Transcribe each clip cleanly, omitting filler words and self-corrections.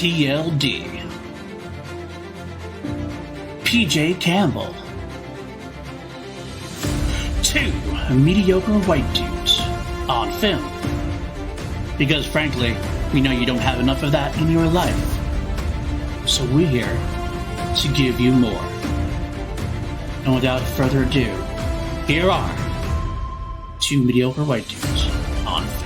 PLD PJ Campbell. 2 mediocre white dudes on film. Because frankly, we know you don't have enough of that in your life. So we're here to give you more. And without further ado, here are 2 mediocre white dudes on film.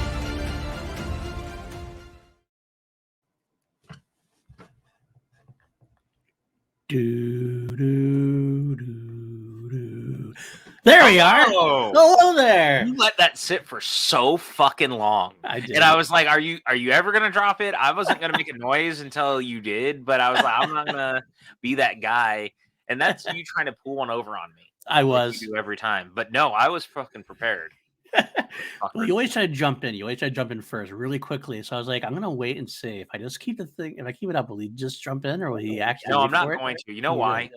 There we are. Hello there. You let that sit for so fucking long. I did. And I was like, are you ever gonna drop it? I wasn't gonna make a noise until you did, but I was like, I'm not gonna be that guy. And that's you trying to pull one over on me. I was. Like you do every time. But no, I was fucking prepared. Well, you always try to jump in. You always try to jump in first really quickly. So I was like, I'm gonna wait and see. If I just keep the thing, if I keep it up, will he just jump in or will he actually? No, I'm not going to. You know why?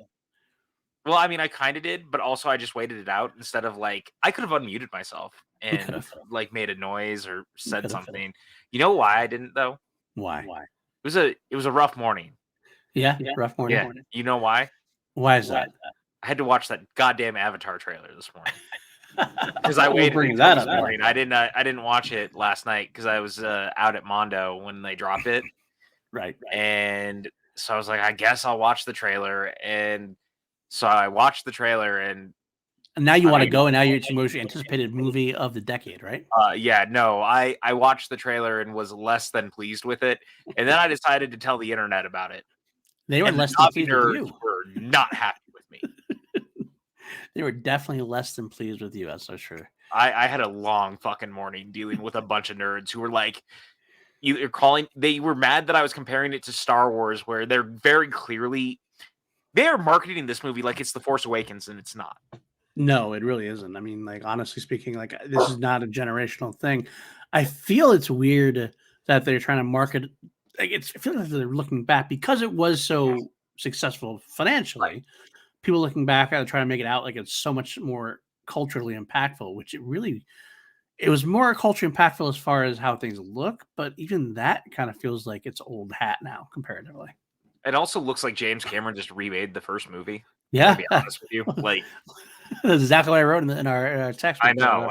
Well, I mean, I kind of did, but also I just waited it out instead of like I could have unmuted myself and like made a noise or said something. You know why I didn't though? Why? It was a rough morning. Yeah, rough morning. Yeah. You know why? Why is that? I had to watch that goddamn Avatar trailer this morning. Because I waited bringing that this up. morning. I didn't watch it last night because I was out at Mondo when they dropped it. Right. And so I was like, I guess I'll watch the trailer. And so I watched the trailer and now you want to go and now it's your most anticipated movie of the decade, right? Yeah, no, I watched the trailer and was less than pleased with it. And then I decided to tell the internet about it. They were less than pleased with you. Were not happy with me. They were definitely less than pleased with you, that's so true. I had a long fucking morning dealing with a bunch of nerds who were like, they were mad that I was comparing it to Star Wars, where they're very clearly, they're marketing this movie like it's The Force Awakens, and it's not. No, it really isn't. I mean, like, honestly speaking, like, this is not a generational thing. I feel it's weird that they're trying to market, like, I feel like they're looking back because it was so successful financially. Right. People looking back at it trying to make it out like it's so much more culturally impactful, which it was more culturally impactful as far as how things look, but even that kind of feels like it's old hat now comparatively. It also looks like James Cameron just remade the first movie. Yeah, to be honest with you, like that's exactly what I wrote in our text. I know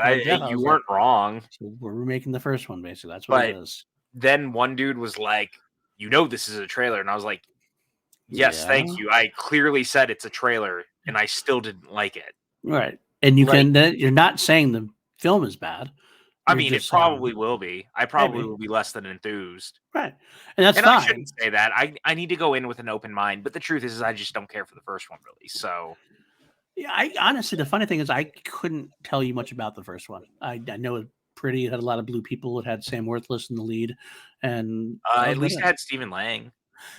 you weren't wrong. So we're remaking the first one, basically. That's what it is. Then one dude was like, this is a trailer," and I was like, "Yes, thank you. I clearly said it's a trailer, and I still didn't like it." Right, and you're not saying the film is bad. I mean, it probably will be. I probably will be less than enthused. Right. And that's fine. I shouldn't say that. I need to go in with an open mind. But the truth is I just don't care for the first one, really. So, yeah, I honestly, the funny thing is I couldn't tell you much about the first one. I know it pretty. It had a lot of blue people. It had Sam Worthless in the lead. And at least it had Stephen Lang.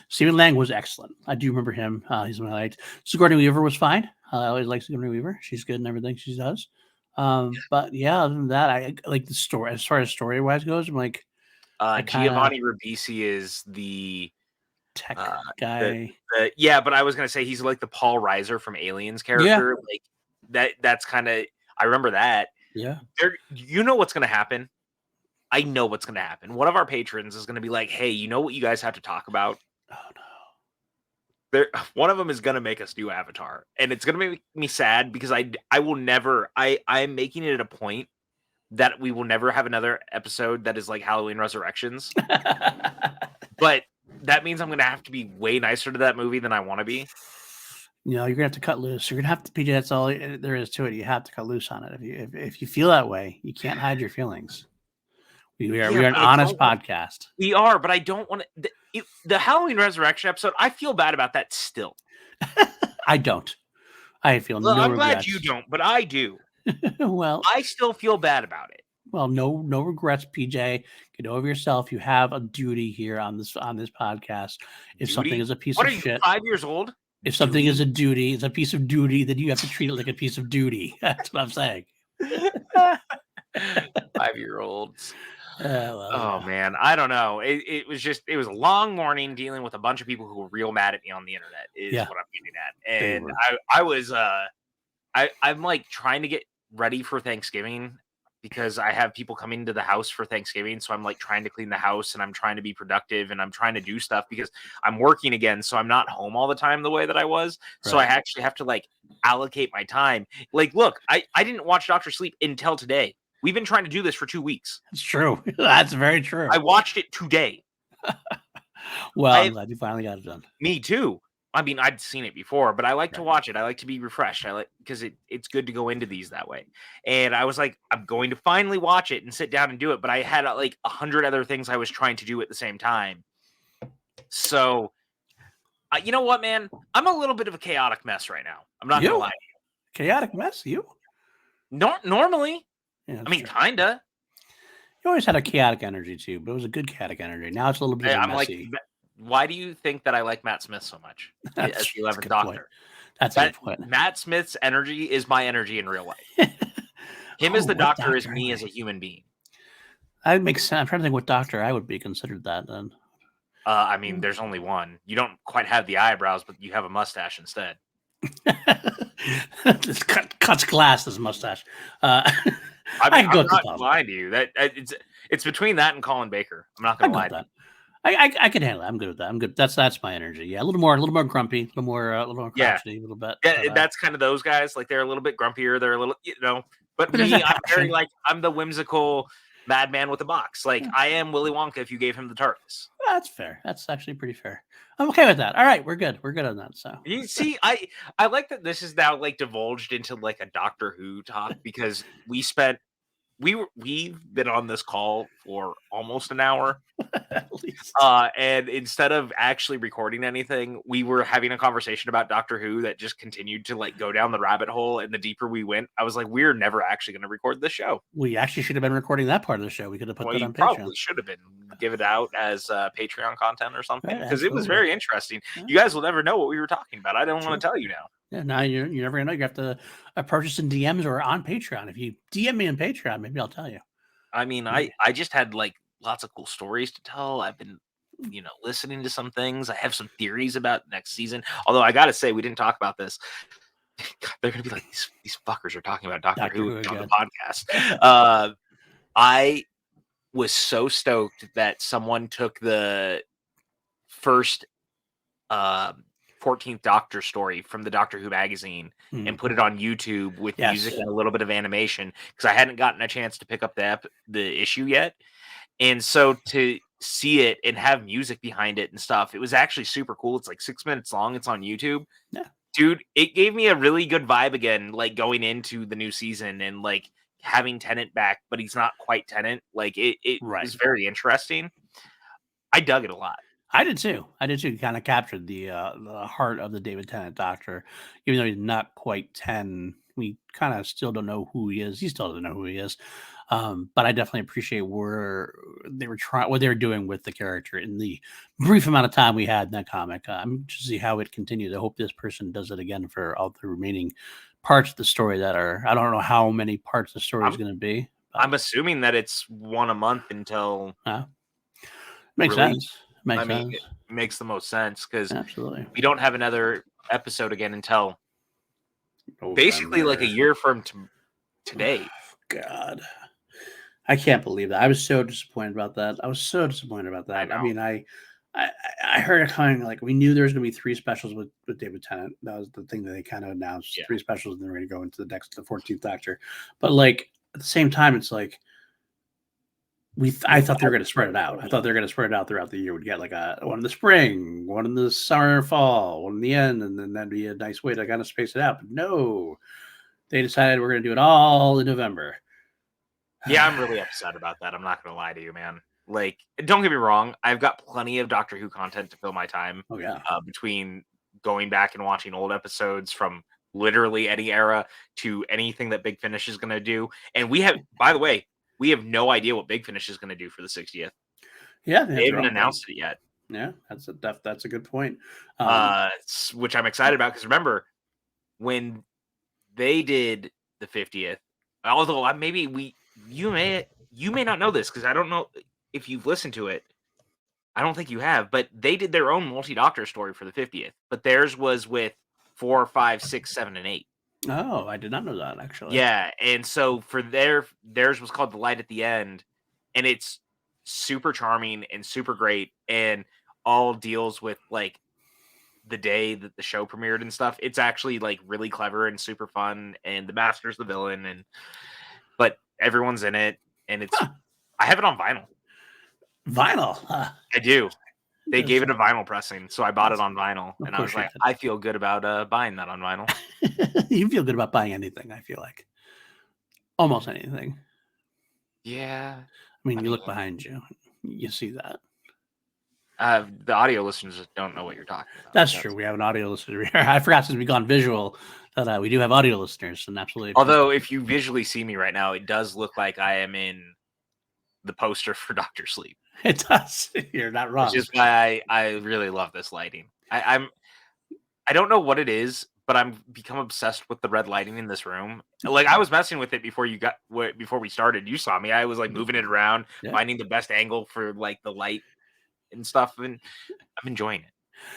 Stephen Lang was excellent. I do remember him. He's one I liked. Sigourney Weaver was fine. I always like Sigourney Weaver. She's good in everything she does. But yeah, other than that, I like the story. As far as story wise goes, I'm like, Giovanni Ribisi is the tech guy. Yeah, but I was gonna say he's like the Paul Reiser from Aliens character. Yeah. Like that's kind of. I remember that. Yeah. You know what's gonna happen? I know what's gonna happen. One of our patrons is gonna be like, "Hey, you know what you guys have to talk about?" Oh no. One of them is gonna make us do Avatar, and it's gonna make me sad because I will never. I'm making it a point that we will never have another episode that is like Halloween Resurrections. But that means I'm gonna have to be way nicer to that movie than I want to be. You know, you're gonna have to cut loose. You're gonna have to, PJ. That's all there is to it. You have to cut loose on it. If you feel that way, you can't hide your feelings. We are an honest podcast. We are, but I don't want to. The Halloween Resurrection episode, I feel bad about that still. I don't. I feel no I'm regrets. glad you don't, but I do. Well, I still feel bad about it. Well, no regrets, PJ. Get over yourself. You have a duty here on this podcast. If something is a piece of shit, 5 yeyears old. If something is a duty, it's a piece of duty, then you have to treat it like a piece of duty. That's what I'm saying. 5-year-olds. Man, I don't know. It was a long morning dealing with a bunch of people who were real mad at me on the internet. Is what I'm getting at, and I was I'm like trying to get ready for Thanksgiving because I have people coming to the house for Thanksgiving. So I'm like trying to clean the house and I'm trying to be productive and I'm trying to do stuff because I'm working again. So I'm not home all the time the way that I was. So I Right. actually have to like allocate my time. Like, look, I didn't watch Doctor Sleep until today. We've been trying to do this for 2 weeks. It's true. That's very true. I watched it today. Well, I'm glad you finally got it done. Me too. I mean, I'd seen it before, but I like to Right. watch it. I like to be refreshed. I like because it's good to go into these that way. And I was like, I'm going to finally watch it and sit down and do it. But I had like 100 other things I was trying to do at the same time. So, you know what, man? I'm a little bit of a chaotic mess right now. I'm not gonna lie. Chaotic mess, you? Normally, Yeah, I mean, true. kinda. You always had a chaotic energy too, but it was a good chaotic energy. Now it's a little bit I'm like, messy. why do you think that I like Matt Smith so much as That's the a 11th good Doctor? point. That's a good point. Matt Smith's energy is my energy in real life. Him as the what Doctor is doctor me am as a human being. That makes sense. I'm trying to think what doctor I would be considered that then. I mean, there's only one. You don't quite have the eyebrows, but you have a mustache instead. This cuts glass, this mustache. I I mean, can go I'm with not Catholicism. lying to you. That it's between that and Colin Baker. I'm not I gonna go lie with to you. that. I can handle it. I'm good with that. I'm good. That's my energy. Yeah, a little more grumpy, a little more Yeah, crotchety, a little bit. that's kind of those guys. Like they're a little bit grumpier. They're a little, But But there's me, that I'm very passion. like I'm the whimsical madman with a box. Like Yeah. I am Willy Wonka if you gave him the TARDIS. That's fair. That's actually pretty fair. I'm okay with that. All right, we're good. We're good on that. So You see, I like that this is now like divulged into like a Doctor Who talk because we've been on this call for almost an hour. at least. And instead of actually recording anything, we were having a conversation about Doctor Who that just continued to like go down the rabbit hole. And the deeper we went, I was like, we're never actually going to record this show. We actually should have been recording that part of the show. We could have put Well, that you on Patreon. probably should have been give it out as Patreon content or something Right, because it was absolutely. very interesting. Yeah. You guys will never know what we were talking about. I don't want to tell you now. Yeah, now you never gonna know. You have to purchase in DMs or on Patreon. If you DM me on Patreon, maybe I'll tell you. I mean, Yeah. I just had like lots of cool stories to tell. I've been, listening to some things. I have some theories about next season. Although I gotta say, we didn't talk about this. God, they're gonna be like these fuckers are talking about Doctor Who on the podcast. I was so stoked that someone took the first 14th Doctor story from the Doctor Who magazine and put it on YouTube with music and a little bit of animation because I hadn't gotten a chance to pick up the issue yet. And so to see it and have music behind it and stuff, it was actually super cool. It's like 6 minutes long. It's on YouTube. Yeah. Dude, it gave me a really good vibe again, like going into the new season and like having Tennant back, but he's not quite Tennant. Like it was very interesting. I dug it a lot. I did too. Kind of captured the heart of the David Tennant Doctor, even though he's not quite 10. We kind of still don't know who he is. He still doesn't know who he is. But I definitely appreciate where they were what they were doing with the character in the brief amount of time we had in that comic. I'm to see how it continues. I hope this person does it again for all the remaining parts of the story that are. I don't know how many parts the story is going to be. I'm assuming that it's one a month until. Makes sense. It makes the most sense because absolutely we don't have another episode again until basically like a year from today. God, I can't believe that. I was so disappointed about that. I mean, I heard it coming. Like we knew there was going to be 3 specials with David Tennant. That was the thing that they kind of announced. Yeah. 3 specials, and then we're going to go into the 14th Doctor. But like at the same time, it's like. I thought they were going to spread it out. I thought they were going to spread it out throughout the year. We'd get like one in the spring, one in the summer, fall, one in the end, and then that'd be a nice way to kind of space it out. But no, they decided we're going to do it all in November. Yeah, I'm really upset about that. I'm not going to lie to you, man. Like, don't get me wrong. I've got plenty of Doctor Who content to fill my time. Oh yeah. Between going back and watching old episodes from literally any era to anything that Big Finish is going to do, and we have, by the way. We have no idea what Big Finish is going to do for the 60th. Yeah, they haven't announced it yet. Yeah, that's a good point. Which I'm excited about because remember when they did the 50th. Although you may not know this because I don't know if you've listened to it. I don't think you have, but they did their own multi-Doctor story for the 50th. But theirs was with 4, 5, 6, 7, and 8. Oh, I did not know that actually. Yeah, and so for theirs was called The Light at the End, and it's super charming and super great, and all deals with like the day that the show premiered and stuff. It's actually like really clever and super fun, and the master's the villain, and but everyone's in it, and it's Huh. I have it on vinyl. Vinyl. I do. They That's, gave it a vinyl pressing, so I bought it that's on vinyl, of and I was course you like, I feel good about buying that on vinyl. did. You feel good about buying anything. I feel like almost anything. Yeah, I mean, I you mean, look behind you, you see that. the audio listeners don't know what you're talking about. That's true. We have an audio listener here. I forgot since we've gone visual that we do have audio listeners, and absolutely. Although, if you visually see me right now, it does look like I am in the poster for Doctor Sleep, It does. You're not which wrong. is why I really love this lighting. I don't know what it is, but I'm become obsessed with the red lighting in this room. Like I was messing with it before we started. You saw me. I was like moving it around, Yeah. finding the best angle for like the light and stuff, and I'm enjoying it.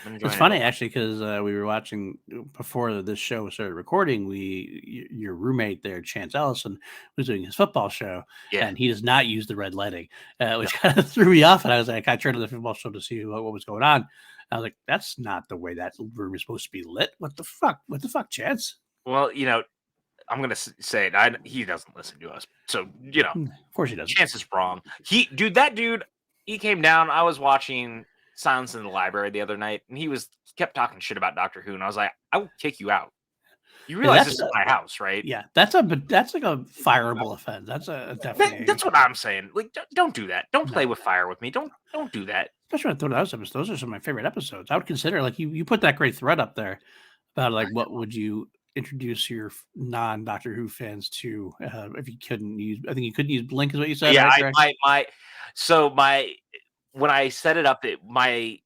It's funny actually because we were watching before this show started recording. Your roommate there, Chance Ellison, was doing his football show, Yeah. and he does not use the red lighting, which kind of threw me off. And I was like, I turned to the football show to see what was going on. I was like, that's not the way that room is supposed to be lit. What the fuck? What the fuck, Chance? Well, I'm gonna say it. He doesn't listen to us, so Of course he doesn't. Chance is wrong. That dude, he came down. I was watching Silence in the Library the other night, and he kept talking shit about Doctor Who, and I was like, I will kick you out. You realize this is my house, right? Yeah, that's like a fireable offense. That's a definitely. That's what I'm saying. Like, don't do that. Don't play with fire with me. Don't do that. Especially when I throw those episodes. Those are some of my favorite episodes. I would consider like you put that great thread up there about like what would you introduce your non Doctor Who fans to if you couldn't use. I think you couldn't use Blink is what you said. Yeah, right? when I set it up, my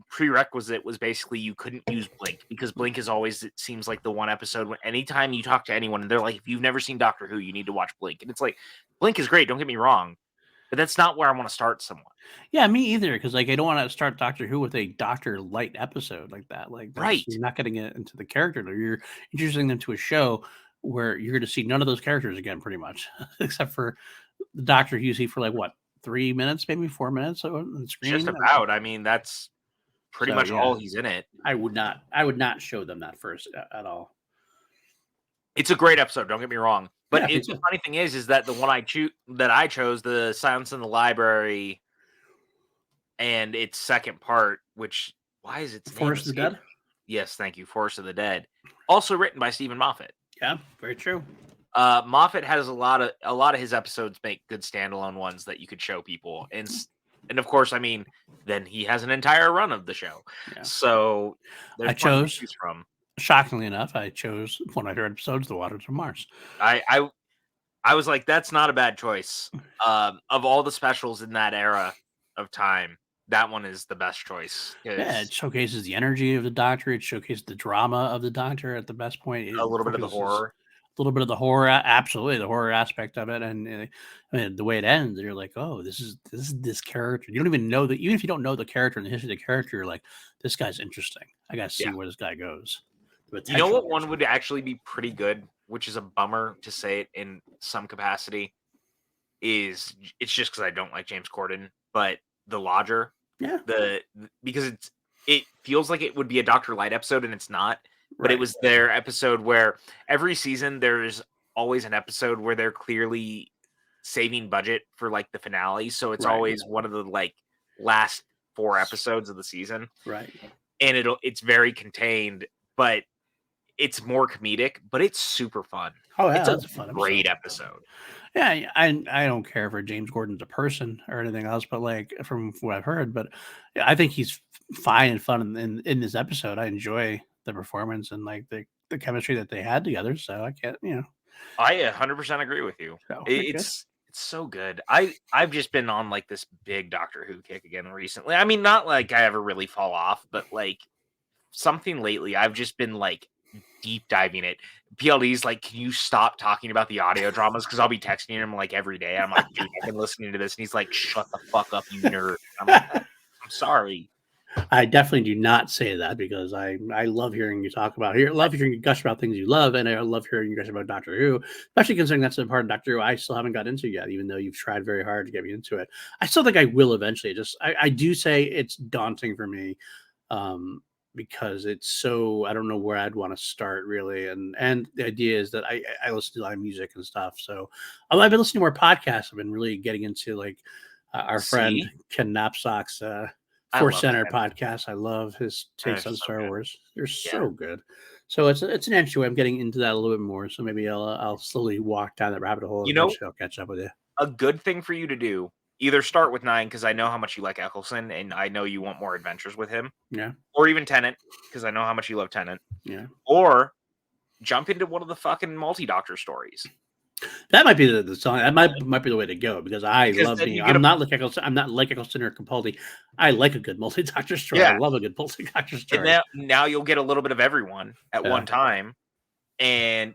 prerequisite was basically you couldn't use Blink because Blink is always, it seems like, the one episode when anytime you talk to anyone and they're like, if you've never seen Doctor Who, you need to watch Blink. And it's like, Blink is great, don't get me wrong, but that's not where I want to start someone. Yeah, me either. Because like I don't want to start Doctor Who with a Doctor Light episode like that. Like Right. you're not getting it into the character. You're introducing them to a show where you're going to see none of those characters again, pretty much, except for the Doctor you see for like what 3 minutes, maybe 4 minutes on the screen. Just about. I mean, that's pretty much all he's in it. I would not show them that first at all. It's a great episode, don't get me wrong. But Yeah, the funny thing is that the one I chose, the Silence in the Library, and its second part, which why is it Forest of the Dead? Yes, thank you, Forest of the Dead. Also written by Stephen Moffat. Yeah, very true. Moffat has a lot of his episodes make good standalone ones that you could show people, and of course, I mean, then he has an entire run of the show. Yeah. So I chose to choose from. Shockingly enough, I chose one of my favorite episodes, The Waters of Mars. I was like, that's not a bad choice. Of all the specials in that era of time, that one is the best choice. Yeah, it showcases the energy of the Doctor. It showcases the drama of the Doctor at the best point. A little bit of the horror. A little bit of the horror, absolutely, the horror aspect of it, and I mean, the way it ends, you're like, oh, this is this character. You don't even know that, even if you don't know the character and the history of the character, you're like, this guy's interesting. I got to see where this guy goes. You know what one would actually be pretty good, which is a bummer to say it in some capacity, it's just because I don't like James Corden, but The Lodger. Yeah. Because it feels like it would be a Dr. Light episode, and it's not. But it was their episode where every season there's always an episode where they're clearly saving budget for like the finale. So it's always one of the like last 4 episodes of the season. Right. And it's very contained, but it's more comedic, but it's super fun. Oh, yeah, it's a fun great episode. Yeah, I don't care for James Gordon's a person or anything else, but like from what I've heard, but I think he's fine and fun in this episode. I enjoy the performance and like the chemistry that they had together. So I can't, I 100% agree with you. So, it's so good. I've just been on like this big Doctor Who kick again recently. I mean, not like I ever really fall off, but like something lately, I've just been like deep diving it. PLD's like, can you stop talking about the audio dramas? Because I'll be texting him like every day. I'm like, dude, I've been listening to this, and he's like, shut the fuck up, you nerd. I'm like, I'm sorry. I definitely do not say that because I love hearing you talk about here. Love hearing you gush about things you love, and I love hearing you gush about Doctor Who, especially considering that's the part of Doctor Who I still haven't got into yet, even though you've tried very hard to get me into it. I still think I will eventually. Just I do say it's daunting for me, because it's so I don't know where I'd want to start really, and the idea is that I listen to a lot of music and stuff, so I've been listening to more podcasts. I've been really getting into like our friend See? Ken Knapsack's I Force love Center that. podcast. I love his takes They're on so Star good. Wars. They're Yeah. so good. So it's an interesting way. I'm getting into that a little bit more. So maybe I'll slowly walk down that rabbit hole and You know, eventually I'll catch up with you. a good thing for you to do, either start with 9 because I know how much you like Eccleston and I know you want more adventures with him, Yeah, or even Tennant because I know how much you love Tennant, yeah. or jump into one of the fucking multi-doctor stories. That might be the song. That might be the way to go because I Because love then being. you get I'm not like Eccleston. I'm not like Eccleston or Capaldi. I like a good multi-doctor story. I yeah, love a good multi-doctor and story. now you'll get a little bit of everyone at Yeah. one time, and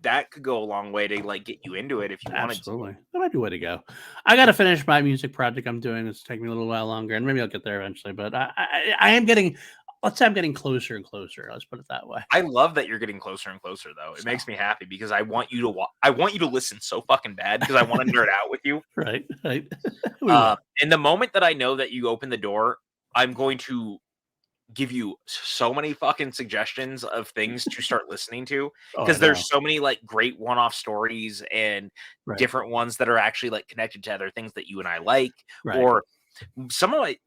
that could go a long way to like get you into it if you wanted to. Absolutely. That might be the way to go. I got to finish my music project I'm doing. It's taking me a little while longer, and maybe I'll get there eventually. But I am getting, let's say I'm getting closer and closer. Let's put it that way. I love that you're getting closer and closer, though. It makes me happy because I want you to I want you to listen so fucking bad because I want to nerd out with you. Right. We will. In the moment that I know that you open the door, I'm going to give you so many fucking suggestions of things to start listening to Oh, I because know. there's so many like great one-off stories and Right. different ones that are actually like connected to other things that you and I like. Right. Or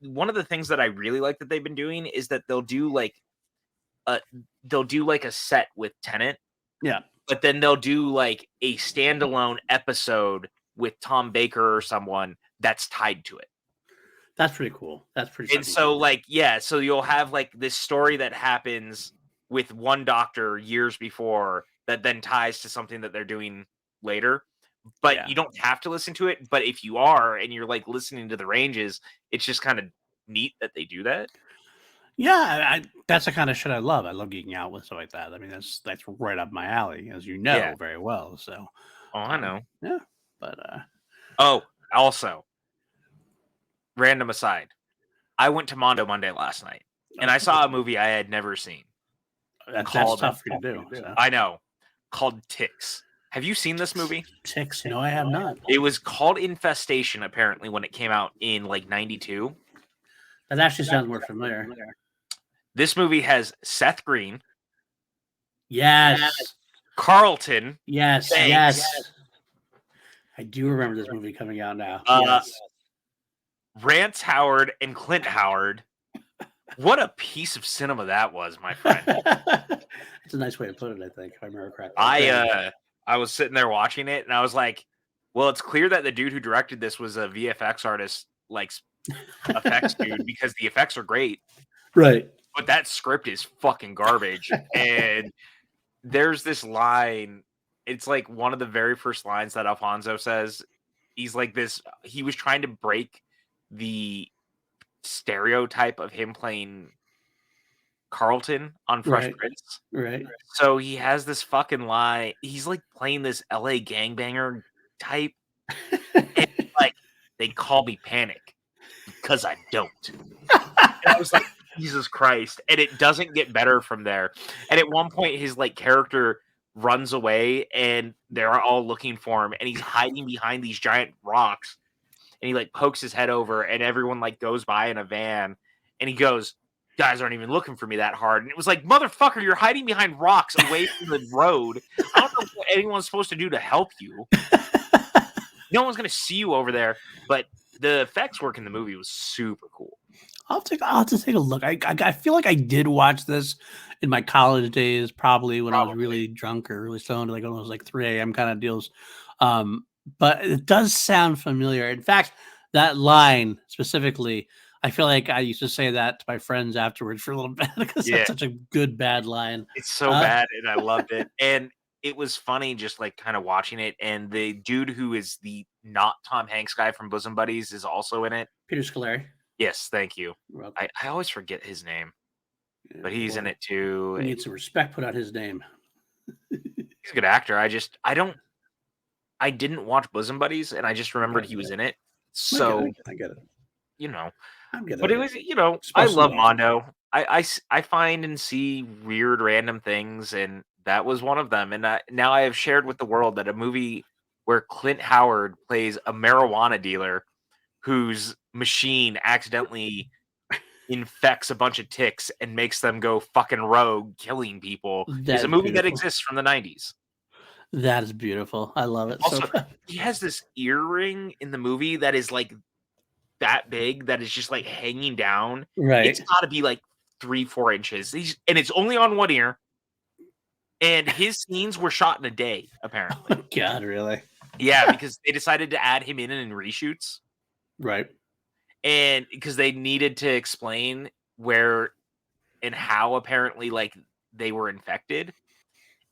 one of the things that I really like that they've been doing is that they'll do like a set with Tennant, Yeah. but then they'll do like a standalone episode with Tom Baker or someone that's tied to it. That's pretty cool. That's pretty. And so, like, yeah, so you'll have like this story that happens with one doctor years before that then ties to something that they're doing later. But Yeah. you don't have to listen to it. But if you are and you're like listening to the ranges, it's just kind of neat that they do that. Yeah, that's the kind of shit I love. I love geeking out with stuff like that. I mean, that's right up my alley, as you know Yeah. very well. So, Oh, I know. Yeah, but oh, also, random aside, I went to Mondo Monday last night, and I saw a movie I had never seen. that's called tough for you to do. So. I know, called Ticks. Have you seen this movie? Ticks? No, I have not. It was called Infestation, apparently, when it came out in like '92. That actually sounds more familiar. This movie has Seth Green, Yes, Carlton, yes, Thanks. yes. I do remember this movie coming out now. Yes. Rance Howard, and Clint Howard. What a piece of cinema that was, my friend. It's a nice way to put it, I think, if I remember correctly. I was sitting there watching it, and I was like, well, it's clear that the dude who directed this was a VFX artist, like effects dude, because the effects are great. Right. But that script is fucking garbage. And there's this line, it's like one of the very first lines that Alfonso says. He's like this, he was trying to break the stereotype of him playing Carlton on Fresh Prince. Right. So he has this fucking lie. He's like playing this LA gangbanger type. And like, they call me Panic because I don't. And I was like, Jesus Christ. And it doesn't get better from there. And at one point, his like character runs away and they're all looking for him. And he's hiding behind these giant rocks. And he like pokes his head over and everyone like goes by in a van. And he goes, guys aren't even looking for me that hard. And it was like, motherfucker, you're hiding behind rocks away from the road. I don't know what anyone's supposed to do to help you. No one's going to see you over there. But the effects work in the movie was super cool. I'll have to take a look. I feel like I did watch this in my college days, probably when I was really drunk or really stoned, like when it was like 3 a.m. kind of deals. But it does sound familiar. In fact, that line specifically, I feel like I used to say that to my friends afterwards for a little bit because that's such a good bad line. It's so bad, and I loved it. And it was funny just like kind of watching it. And the dude who is the not Tom Hanks guy from Bosom Buddies is also in it. Peter Scolari. Yes, thank you. I always forget his name, but he's in it too. He needs some respect put on his name. He's a good actor. I didn't watch Bosom Buddies, and I just remembered he was in it. So I get it. But it was, I love Mondo. I find and see weird random things, and that was one of them. And now I have shared with the world that a movie where Clint Howard plays a marijuana dealer whose machine accidentally infects a bunch of ticks and makes them go fucking rogue, killing people, is a movie that exists from the 90s. That is beautiful. I love it. Also, he has this earring in the movie that is like that big, that is just like hanging down. Right. It's got to be like 3-4 inches. And it's only on one ear. And his scenes were shot in a day, apparently. Oh, God, really? Yeah, because they decided to add him in reshoots. Right. And because they needed to explain where and how apparently like they were infected.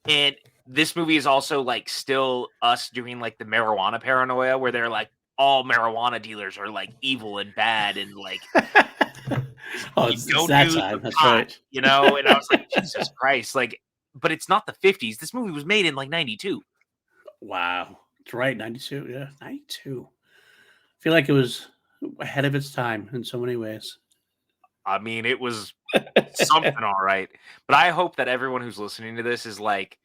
And this movie is also like still us doing like the marijuana paranoia, where they're like, all marijuana dealers are like evil and bad, and like it's that time. That's right. And I was like, Jesus Christ, like, but it's not the 50s. This movie was made in like 92. Wow. That's right, 92. Yeah, 92. I feel like it was ahead of its time in so many ways. I mean, it was something all right. But I hope that everyone who's listening to this is like,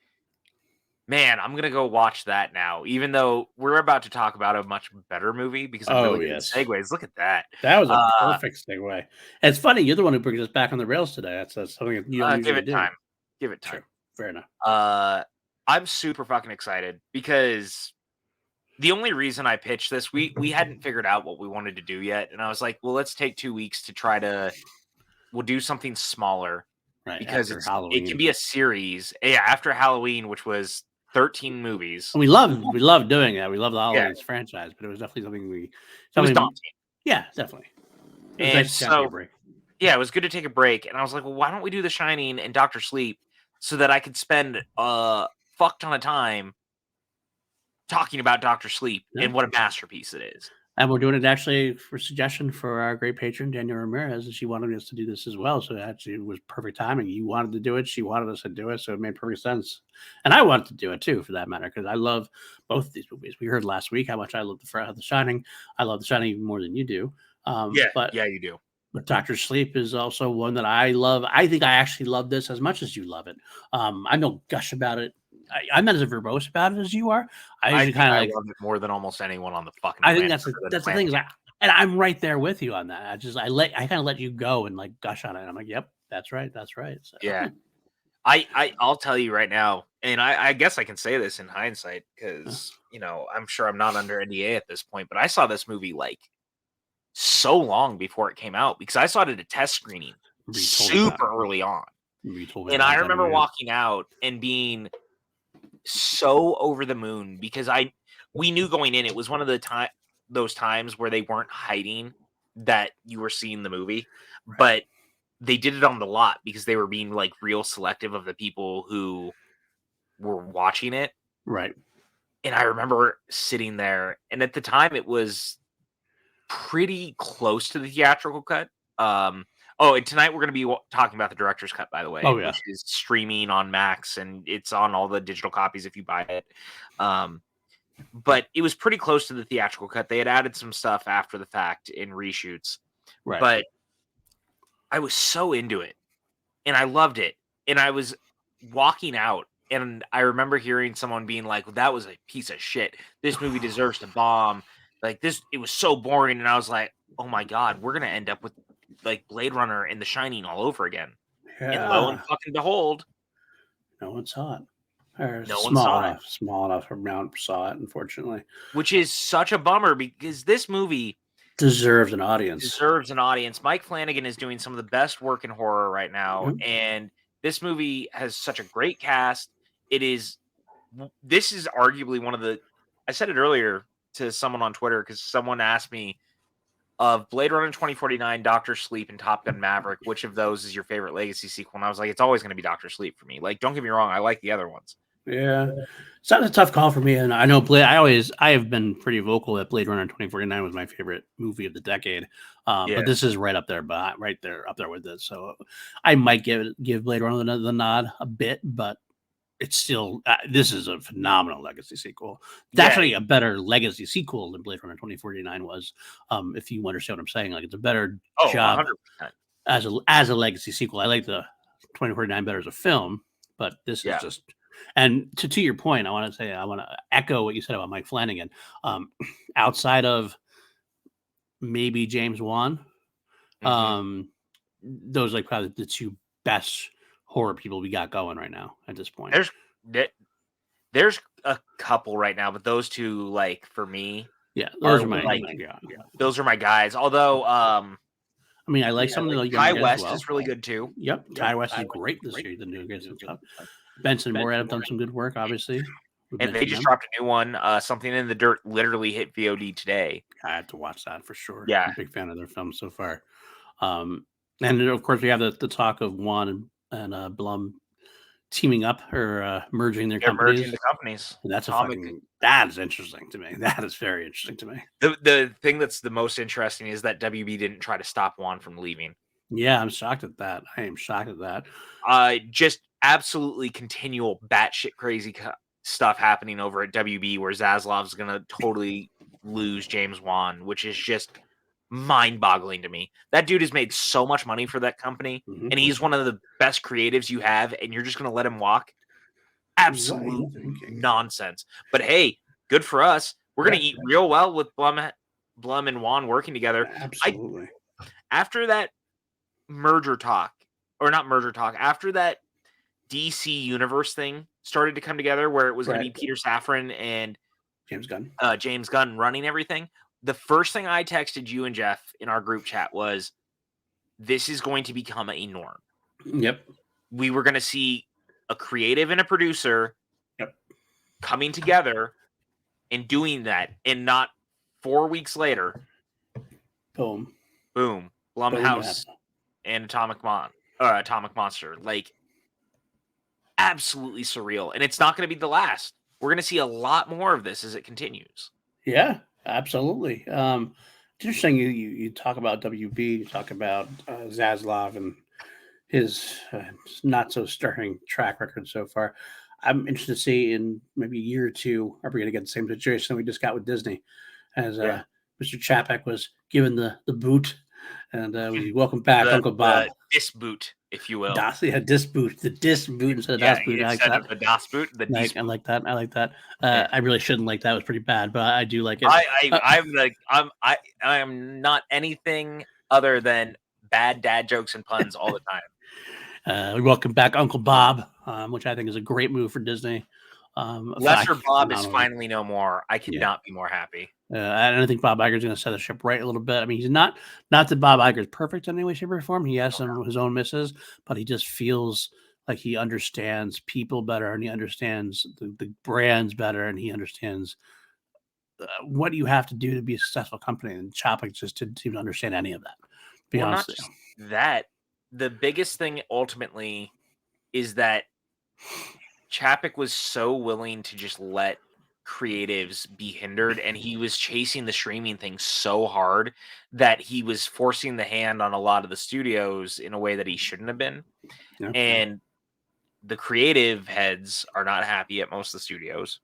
man, I'm going to go watch that now, even though we're about to talk about a much better movie, because I'm really good at segues. Look at that. That was a perfect segue. And it's funny, you're the one who brings us back on the rails today. That's something you don't usually do. Give it time. Sure. Fair enough. I'm super fucking excited because the only reason I pitched this, we hadn't figured out what we wanted to do yet. And I was like, well, let's take 2 weeks to we'll do something smaller. Right. Because it can be a series. Yeah, after Halloween, which was 13 movies. And we love doing that. We love the Halloween franchise, but it was definitely something it was daunting. Yeah, definully. And nice so, yeah, it was good to take a break. And I was like, well, why don't we do The Shining and Dr. Sleep so that I could spend a fuck ton of time talking about Dr. Sleep and what a masterpiece it is. And we're doing it actually for suggestion for our great patron, Danielle Ramirez, and she wanted us to do this as well. So actually it was perfect timing. You wanted to do it. She wanted us to do it. So it made perfect sense. And I wanted to do it too, for that matter, because I love both of these movies. We heard last week how much I love The Shining. I love The Shining even more than you do. Yeah, you do. But Dr. Sleep is also one that I love. I think I actually love this as much as you love it. I don't gush about it. I'm not as verbose about it as you are. I kind of love it more than almost anyone on the fucking. I think that's the thing. Is and I'm right there with you on that. I kind of let you go and like gush on it. And I'm like, yep, that's right. So. Yeah, I'll tell you right now, and I guess I can say this in hindsight because I'm sure I'm not under NDA at this point, but I saw this movie like so long before it came out because I saw it at a test screening super early on, and I remember walking out and being so over the moon because we knew going in it was one of those times where they weren't hiding that you were seeing the movie, but they did it on the lot because they were being like real selective of the people who were watching it. Right. And I remember sitting there, and at the time it was pretty close to the theatrical cut. And tonight we're going to be talking about the director's cut, by the way, which is streaming on Max, and it's on all the digital copies if you buy it. But it was pretty close to the theatrical cut. They had added some stuff after the fact in reshoots. Right. But I was so into it, and I loved it. And I was walking out, and I remember hearing someone being like, that was a piece of shit. This movie deserves to bomb. Like this, it was so boring. And I was like, oh my God, we're going to end up with like Blade Runner and The Shining all over again. Yeah. And lo and fucking behold, no one saw it. Small enough amount saw it, unfortunately. Which is such a bummer because this movie deserves an audience. Mike Flanagan is doing some of the best work in horror right now. Mm-hmm. And this movie has such a great cast. This is arguably one of the, I said it earlier to someone on Twitter because someone asked me, of Blade Runner 2049, Dr. Sleep, and Top Gun Maverick, which of those is your favorite legacy sequel? And I was like, it's always going to be Dr. Sleep for me. Like, don't get me wrong, I like the other ones. Yeah, it's not a tough call for me. And I know I have been pretty vocal that Blade Runner 2049 was my favorite movie of the decade. But this is right up there, up there with it. So I might give Blade Runner the nod a bit, but it's still this is a phenomenal legacy sequel. It's Yeah. actually a better legacy sequel than Blade Runner 2049 was. If you understand what I'm saying, like it's a better job 100%. as a legacy sequel. I like the 2049 better as a film, but this is just. And to your point, I want to echo what you said about Mike Flanagan. Outside of maybe James Wan, those are like probably the two best horror people we got going right now at this point. There's a couple right now, but those two, like for me, those are my those are my guys. Although, I mean, I like something like Ty West is really good too. Yep, Ty West is great this year. The new guys and stuff. Benson Moore have done some good work, obviously. And they just dropped a new one, Something in the Dirt, literally hit VOD today. I have to watch that for sure. Yeah, I'm a big fan of their films so far. And of course, we have the talk of Wan and Blum teaming up or merging their companies. Merging the companies. And that's that is interesting to me. That is very interesting to me. The thing that's the most interesting is that WB didn't try to stop Wan from leaving. Yeah, I'm shocked at that. I am shocked at that. Just absolutely continual batshit crazy stuff happening over at WB, where Zaslav's gonna totally lose James Wan, which is just mind-boggling to me. That dude has made so much money for that company, and he's one of the best creatives you have, and you're just gonna let him walk? Absolute nonsense. But hey, good for us. We're gonna eat real well with Blum and Wan working together. Absolutely. After that merger talk, or not merger talk, after that DC Universe thing started to come together, where it was going to be Peter Safran and James Gunn running everything, the first thing I texted you and Jeff in our group chat was, this is going to become a norm. Yep. We were going to see a creative and a producer coming together and doing that, and not 4 weeks later, boom, Blumhouse and Atomic Monster. Like, absolutely surreal. And it's not going to be the last. We're going to see a lot more of this as it continues. Yeah, absolutely. It's interesting you talk about WB, you talk about Zaslav and his not so stirring track record so far. I'm interested to see in maybe a year or two, are we going to get the same situation we just got with Disney, as Mr. Chapek was given the boot, and we welcome back Uncle Bob. Dis boot, if you will. Dis boot. The dis boot instead of das boot. Instead of the das boot, the dis boot. I like that. I like that. I really shouldn't like that. It was pretty bad, but I do like it. I am not anything other than bad dad jokes and puns all the time. We welcome back Uncle Bob, which I think is a great move for Disney. Lesser Bob is finally no more. I could not be more happy. I don't think Bob Iger's going to set the ship right a little bit. I mean, he's not that Bob Iger's perfect in any way, shape, or form. He has some of his own misses, but he just feels like he understands people better, and he understands the brands better, and he understands what you have to do to be a successful company. And Chapek just didn't even understand any of that. Not just that. The biggest thing ultimately is that Chapek was so willing to just let creatives be hindered, and he was chasing the streaming thing so hard that he was forcing the hand on a lot of the studios in a way that he shouldn't have been. And the creative heads are not happy at most of the studios.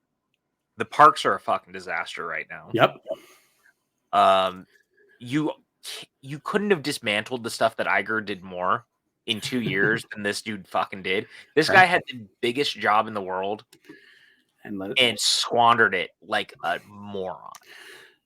The parks are a fucking disaster right now. You couldn't have dismantled the stuff that Iger did more in 2 years than this dude fucking did. This guy had the biggest job in the world and squandered it like a moron.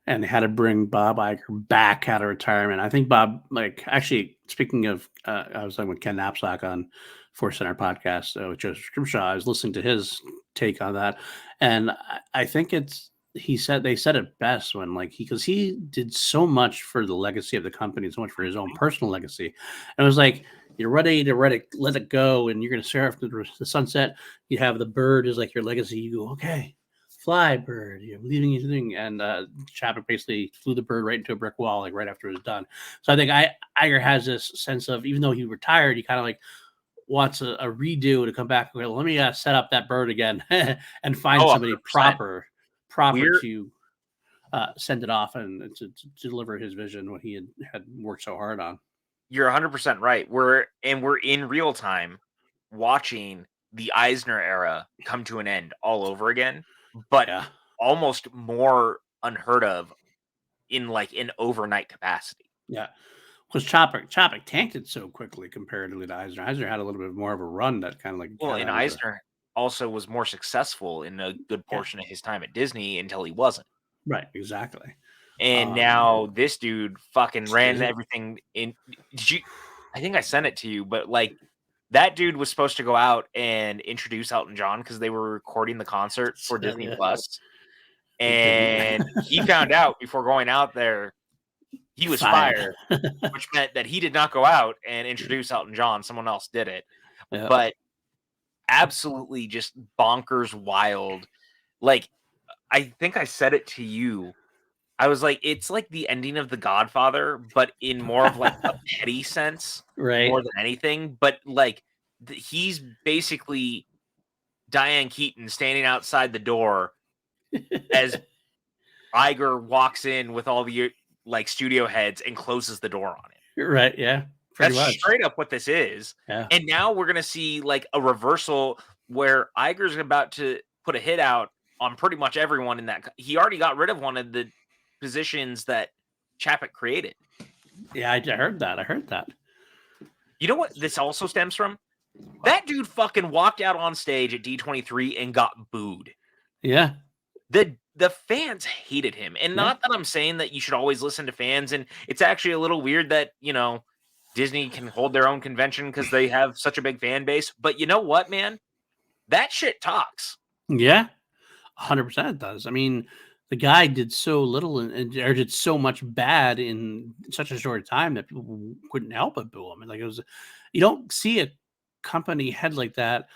And they had to bring Bob Iger back out of retirement. I think Bob, actually, speaking of, I was talking with Ken Knapsack on Force Center podcast with Joseph Scrimshaw. I was listening to his take on that, and I think they said it best when because he did so much for the legacy of the company, so much for his own personal legacy, and it was like, you're ready to let it go, and you're going to stare after the sunset. You have the bird is like your legacy. You go, okay, fly, bird. You're leaving your thing. And Chapek basically flew the bird right into a brick wall, right after it was done. So I think Iger has this sense of, even though he retired, he kind of wants a redo to come back. Well, let me set up that bird again and find somebody 100%. proper to send it off and to deliver his vision, what he had worked so hard on. You're 100% right. We're in real time watching the Eisner era come to an end all over again, but Yeah. almost more unheard of in like an overnight capacity. Yeah. Because Chapek tanked it so quickly comparatively to Eisner. Eisner had a little bit more of a run that kind of like Well, got and out of the Eisner also was more successful in a good yeah. portion of his time at Disney until he wasn't. Right, exactly. And Um, now this dude fucking ran Disney. everything in. I think I sent it to you, but like that dude was supposed to go out and introduce Elton John because they were recording the concert for Disney Yeah. Plus, It didn't. and he found out before going out there he was fired, which meant that he did not go out and introduce Elton John. Someone else did it, Yeah. but absolutely just bonkers wild. Like I think I said it to you. I was like, it's like the ending of The Godfather, but in more of like a petty sense, Right. more than anything. But like, he's basically Diane Keaton standing outside the door as Iger walks in with all the like studio heads and closes the door on it. Right. Yeah. Pretty That's much. straight up what this is. Yeah. And now we're gonna see like a reversal where Iger's about to put a hit out on pretty much everyone in that. He already got rid of one of the positions that Chapek created. Yeah, I heard that. I heard that. You know what this also stems from? That dude fucking walked out on stage at D23 and got booed. Yeah. The fans hated him. And not that I'm saying that you should always listen to fans. And it's actually a little weird that, you know, Disney can hold their own convention because they have such a big fan base. But you know what, man? That shit talks. Yeah. 100% it does. I mean, the guy did so little and or did so much bad in such a short time that people couldn't help but boo him. And like it was, you don't see a company head like that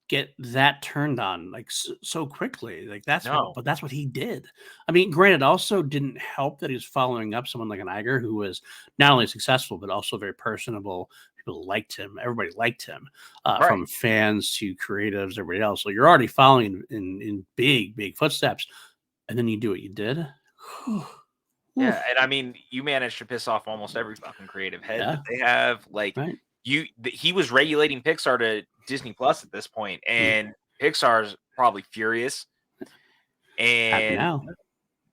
get that turned on like so quickly. Like that's No. but that's what he did. I mean, granted, also didn't help that he was following up someone like an Iger who was not only successful but also very personable. People liked him. Everybody liked him, Right. from fans to creatives, everybody else. So you're already following in big footsteps, and then you do what you did. Yeah, and I mean, you managed to piss off almost every fucking creative head Yeah. that they have. Like Right. he was regulating Pixar to Disney Plus at this point, and Pixar's probably furious. And Happy now.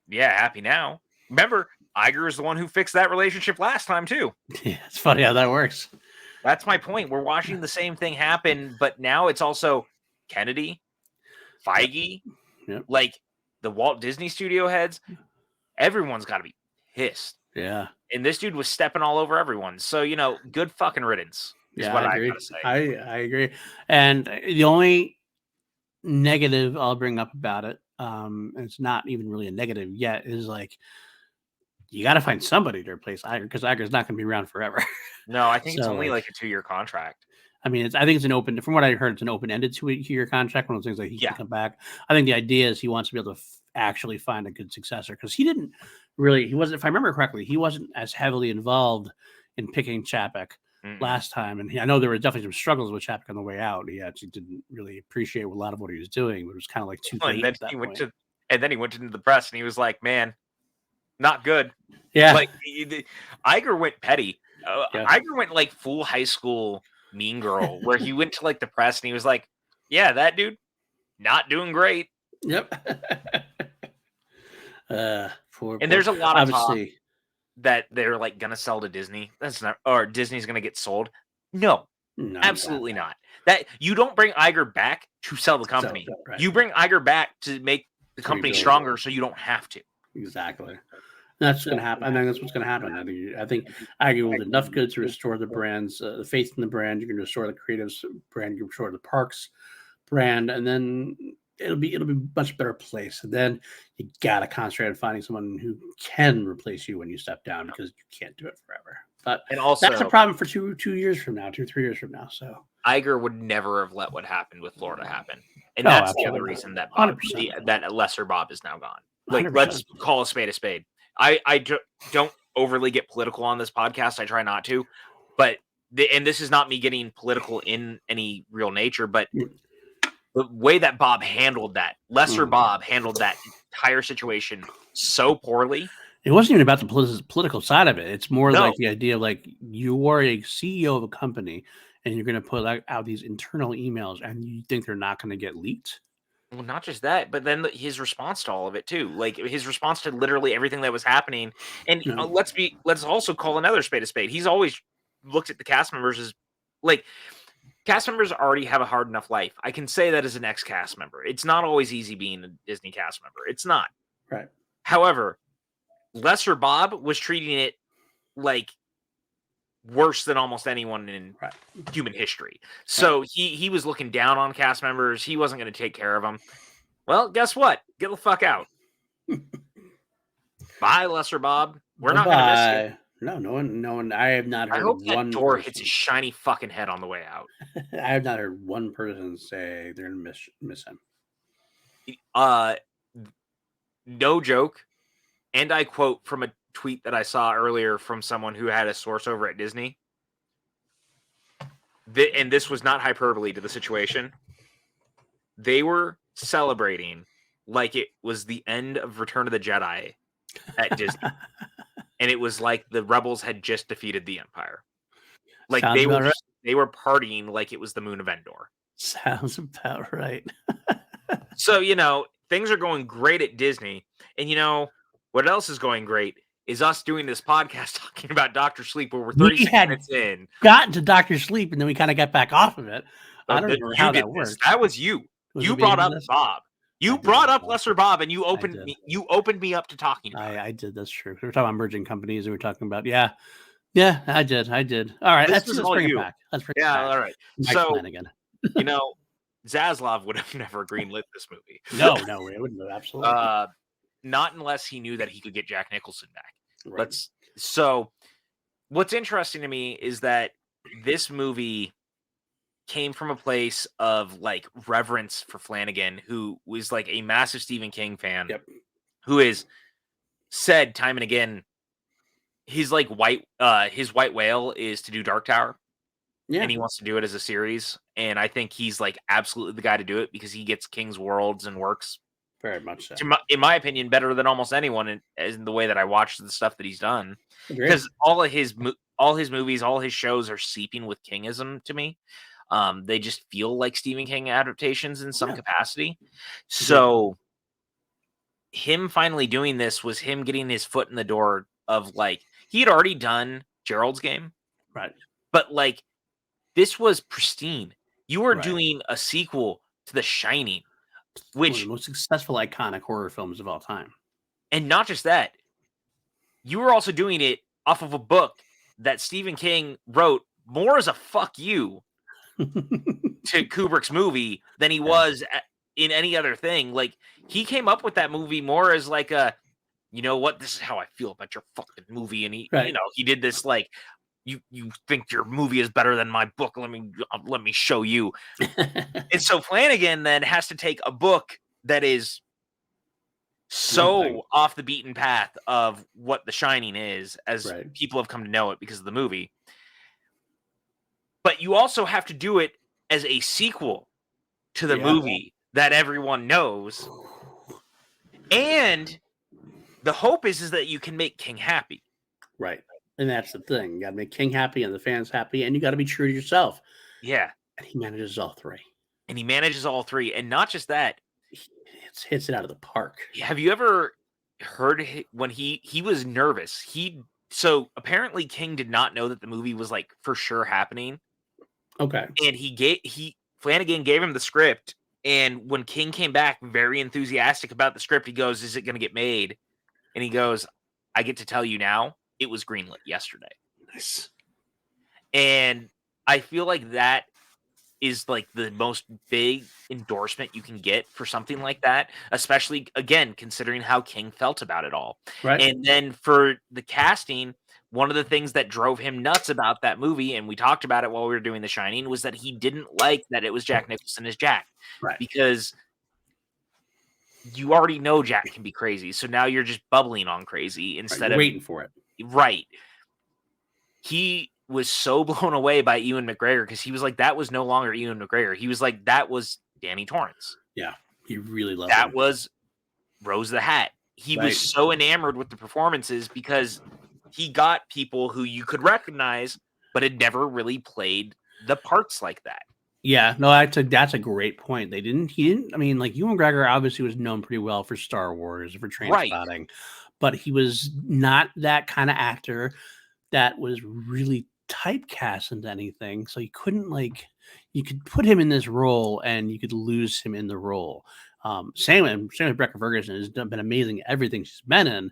Yeah, happy now. Remember, Iger is the one who fixed that relationship last time too. Yeah, it's funny how that works. That's my point. We're watching the same thing happen, but now it's also Kennedy, Feige, Yep. like the Walt Disney Studio heads. Everyone's got to be pissed. Yeah. And this dude was stepping all over everyone. So, you know, good fucking riddance is what I gotta say. I agree. And the only negative I'll bring up about it, and it's not even really a negative yet, is like you got to find somebody to replace Iger because Iger's not going to be around forever. No, I think it's So, only like a 2-year contract. I mean, I think it's an open. From what I heard, it's an open-ended 2-year contract. One of those things like he Yeah. can come back. I think the idea is he wants to be able to actually find a good successor because he didn't really. He wasn't, if I remember correctly, he wasn't as heavily involved in picking Chapek last time. And I know there were definitely some struggles with Chapek on the way out. He actually didn't really appreciate a lot of what he was doing, but it was kind of like too late at that point. And then he went into the press and he was like, "Man, not good." Yeah, Like Iger went petty. Yeah. Iger went like full high school mean girl, where he went to like the press and he was like, "Yeah, that dude, not doing great." Yep. And there's a lot of talk obviously that they're like gonna sell to Disney. That's not, or Disney's gonna get sold. No, no, absolutely not. That you don't bring Iger back to sell the company. right. You bring Iger back to make the company rebuild. stronger, so you don't have to. Exactly. That's going to happen. I think that's what's going to happen. I think Iger will do enough good to restore the brands, the faith in the brand. You can restore the creatives brand. You can restore the parks brand, and then it'll be a much better place. And then you got to concentrate on finding someone who can replace you when you step down because you can't do it forever. But And also, that's a problem for 2 years from now, 2-3 years from now. So Iger would never have let what happened with Florida happen, and No, that's the other absolutely. reason that 100%. that lesser Bob is now gone. Like, 100%. let's call a spade a spade. I don't overly get political on this podcast. I try not to, but and this is not me getting political in any real nature, but the way that Bob handled that, lesser Bob handled that entire situation so poorly. It wasn't even about the political side of it. It's more No. like the idea of like you are a CEO of a company and you're going to put out these internal emails, and you think they're not going to get leaked? Well, not just that, but then his response to all of it too. Like his response to literally everything that was happening. And No. let's also call another spade a spade. He's always looked at the cast members as like cast members already have a hard enough life. I can say that as an ex-cast member. It's not always easy being a Disney cast member. It's not. Right. However, Lesser Bob was treating it like worse than almost anyone in human history. So he was looking down on cast members. He wasn't going to take care of them. Well, guess what? Get the fuck out. Bye, Lesser Bob. We're not going to miss you. No one. I have not heard. I hope that door person. hits his shiny fucking head on the way out. I have not heard one person say they're going to miss him. No joke. And I quote from a tweet that I saw earlier from someone who had a source over at Disney. And this was not hyperbole to the situation. They were celebrating like it was the end of Return of the Jedi at Disney. And it was like the rebels had just defeated the Empire. Like they were partying like it was the moon of Endor. Sounds about right. So, things are going great at Disney. And what else is going great is us doing this podcast talking about Dr. Sleep, where we're 36 minutes in. Gotten to Dr. Sleep, and then we kind of got back off of it. I don't know how that worked. That was you. You brought up Bob. You brought up Lesser Bob, and you opened me up to talking about it. I did. That's true. We were talking about merging companies, and we were talking about yeah. I did. All right, let's bring it back. Let's bring it back. All right. So again. Zaslav would have never greenlit this movie. No, we wouldn't have. Absolutely. Not unless he knew that he could get Jack Nicholson back. Right. So what's interesting to me is that this movie came from a place of like reverence for Flanagan, who was like a massive Stephen King fan, who is said time and again, his white whale is to do Dark Tower. Yeah. And he wants to do it as a series. And I think he's like absolutely the guy to do it because he gets King's worlds and works very much so. In my opinion, better than almost anyone in the way that I watch the stuff that he's done. Because all his movies, all his shows are seeping with Kingism to me. They just feel like Stephen King adaptations in some capacity. So him finally doing this was him getting his foot in the door of like, he had already done Gerald's Game. Right. But like, this was pristine. You were doing a sequel to The Shining, which one of the most successful, iconic horror films of all time. And not just that, you were also doing it off of a book that Stephen King wrote more as a fuck you to Kubrick's movie than he was in any other thing. Like, he came up with that movie more as like a, this is how I feel about your fucking movie. And he, he did this like, you think your movie is better than my book. Let me show you. And so Flanagan then has to take a book that is so off the beaten path of what The Shining is, as people have come to know it because of the movie. But you also have to do it as a sequel to the movie that everyone knows. And the hope is that you can make King happy. Right. And that's the thing. You got to make King happy and the fans happy, and you got to be true to yourself. Yeah. And he manages all three. And not just that. He hits it out of the park. Have you ever heard when he was nervous? So apparently King did not know that the movie was like for sure happening. Okay. And Flanagan gave him the script. And when King came back very enthusiastic about the script, he goes, "Is it going to get made?" And he goes, "I get to tell you now. It was greenlit yesterday." Nice. And I feel like that is like the most big endorsement you can get for something like that, especially again, considering how King felt about it all. Right. And then for the casting, one of the things that drove him nuts about that movie, and we talked about it while we were doing The Shining, was that he didn't like that it was Jack Nicholson as Jack. Right. Because you already know Jack can be crazy. So now you're just bubbling on crazy instead of waiting for it. Right. He was so blown away by Ewan McGregor because he was like, that was no longer Ewan McGregor. He was like, that was Danny Torrance. Yeah. He really loved that. Him. Was Rose the Hat. He was so enamored with the performances because he got people who you could recognize, but had never really played the parts like that. Yeah, no, that's a great point. He didn't. I mean, like Ewan McGregor obviously was known pretty well for Star Wars, for Right. Trainspotting, but he was not that kind of actor that was really typecast into anything. So you couldn't you could put him in this role and you could lose him in the role. Same with Rebecca Ferguson has been amazing at everything she's been in,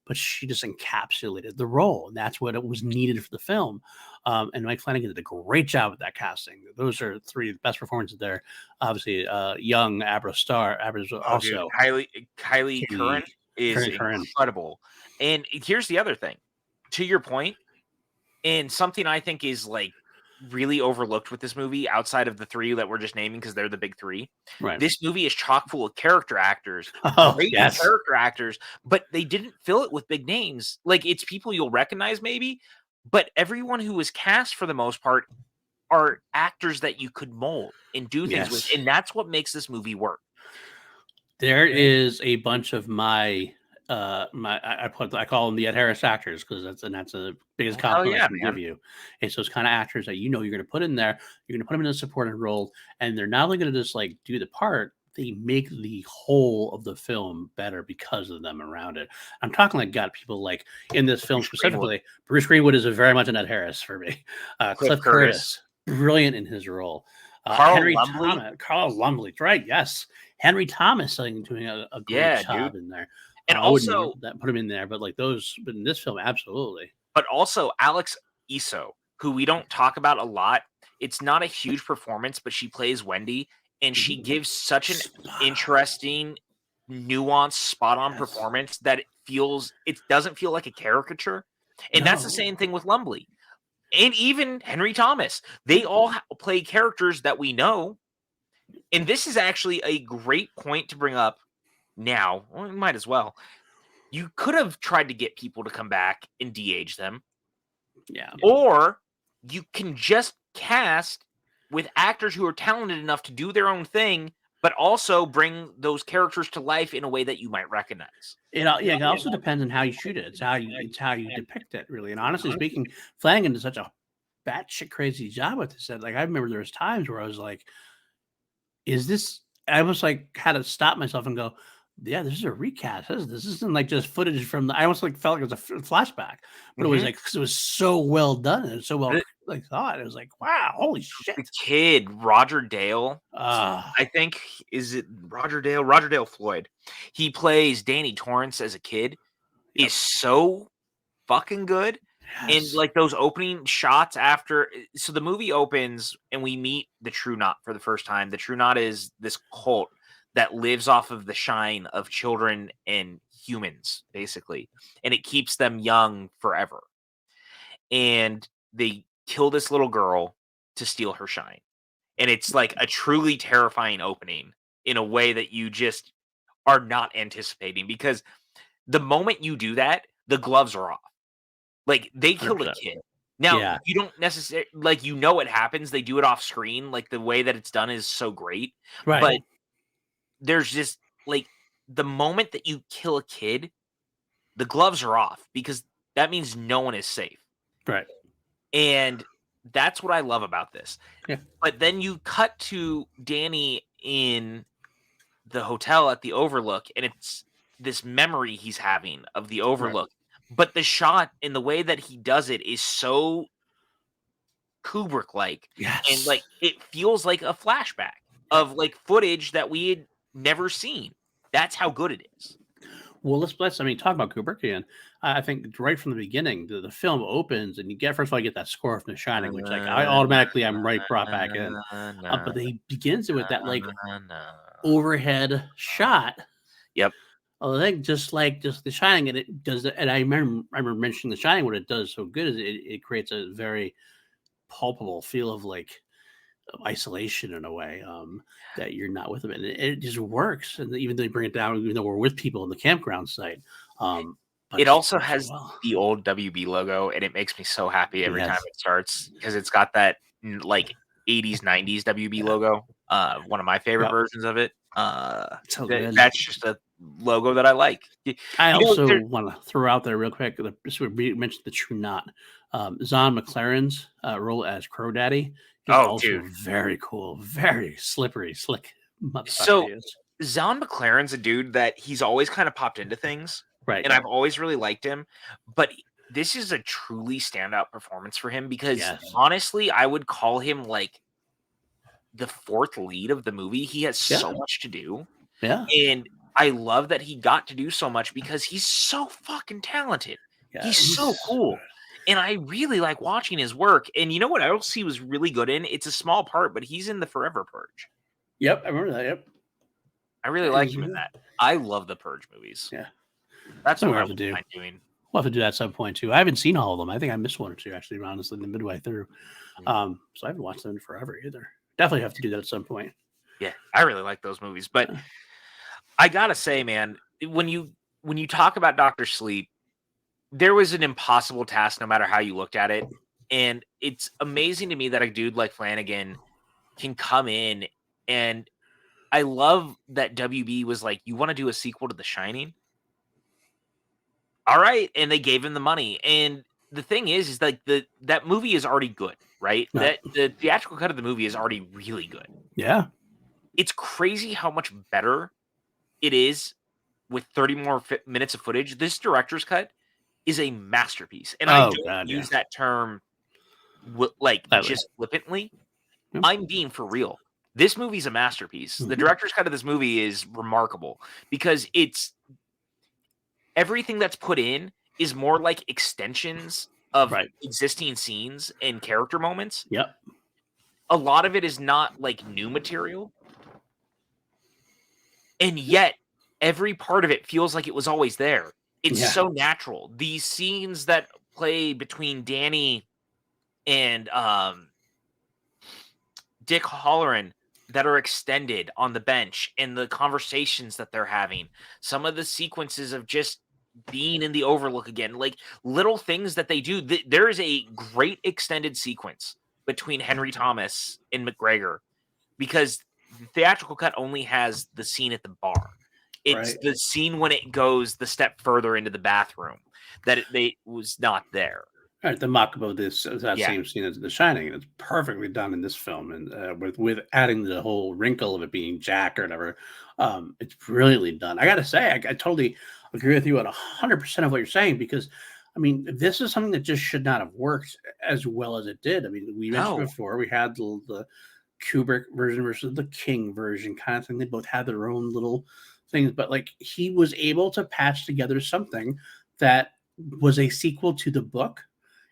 but she just encapsulated the role, and that's what it was needed for the film. And Mike Flanagan did a great job with that casting. Those are three of the best performances there. Obviously, young Abra Star, Abra's also Kylie Curran is incredible. And here's the other thing, to your point, and something I think is like really overlooked with this movie outside of the three that we're just naming because they're the big three. Right. This movie is chock full of character actors, character actors, but they didn't fill it with big names. Like, it's people you'll recognize maybe, but everyone who was cast for the most part are actors that you could mold and do things with, and that's what makes this movie work. There is a bunch of I call them the Ed Harris actors because that's the biggest compliment I can give you. It's those kind of actors that you're going to put in there. You're going to put them in a supporting role, and they're not only going to just like do the part, they make the whole of the film better because of them around it. I'm talking like got people like in this film specifically. Bruce Greenwood is very much an Ed Harris for me. Cliff Curtis, brilliant in his role. Carl Lumbly, right? Yes, Henry Thomas doing a great job in there. And also that put him in there, but but in this film, absolutely. But also Alex Iso, who we don't talk about a lot. It's not a huge performance, but she plays Wendy, and she gives such an interesting, nuanced, spot-on performance that it doesn't feel like a caricature. And that's the same thing with Lumbly. And even Henry Thomas. They all play characters that we know. And this is actually a great point to bring up now. Well, we might as well. You could have tried to get people to come back and de-age them. Yeah. Or you can just cast with actors who are talented enough to do their own thing, but also bring those characters to life in a way that you might recognize. It also depends on how you shoot it. It's how you depict it, really. And honestly speaking, Flanagan does such a batshit crazy job with this. Like, I remember there was times where I was like, "Is this?" I almost had to stop myself and go, "Yeah, this is a recast. This isn't like just footage from the." I almost felt like it was a flashback, but it was because it was so well done and so well thought. It was like, wow, holy shit! The kid Roger Dale, I think, is it Roger Dale? Roger Dale Floyd. He plays Danny Torrance as a kid. Is so fucking good. Yes. And those opening shots after, so the movie opens and we meet the True Knot for the first time. The True Knot is this cult that lives off of the shine of children and humans, basically. And it keeps them young forever. And they kill this little girl to steal her shine. And it's like a truly terrifying opening in a way that you just are not anticipating, because the moment you do that, the gloves are off. They killed a kid. Now, you don't necessarily, it happens. They do it off screen. The way that it's done is so great. Right. But there's just, the moment that you kill a kid, the gloves are off, because that means no one is safe. Right. And that's what I love about this. Yeah. But then you cut to Danny in the hotel at the Overlook, and it's this memory he's having of the Overlook. Right. But the shot and the way that he does it is so Kubrick-like. Yes. And it feels like a flashback of footage that we had never seen. That's how good it is. Well, let's talk about Kubrick again. I think right from the beginning, the film opens and you get that score from The Shining, which I'm brought back in. But he begins it with that overhead shot. Yep. I think just The Shining, and it does it. And I remember mentioning The Shining. What it does so good is it creates a very palpable feel of isolation in a way, that you're not with them, and it just works. And even though they bring it down, even though we're with people in the campground site, it also has the old WB logo, and it makes me so happy every time it starts, because it's got that 80s 90s WB logo. One of my favorite versions of it. That's just a logo that I like. I also want to throw out there real quick, we mentioned the True Knot. Zahn McLaren's role as Crow Daddy He's Oh, also dude. very cool, very slippery, slick motherfucker So he is. Zahn McLaren's a dude that he's always kind of popped into things, Right. and I've always really liked him. But this is a truly standout performance for him because Yes. honestly, I would call him like the fourth lead of the movie. He has so Yeah. much to do. Yeah. And I love that he got to do so much because he's so fucking talented. Yeah. He's so cool. And I really like watching his work. And you know what else he was really good in? It's a small part, but he's in the Forever Purge. Yep, I remember that. Yep. I really like him in that. I love the Purge movies. Yeah. That's what I have to would do. mind doing. We'll have to do that at some point too. I haven't seen all of them. I think I missed one or two actually, honestly, in the midway through. So I haven't watched them in forever either. Definitely have to do that at some point. Yeah, I really like those movies. But I gotta say, man, when you talk about Dr. Sleep, there was an impossible task no matter how you looked at it. And it's amazing to me that a dude like Flanagan can come in, and I love that WB was like, you want to do a sequel to The Shining? All right. And they gave him the money. And the thing is like that movie is already good, right? Right. That the theatrical cut of the movie is already really good. Yeah. It's crazy how much better it is with 30 more minutes of footage. This director's cut is a masterpiece. And I don't use that term just flippantly. Yep. I'm being for real. This movie's a masterpiece. The director's cut of this movie is remarkable because it's everything that's put in is more like extensions of existing scenes and character moments. Yep. A lot of it is not like new material. And yet every part of it feels like it was always there. It's so natural. These scenes that play between Danny and Dick Halloran that are extended on the bench and the conversations that they're having, some of the sequences of just being in the Overlook again, like little things that they do. There is a great extended sequence between Henry Thomas and McGregor because the theatrical cut only has the scene at the bar. It's the scene when it goes the step further into the bathroom that it was not there. All right, the mock-up of that same scene as The Shining, and it's perfectly done in this film, and with adding the whole wrinkle of it being Jack or whatever, it's brilliantly done. I got to say, I totally agree with you at 100% of what you're saying because, I mean, this is something that just should not have worked as well as it did. I mean, we mentioned before we had the Kubrick version versus the King version kind of thing. They both had their own little things, but like he was able to patch together something that was a sequel to the book.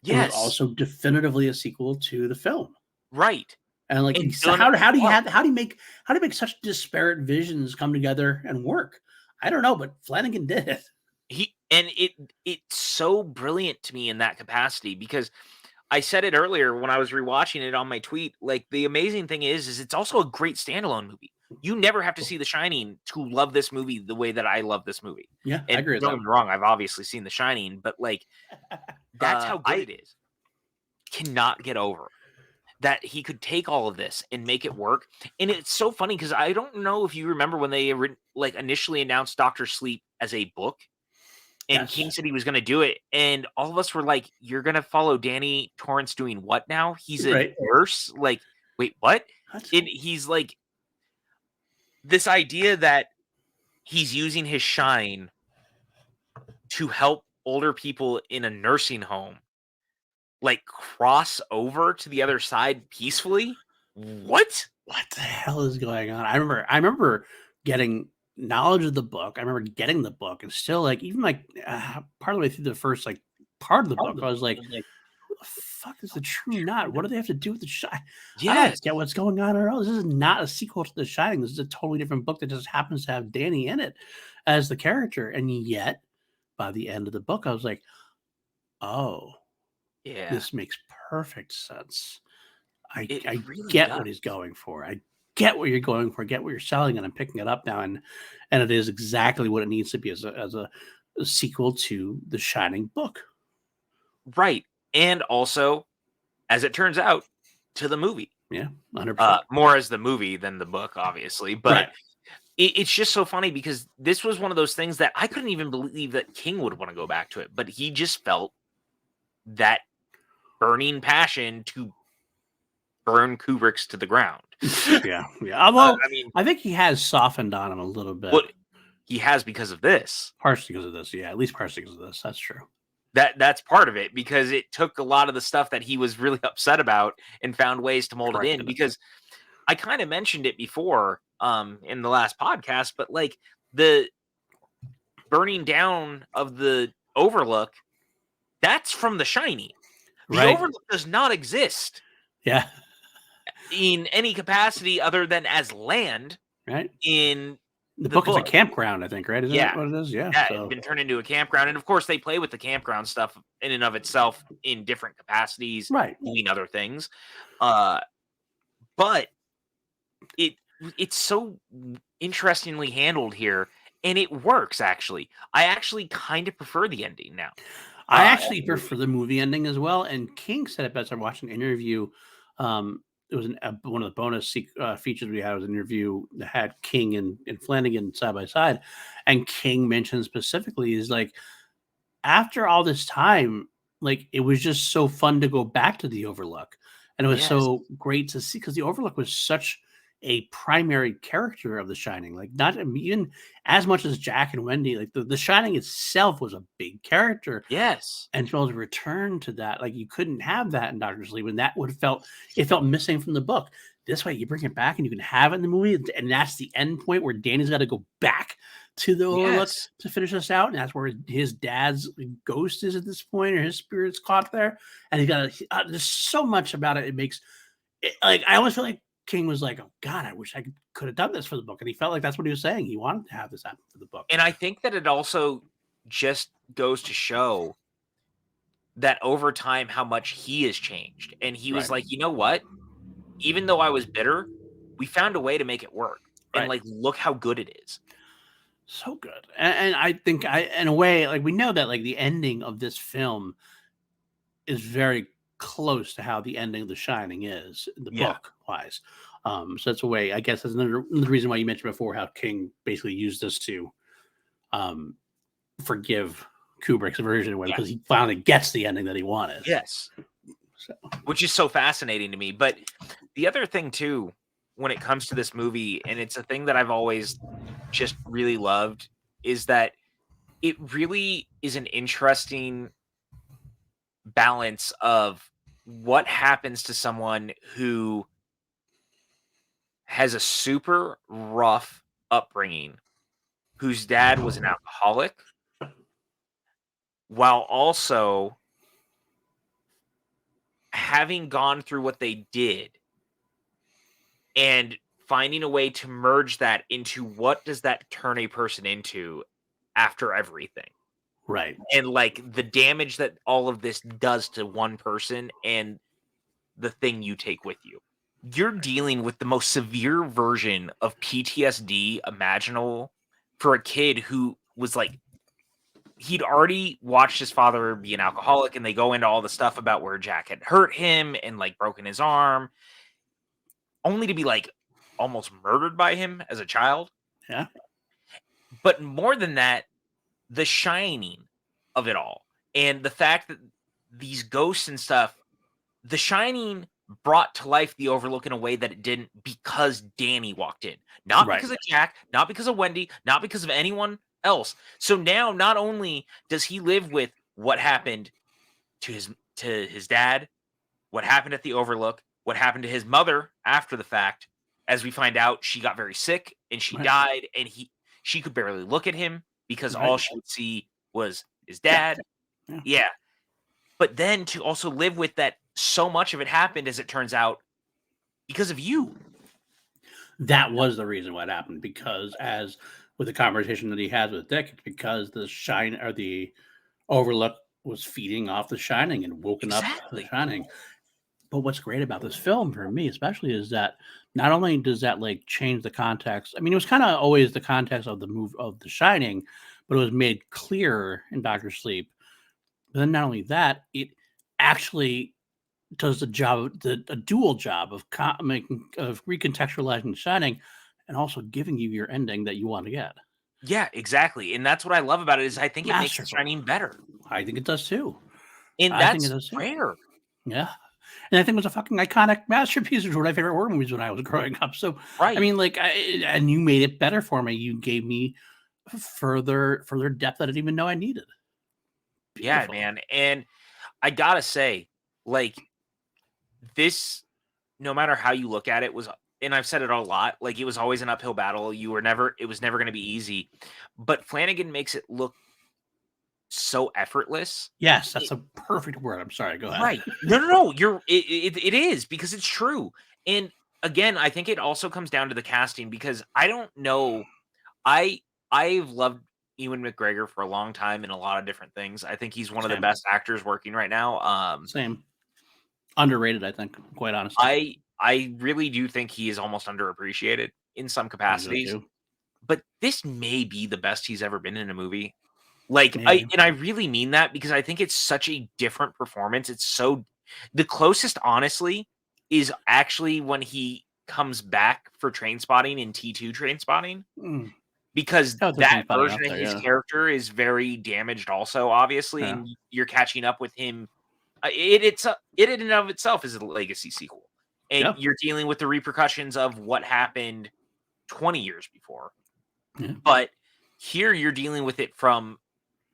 Yes. It was also definitively a sequel to the film. Right. And like how do you make such disparate visions come together and work? I don't know, but Flanagan did it. It's so brilliant to me in that capacity because I said it earlier when I was rewatching it on my tweet. Like the amazing thing is it's also a great standalone movie. You never have to see The Shining to love this movie the way that I love this movie. Yeah, and I agree with don't that. get me wrong, I've obviously seen The Shining, but like that's how good it is. Cannot get over that he could take all of this and make it work. And it's so funny because I don't know if you remember when they like initially announced Dr. Sleep as a book. And King said he was going to do it. And all of us were like, you're going to follow Danny Torrance doing what now? He's a nurse? Like, wait, what? And he's like, this idea that he's using his shine to help older people in a nursing home, like cross over to the other side peacefully. What the hell is going on? I remember getting knowledge of the book. I remember getting the book and still like even like part of the way through the first like part of the book, I was like, who the fuck is the True Knot? What do they have to do with the Shining? I don't get what's going on at all. This is not a sequel to The Shining. This is a totally different book that just happens to have Danny in it as the character. And yet, by the end of the book, I was like, oh, yeah, this makes perfect sense. I really get what he's going for. I get what you're going for. I get what you're selling, and I'm picking it up now, and it is exactly what it needs to be as a sequel to the Shining book. Right. And also, as it turns out, to the movie. Yeah, 100%. More as the movie than the book, obviously. But it's just so funny because this was one of those things that I couldn't even believe that King would want to go back to it. But he just felt that burning passion to burn Kubrick's to the ground. Yeah. Although I mean, I think he has softened on him a little bit. what he has because of this. Partially because of this. Yeah, at least partially because of this. That's true. That's part of it, because it took a lot of the stuff that he was really upset about and found ways to mold it in. Because I kind of mentioned it before in the last podcast, but like the burning down of the Overlook, that's from The Shining. The Overlook does not exist. Yeah. In any capacity other than as land. Right. In the book is a campground, I think, right? Isn't that what it is? Yeah. It's been turned into a campground. And of course, they play with the campground stuff in and of itself in different capacities, right, doing other things. But it's so interestingly handled here, and it works, actually. I actually kind of prefer the ending now. I actually prefer the movie ending as well. And King said it best. I watched an interview. It was one of the bonus features we had was an interview that had King and Flanagan side by side. And King mentioned specifically is like, after all this time, like it was just so fun to go back to the Overlook. And it was so great to see, because the Overlook was such a primary character of The Shining, like not even as much as Jack and Wendy. Like the Shining itself was a big character. Yes, and to be able to return to that, like you couldn't have that in Doctor Sleep, and that would have felt missing from the book. This way, you bring it back, and you can have it in the movie, and that's the end point where Danny's got to go back to the Overlook to finish us out, and that's where his dad's ghost is at this point, or his spirit's caught there, and he got there's so much about it. It makes it, like I almost feel like King was like, oh God, I wish I could have done this for the book. And he felt like that's what he was saying. He wanted to have this happen for the book. And I think that it also just goes to show that over time, how much he has changed. And he was like, you know what? Even though I was bitter, we found a way to make it work. And like, look how good it is. So good. And I think in a way, like we know that like the ending of this film is very close to how the ending of The Shining is in the book wise. So that's a way, I guess that's another reason why you mentioned before how King basically used this to forgive Kubrick's version because he finally gets the ending that he wanted. Yes. Which is so fascinating to me. But the other thing too, when it comes to this movie, and it's a thing that I've always just really loved, is that it really is an interesting balance of what happens to someone who has a super rough upbringing, whose dad was an alcoholic, while also having gone through what they did and finding a way to merge that into what does that turn a person into after everything. Right. And like the damage that all of this does to one person and the thing you take with you. You're dealing with the most severe version of PTSD imaginable for a kid who was like, he'd already watched his father be an alcoholic, and they go into all the stuff about where Jack had hurt him and like broken his arm, only to be like almost murdered by him as a child. Yeah. But more than that, the shining of it all, and the fact that these ghosts and stuff, the Shining brought to life the Overlook in a way that it didn't because Danny walked in. Not because of Jack, not because of Wendy, not because of anyone else. So now not only does he live with what happened to his dad, what happened at the Overlook, what happened to his mother after the fact, as we find out she got very sick and she died, and she could barely look at him because all she would see was his dad. Yeah. But then to also live with that, so much of it happened, as it turns out, because of you. That was the reason why it happened, because as with the conversation that he has with Dick, it's because the Overlook was feeding off The Shining and woken up The Shining. But what's great about this film for me, especially, is that not only does that like change the context. I mean, it was kind of always the context of the move of The Shining, but it was made clearer in Doctor Sleep. But then not only that, it actually does a dual job of recontextualizing The Shining and also giving you your ending that you want to get. Yeah, exactly. And that's what I love about it, is I think it makes The Shining better. I think it does too. And that's rare. Yeah. And I think it was a fucking iconic masterpiece. It was one of my favorite horror movies when I was growing up. So, I Right. mean, like, and you made it better for me. You gave me further depth that I didn't even know I needed. Yeah, Beautiful. man. And I gotta say, like, this, no matter how you look at it, was, and I've said it a lot, like, it was always an uphill battle. It was never gonna be easy. But Flanagan makes it look so effortless. Yes, It that's a perfect word. I'm sorry. Go ahead. Right. No, no, no, it is, because it's true. And again, I think it also comes down to the casting, because I don't know, I I've loved Ewan McGregor for a long time in a lot of different things. I think he's one of the Same. best actors working right now. Same. Underrated, I think, quite honestly. I really do think he is almost underappreciated in some I think so capacities, too. but this may be the best he's ever been in a movie. Like, Maybe. I really mean that, because I think it's such a different performance. It's so, the closest, honestly, is actually when he comes back for Train Spotting in T2 Train Spotting, Mm. because That was that Train Spotting version up of there, his yeah. character is very damaged also, obviously, Yeah. and you're catching up with him. It in and of itself is a legacy sequel, and Yeah. you're dealing with the repercussions of what happened 20 years before. Yeah. But here you're dealing with it from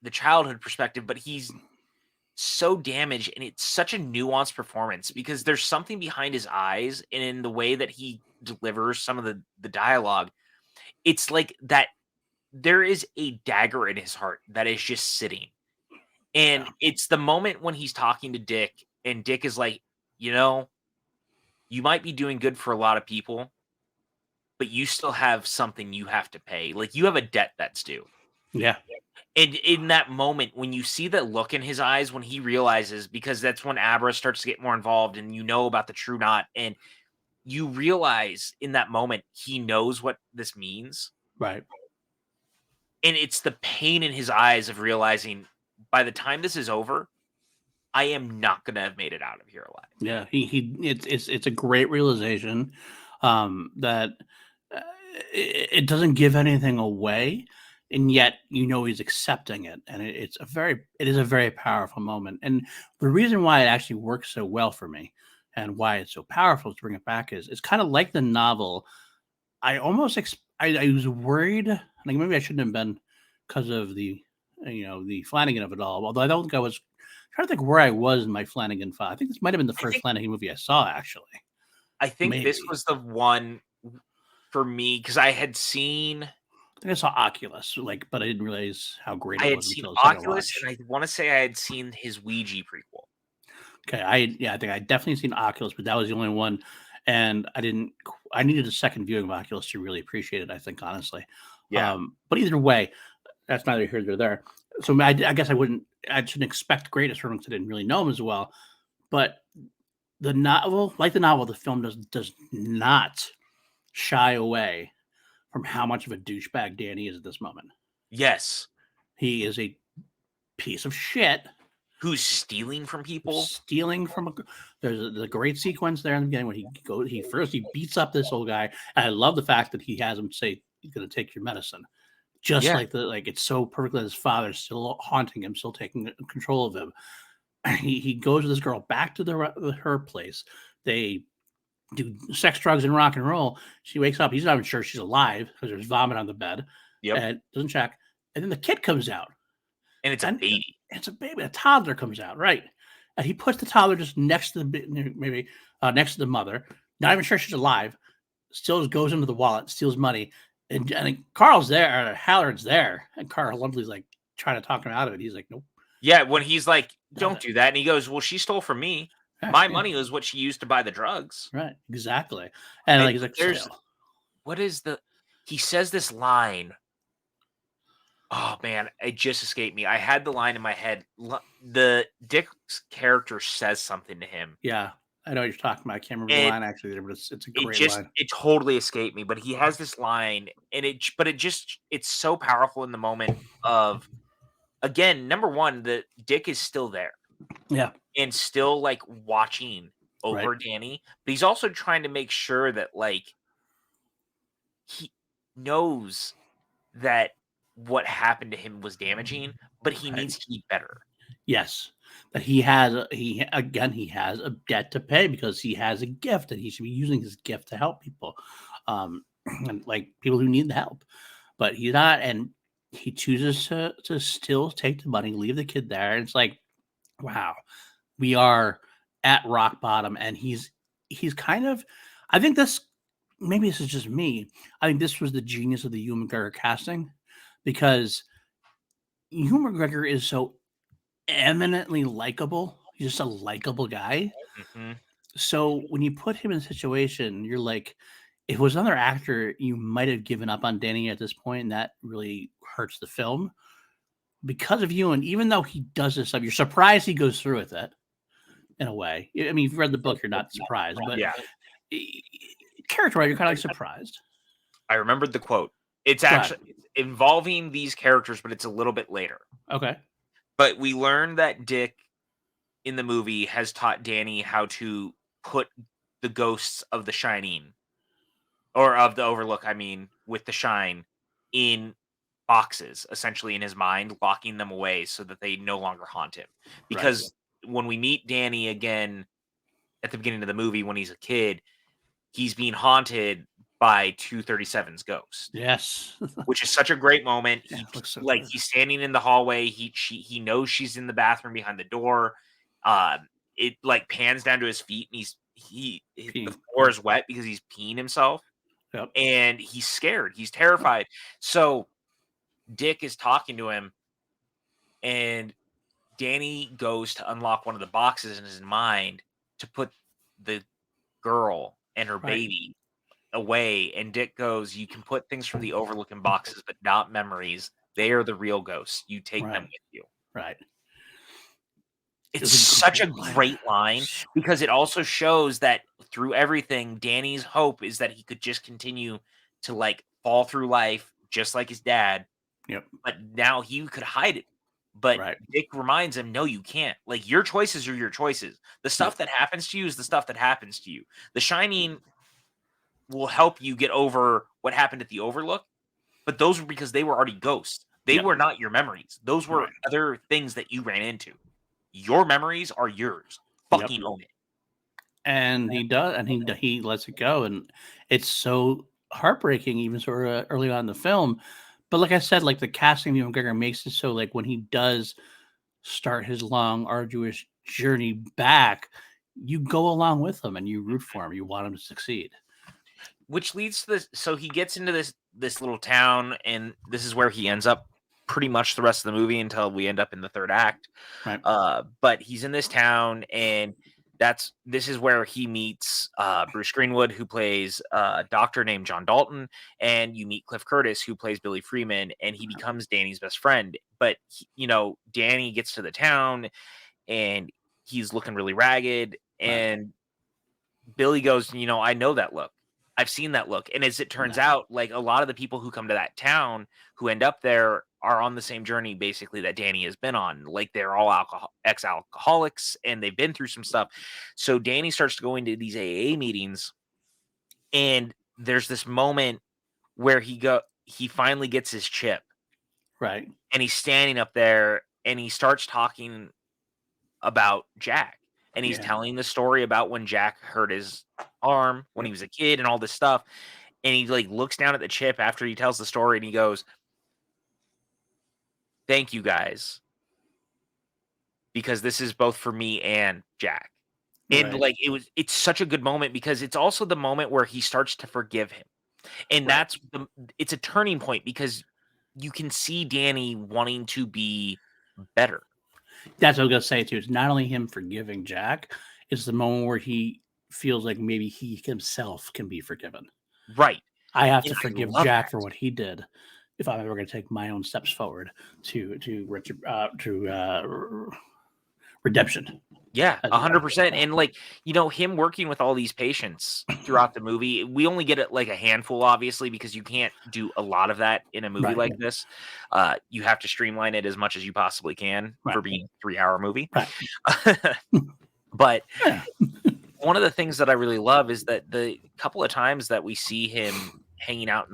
the childhood perspective, but he's so damaged, and it's such a nuanced performance, because there's something behind his eyes and in the way that he delivers some of the dialogue. It's like that there is a dagger in his heart that is just sitting. And Yeah. it's the moment when he's talking to Dick, and Dick is like, you know, you might be doing good for a lot of people, but you still have something you have to pay. Like, you have a debt that's due. Yeah. And in that moment, when you see that look in his eyes, when he realizes, because that's when Abra starts to get more involved, and you know about the true knot, and you realize in that moment he knows what this means. Right. And it's the pain in his eyes of realizing, by the time this is over, I am not gonna have made it out of here alive. Yeah. It's a great realization that uh, it doesn't give anything away, and yet he's accepting it, and it is a very powerful moment. And the reason why it actually works so well for me, and why it's so powerful to bring it back, is it's kind of like the novel. I almost I was worried, like maybe I shouldn't have been, because of the Flanagan of it all. Although I don't think I was trying to think where I was in my Flanagan file. I think this might have been the I first think Flanagan movie I saw, actually. I think this Maybe. was the one for me, because I think I saw Oculus, but I didn't realize how great I it had was seen until the second Oculus, watch. and I wanna say I had seen his Ouija prequel. Okay, I think I definitely seen Oculus, but that was the only one, and I didn't. I needed a second viewing of Oculus to really appreciate it, I think, honestly. Yeah. But either way, that's neither here nor there. So I guess I shouldn't expect greatness from him because I didn't really know him as well. But the novel, the film does not shy away from how much of a douchebag Danny is at this moment. Yes. He is a piece of shit, Who's stealing from people. stealing from a. There's a great sequence there in the beginning when he beats up this old guy. And I love the fact that he has him say he's going to take your medicine, just Yeah. like it's so perfect that his father's still haunting him, still taking control of him. He goes with this girl back to her place. They do sex, drugs, and rock and roll. She wakes up. He's not even sure she's alive because there's vomit on the bed, Yep. and doesn't check. And then the kid comes out, And it's a and baby. it's a baby. A toddler comes out, right? And he puts the toddler just next to next to the mother. Not even sure she's alive. Still goes into the wallet, steals money, and Carl's there. Hallard's there, and Carl Lumley's like trying to talk him out of it. He's like, nope, Yeah, when he's like, does "Don't it. do that," and he goes, "Well, she stole from me. Yeah, My yeah, money was what she used to buy the drugs." right, exactly. And And like he's like, there's still, what is the he says this line. Oh man, it just escaped me. I had the line in my head. The Dick's character says something to him, yeah. I know what you're talking about. I can't remember the and line actually there, but it's a it great just line. it totally escaped me. But he has this line, and it's so powerful in the moment of, again, number one, the Dick is still there Yeah, and still like watching right, over Danny, but he's also trying to make sure that, like, he knows that what happened to him was damaging, but he right. needs to be better. Yes, that he has he has a debt to pay because he has a gift and he should be using his gift to help people, and like people who need the help. But he's not, and he chooses to still take the money, leave the kid there. And it's like, wow, we are at rock bottom, and he's kind of. I think this maybe this is just me. I think this was the genius of the Ewan McGregor casting because Ewan McGregor is so eminently likable. He's just a likable guy. Mm-hmm. So when you put him in a situation, you're like, if it was another actor, you might have given up on Danny at this point, and that really hurts the film. Because of you, and even though he does this stuff, you're surprised he goes through with it in a way. I mean, if you've read the book, you're not surprised, but Yeah, character-wise, you're kind of like surprised. I remembered the quote. It's Go actually ahead. involving these characters, but it's a little bit later. Okay. But we learn that Dick in the movie has taught Danny how to put the ghosts of the Shining or of the Overlook, I mean, with the Shine in boxes, essentially in his mind, locking them away so that they no longer haunt him. Because when we meet Danny again at the beginning of the movie when he's a kid, he's being haunted by 237's ghost. Yes. Which is such a great moment. Yeah, it looks so Like good. he's standing in the hallway. He knows she's in the bathroom behind the door. It like pans down to his feet, and the Peeing. floor is wet because he's peeing himself, Yep. and he's scared. He's terrified. So Dick is talking to him, and Danny goes to unlock one of the boxes in his mind to put the girl and her Right. baby away, and Dick goes, "You can put things from the Overlook in boxes, but not memories. They are the real ghosts. You take them Right. with you." Right. It's such a great line because it also shows that through everything, Danny's hope is that he could just continue to like fall through life just like his dad, Yep. but now he could hide it. But Right. Dick reminds him, no, you can't. Like your choices are your choices. The stuff that happens to you is the stuff that happens to you. The Shining will help you get over what happened at the Overlook, but those were because they were already ghosts. They Yep. were not your memories. Those were Right. other things that you ran into. Your memories are yours. Yep. Fucking own it. And he does, and he lets it go, and it's so heartbreaking, even sort of early on in the film. But like I said, like the casting of Ewan McGregor makes it so like when he does start his long, arduous journey back, you go along with him and you root for him. You want him to succeed. Which leads to this. So he gets into this little town, and this is where he ends up pretty much the rest of the movie until we end up in the third act. Right. But he's in this town, and this is where he meets Bruce Greenwood, who plays a doctor named John Dalton, and you meet Cliff Curtis, who plays Billy Freeman, and he becomes Danny's best friend. But Danny gets to the town, and he's looking really ragged, and Billy goes, I know that look. I've seen that look. And as it turns out, like a lot of the people who come to that town who end up there are on the same journey basically that Danny has been on. Like they're all ex-alcoholics and they've been through some stuff. So Danny starts to go into these AA meetings, and there's this moment where he finally gets his chip. Right. And he's standing up there and he starts talking about Jack. And he's telling the story about when Jack hurt his arm when he was a kid and all this stuff. And he like looks down at the chip after he tells the story and he goes, "Thank you guys, because this is both for me and Jack." And like it's such a good moment because it's also the moment where he starts to forgive him. And it's a turning point because you can see Danny wanting to be better. That's what I was gonna say too. It's not only him forgiving Jack; it's the moment where he feels like maybe he himself can be forgiven. Right. I have to forgive Jack for what he did if I'm ever going to take my own steps forward to redemption. Yeah, 100%. And like, him working with all these patients throughout the movie, we only get it like a handful, obviously, because you can't do a lot of that in a movie like this. You have to streamline it as much as you possibly can for being a 3-hour movie. Right. But one of the things that I really love is that the couple of times that we see him hanging out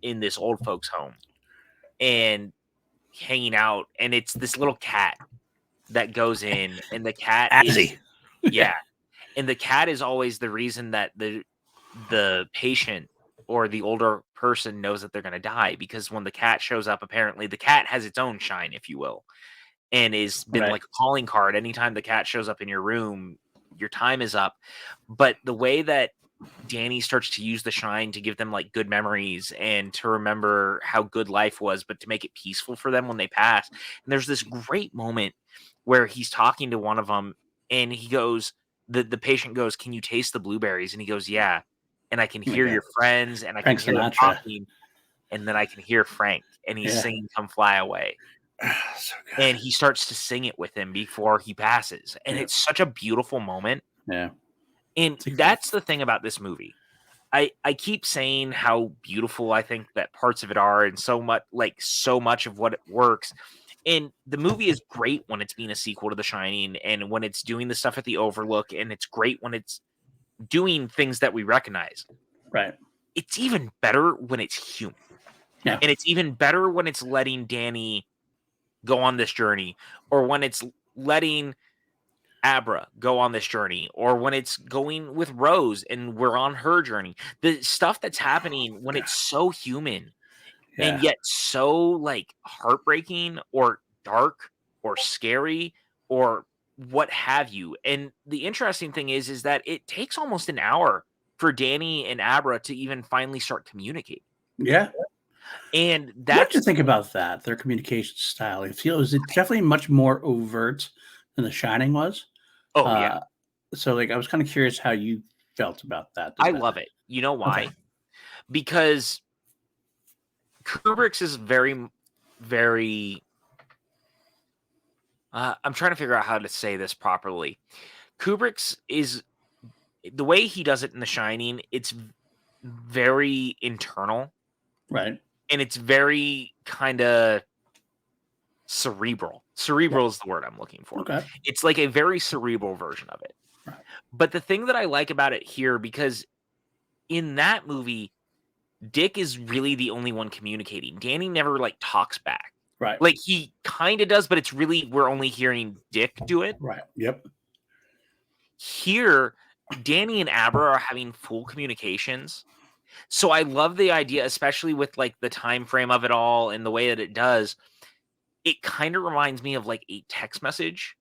in this old folks home and hanging out, and it's this little cat that goes in, and the cat Azzy. yeah, and the cat is always the reason that the patient or the older person knows that they're going to die, because when the cat shows up, apparently the cat has its own shine, if you will, and is been Right. like a calling card. Anytime the cat shows up in your room, your time is up. But the way that Danny starts to use the shine to give them like good memories and to remember how good life was, but to make it peaceful for them when they pass. And there's this great moment where he's talking to one of them, and he goes, the patient goes, "Can you taste the blueberries?" And he goes, "Yeah." And I can hear Okay. your friends, and I can Frank hear them Sinatra. talking, and then I can hear Frank, and he's Yeah. singing "Come Fly Away." So good. And he starts to sing it with him before he passes. And Yeah. it's such a beautiful moment. Yeah. And that's the thing about this movie. I keep saying how beautiful I think that parts of it are, and so much of what it works. And the movie is great when it's being a sequel to The Shining, and when it's doing the stuff at the Overlook, and it's great when it's doing things that we recognize. Right. It's even better when it's human. Yeah. And it's even better when it's letting Danny go on this journey, or when it's letting Abra go on this journey, or when it's going with Rose and we're on her journey. The stuff that's happening when it's so human and yet so like heartbreaking or dark or scary or what have you. And the interesting thing is that it takes almost an hour for Danny and Abra to even finally start communicating. Yeah. And What that's did you think about that? Their communication style. It feels it's definitely much more overt than The Shining was. oh yeah, So like I was kind of curious how you felt about that. I love it. You know why? Okay. Because Kubrick's is very, very. I'm trying to figure out how to say this properly. Kubrick's is the way he does it in The Shining. It's very internal, Right. and it's very kind of cerebral. Cerebral is the word I'm looking for. Okay. It's like a very cerebral version of it. Right. But the thing that I like about it here, because in that movie, Dick is really the only one communicating. Danny never like talks back. Right. Like he kind of does, but it's really we're only hearing Dick do it. Right. Yep. Here, Danny and Abra are having full communications. So I love the idea, especially with like the time frame of it all and the way that it does. It kind of reminds me of like a text message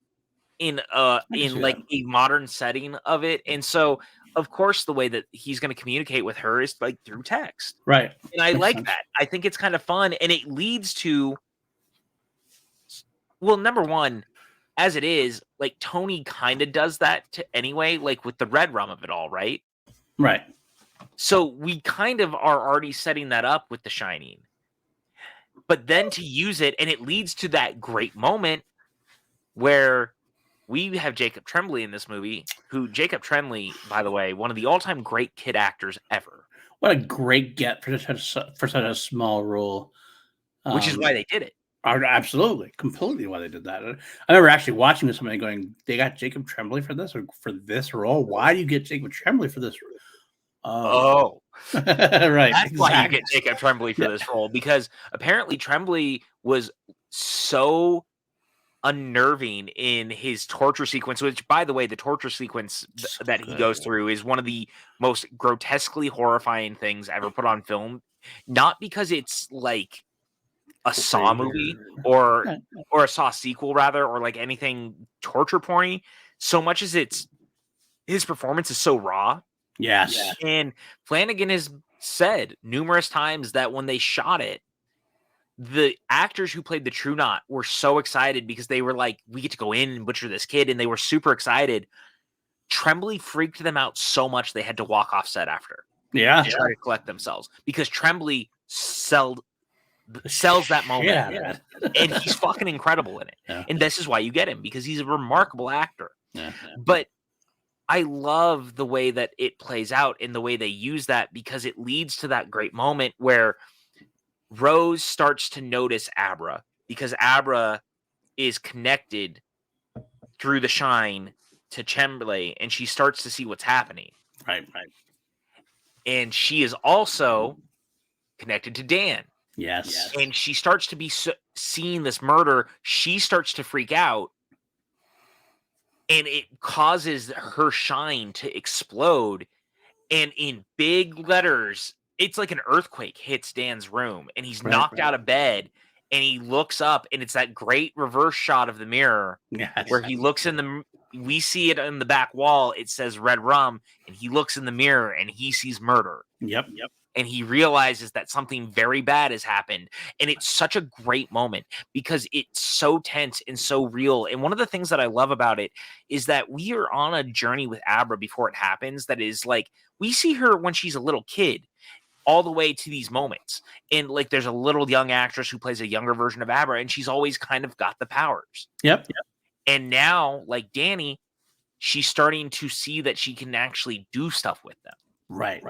in like a modern setting of it. And so of course the way that he's going to communicate with her is like through text. Right. And I Makes like sense. that. I think it's kind of fun, and it leads to, well, number one, as it is, like Tony kind of does that to anyway, like with the red rum of it all, right? Right. So we kind of are already setting that up with The Shining. But then to use it, and it leads to that great moment where we have Jacob Tremblay in this movie, who Jacob Tremblay, by the way, one of the all-time great kid actors ever. What a great get for such a small role. Which is why they did it. Absolutely. Completely why they did that. I remember actually watching this and going, they got Jacob Tremblay for this role? Why do you get Jacob Tremblay for this? Oh. Right. That's why you get Jacob Tremblay for this role, because apparently Tremblay was so unnerving in his torture sequence, which, by the way, the torture sequence that he goes through is one of the most grotesquely horrifying things ever put on film. Not because it's like a Saw movie or a Saw sequel, rather, or like anything torture porny, so much as it's his performance is so raw. Yes. And Flanagan has said numerous times that when they shot it, the actors who played the True Knot were so excited because they were like, we get to go in and butcher this kid, and they were super excited. Tremblay freaked them out so much they had to walk off set after. Yeah. To try to collect themselves, because Tremblay sells that moment. And he's fucking incredible in it. Yeah. And this is why you get him, because he's a remarkable actor. Yeah. But I love the way that it plays out and the way they use that, because it leads to that great moment where Rose starts to notice Abra, because Abra is connected through the shine to Tremblay, and she starts to see what's happening. Right. And she is also connected to Dan. Yes. And she starts to be seeing this murder. She starts to freak out. and it causes her shine to explode. And in big letters, it's like an earthquake hits Dan's room, and he's knocked out of bed, and he looks up, and it's that great reverse shot of the mirror where he looks in the. We see it in the back wall. It says red rum, and he looks in the mirror, and he sees murder. Yep. And he realizes that something very bad has happened. And it's such a great moment because it's so tense and so real. And one of the things that I love about it is that we are on a journey with Abra before it happens. That is like, we see her when she's a little kid all the way to these moments. And like, there's a little young actress who plays a younger version of Abra, and she's always kind of got the powers. Yep. And now, like Danny, she's starting to see that she can actually do stuff with them. Right.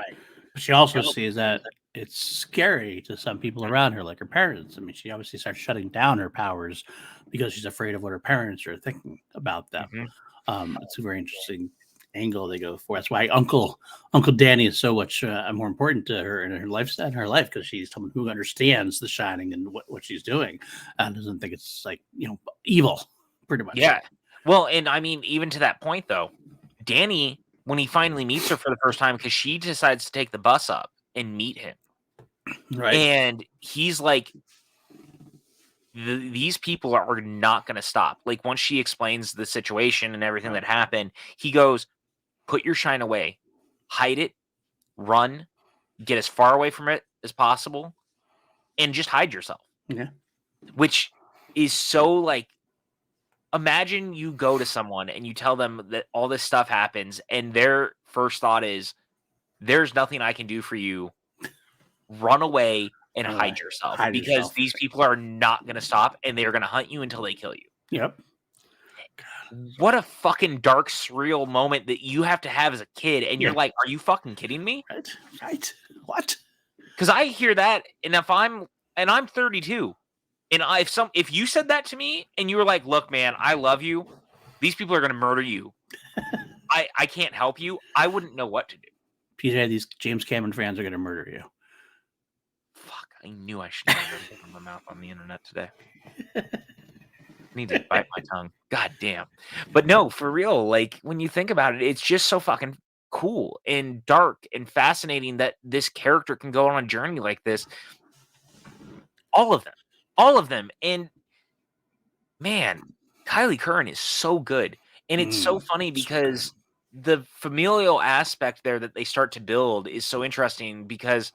She also sees that it's scary to some people around her, like her parents. I mean, she obviously starts shutting down her powers because she's afraid of what her parents are thinking about them. It's a very interesting angle they go for. That's why Uncle Danny is so much more important to her in her lifestyle, in her life, because she's someone who understands The Shining and what she's doing, and doesn't think it's like evil, pretty much. Yeah. Well, and I mean, even to that point, though, Danny, when he finally meets her for the first time, because she decides to take the bus up and meet him. Right. And he's like, these people are not going to stop. Like, once she explains the situation and everything that happened, he goes, put your shine away, hide it, run, get as far away from it as possible, and just hide yourself. Yeah. Which is so like, imagine you go to someone and you tell them that all this stuff happens, and their first thought is, there's nothing I can do for you. Run away and hide yourself, because these people are not going to stop, and they're going to hunt you until they kill you. Yep. What a fucking dark, surreal moment that you have to have as a kid, and you're like, are you fucking kidding me? Right. What? Because I hear that, and I'm 32. And if you said that to me and you were like, look, man, I love you, these people are going to murder you, I can't help you, I wouldn't know what to do. PJ, these James Cameron fans are going to murder you. Fuck, I knew I should never open my mouth on the internet today. I need to bite my tongue. God damn. But no, for real, like, when you think about it, it's just so fucking cool and dark and fascinating that this character can go on a journey like this. All of them. And man, Kylie Curran is so good. And it's so funny because the familial aspect there that they start to build is so interesting, because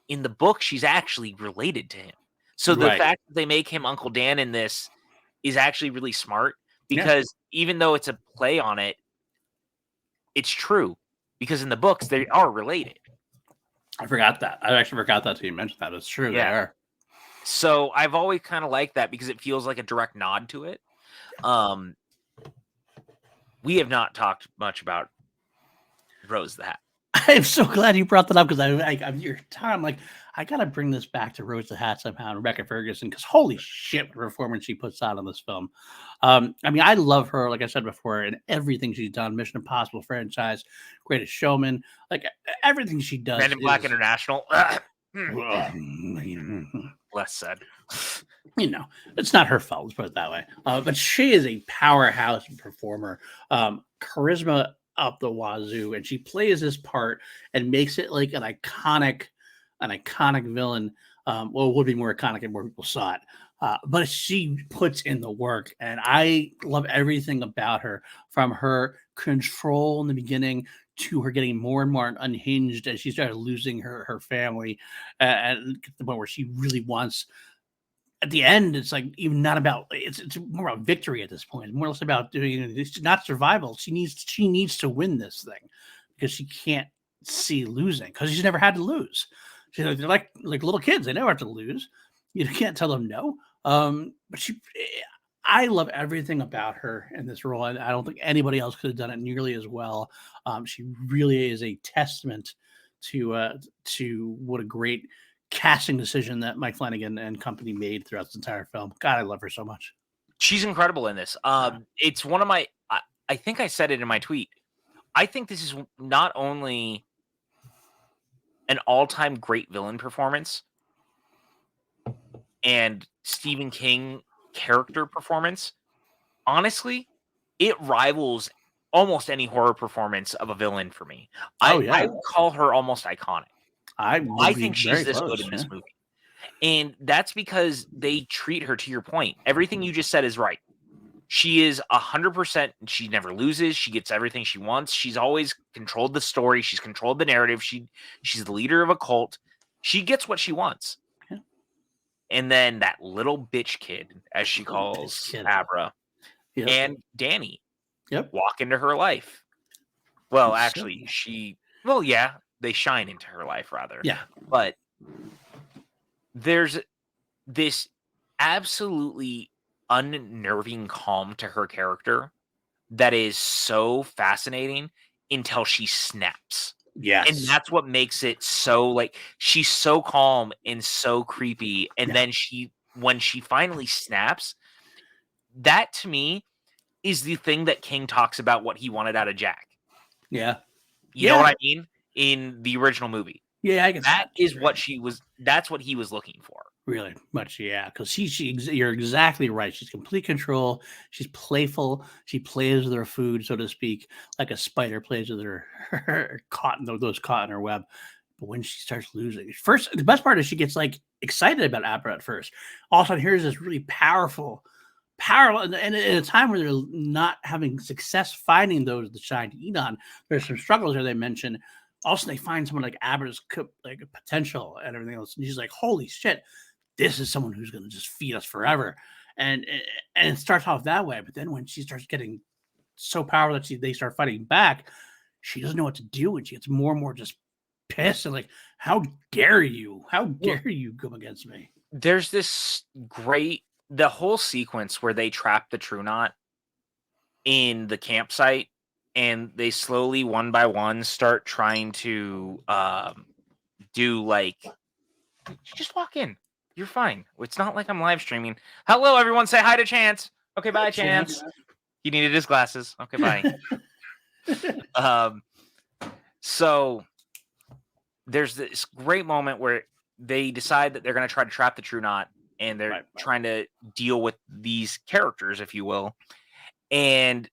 in the book, she's actually related to him. So the fact that they make him Uncle Dan in this is actually really smart, because even though it's a play on it, it's true, because in the books, they are related. I forgot that. I actually forgot that you mentioned that. It's true. Yeah. They are. So I've always kind of liked that, because it feels like a direct nod to it. We have not talked much about Rose the Hat. I'm so glad you brought that up, because I'm like, I gotta bring this back to Rose the Hat somehow, and Rebecca Ferguson, because holy shit, what performance she puts out on this film. I mean, I love her, like I said before, in everything she's done. Mission Impossible franchise, Greatest Showman, like everything she does. Men in Black International. Less said. It's not her fault, let's put it that way. But she is a powerhouse performer, charisma up the wazoo, and she plays this part and makes it like an iconic villain. Well, it would be more iconic if more people saw it. But she puts in the work, and I love everything about her, from her control in the beginning to her getting more and more unhinged as she started losing her family, and the point where she really wants. At the end, it's like even not about it's more about victory at this point. It's more or less about doing it's not survival. She needs to win this thing, because she can't see losing, because she's never had to lose. They're like little kids; they never have to lose. You can't tell them no. But I love everything about her in this role, and I don't think anybody else could have done it nearly as well. She really is a testament to what a great casting decision that Mike Flanagan and company made throughout this entire film. God, I love her so much. She's incredible in this. It's one of my, I think I said it in my tweet. I think this is not only an all-time great villain performance and Stephen King character performance. Honestly, it rivals almost any horror performance of a villain for me. Oh, I yeah. would call her almost iconic. I would I be think very she's this close, good in this yeah. movie. And that's because they treat her, to your point. Everything you just said is right. She is 100%. She never loses. She gets everything she wants. She's always controlled the story. She's controlled the narrative. She's the leader of a cult. She gets what she wants. Yeah. And then that little bitch kid, as she Little bitch calls kid. Abra, Yep. and Danny Yep. walk into her life. Well, It's actually, yeah, they shine into her life rather. Yeah. But there's this absolutely unnerving calm to her character that is so fascinating until she snaps. Yes. And that's what makes it so, like, she's so calm and so creepy. And then when she finally snaps, that to me is the thing that King talks about what he wanted out of Jack. Yeah. You know what I mean? In the original movie. Yeah, I can. That is what that's what he was looking for. Really much, yeah. Because you're exactly right. She's complete control. She's playful. She plays with her food, so to speak, like a spider plays with her cotton, those caught in her web. But when she starts losing, first, the best part is she gets like excited about Abra at first. All of a sudden, here's this really powerful, and in a time where they're not having success finding those to shine to eat on. There's some struggles here they mentioned. Also, they find someone like Abra's like potential and everything else, and she's like, "Holy shit, this is someone who's going to just feed us forever." And it starts off that way, but then when she starts getting so powerful that they start fighting back, she doesn't know what to do, and she gets more and more just pissed and like, "How dare you? How dare you come against me?" There's this the whole sequence where they trap the True Knot in the campsite, and they slowly, one by one, start trying to do like, just walk in. You're fine. It's not like I'm live streaming. Hello, everyone. Say hi to Chance. Okay, bye, Chance. He needed his glasses. Okay, bye. So there's this great moment where they decide that they're going to try to trap the True Knot, and they're trying to deal with these characters, if you will. And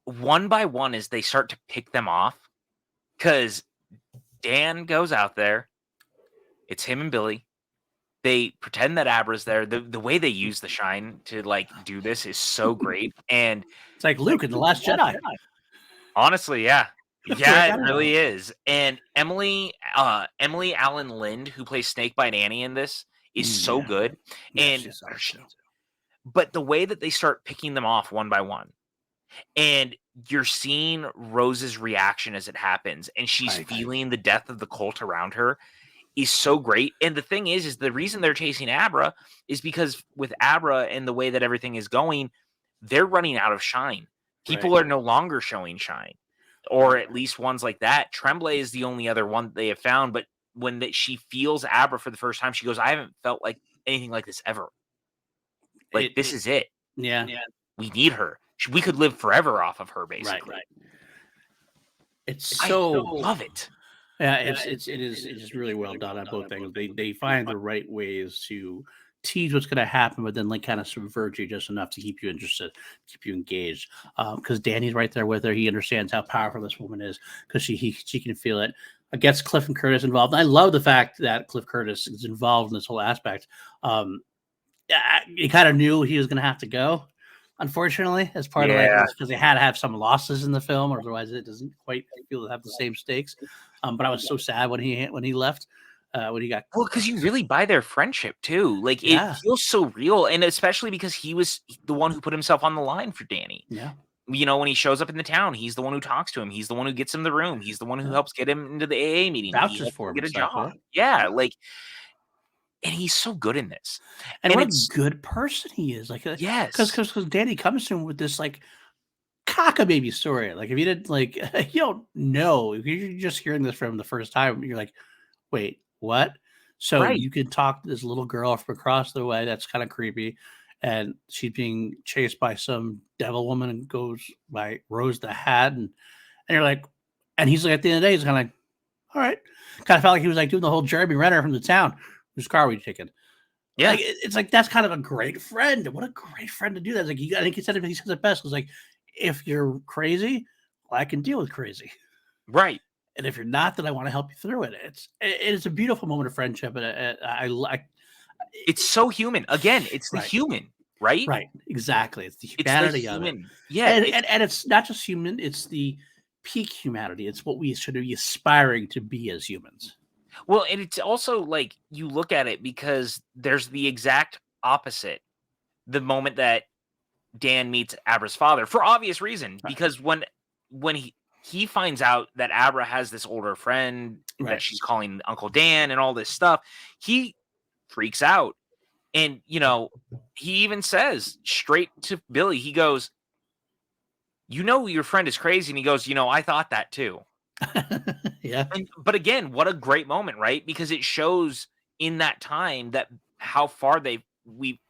one by one, as they start to pick them off, because Dan goes out there, it's him and Billy. They pretend that Abra's there. The way they use the shine to like do this is so great. And it's like Luke in The Last Jedi. Honestly, yeah. Yeah, it really is. And Emily Allen Lind, who plays Snakebite Annie in this, is so good. Yeah, and but the way that they start picking them off one by one, and you're seeing Rose's reaction as it happens, and she's feeling the death of the cult around her, is so great. And the thing is the reason they're chasing Abra is because with Abra and the way that everything is going, they're running out of shine. People are no longer showing shine, or at least ones like that. Tremblay is the only other one they have found. But when she feels Abra for the first time, she goes, "I haven't felt like anything like this ever. Like this is it. Yeah. We need her. We could live forever off of her, basically." Right. It's I love it. Yeah, it is really well done on both things. They find the right ways to tease what's going to happen, but then like kind of subvert you just enough to keep you interested, keep you engaged. Because Danny's right there with her. He understands how powerful this woman is because she can feel it. Gets Cliff and Curtis involved. And I love the fact that Cliff Curtis is involved in this whole aspect. You kind of knew he was going to have to go, unfortunately, as part of like because they had to have some losses in the film, or otherwise it doesn't quite feel to have the same stakes. But I was so sad when he left. When he got because you really buy their friendship too. Like it feels so real, and especially because he was the one who put himself on the line for Danny. Yeah. You know, when he shows up in the town, he's the one who talks to him. He's the one who gets him the room. He's the one who helps get him into the AA meeting. Vouches for him, get a job. Yeah, like, and he's so good in this. And what a good person he is. Like, yes, because Danny comes to him with this like cock-a-baby story. Like, if you didn't like, you don't know. If you're just hearing this from the first time, you're like, wait, what? So you can talk to this little girl from across the way. That's kind of creepy. And she's being chased by some devil woman and goes by Rose the Hat. And you're like, and he's like, at the end of the day, he's kind of like, all right. Kind of felt like he was like doing the whole Jeremy Renner from The Town. Whose car were you taking? Yeah. Like it's like that's kind of a great friend. What a great friend to do that. It's like I think he said it best. It's like if you're crazy, well, I can deal with crazy. Right. And if you're not, then I want to help you through it. It's a beautiful moment of friendship, and I like. It's so human. Again, it's the Right. human, right? Right, exactly. It's the It's the humanity of it, human. Yeah. and it's not just human. It's the peak humanity. It's what we should be aspiring to be as humans. Well, and it's also like you look at it because there's the exact opposite. The moment that Dan meets Abra's father, for obvious reason, Right. because when he finds out that Abra has this older friend that Right. she's calling Uncle Dan and all this stuff, he freaks out. And he even says straight to Billy, he goes, your friend is crazy. And he goes, I thought that too. Yeah. But again, what a great moment, right? Because it shows in that time that how far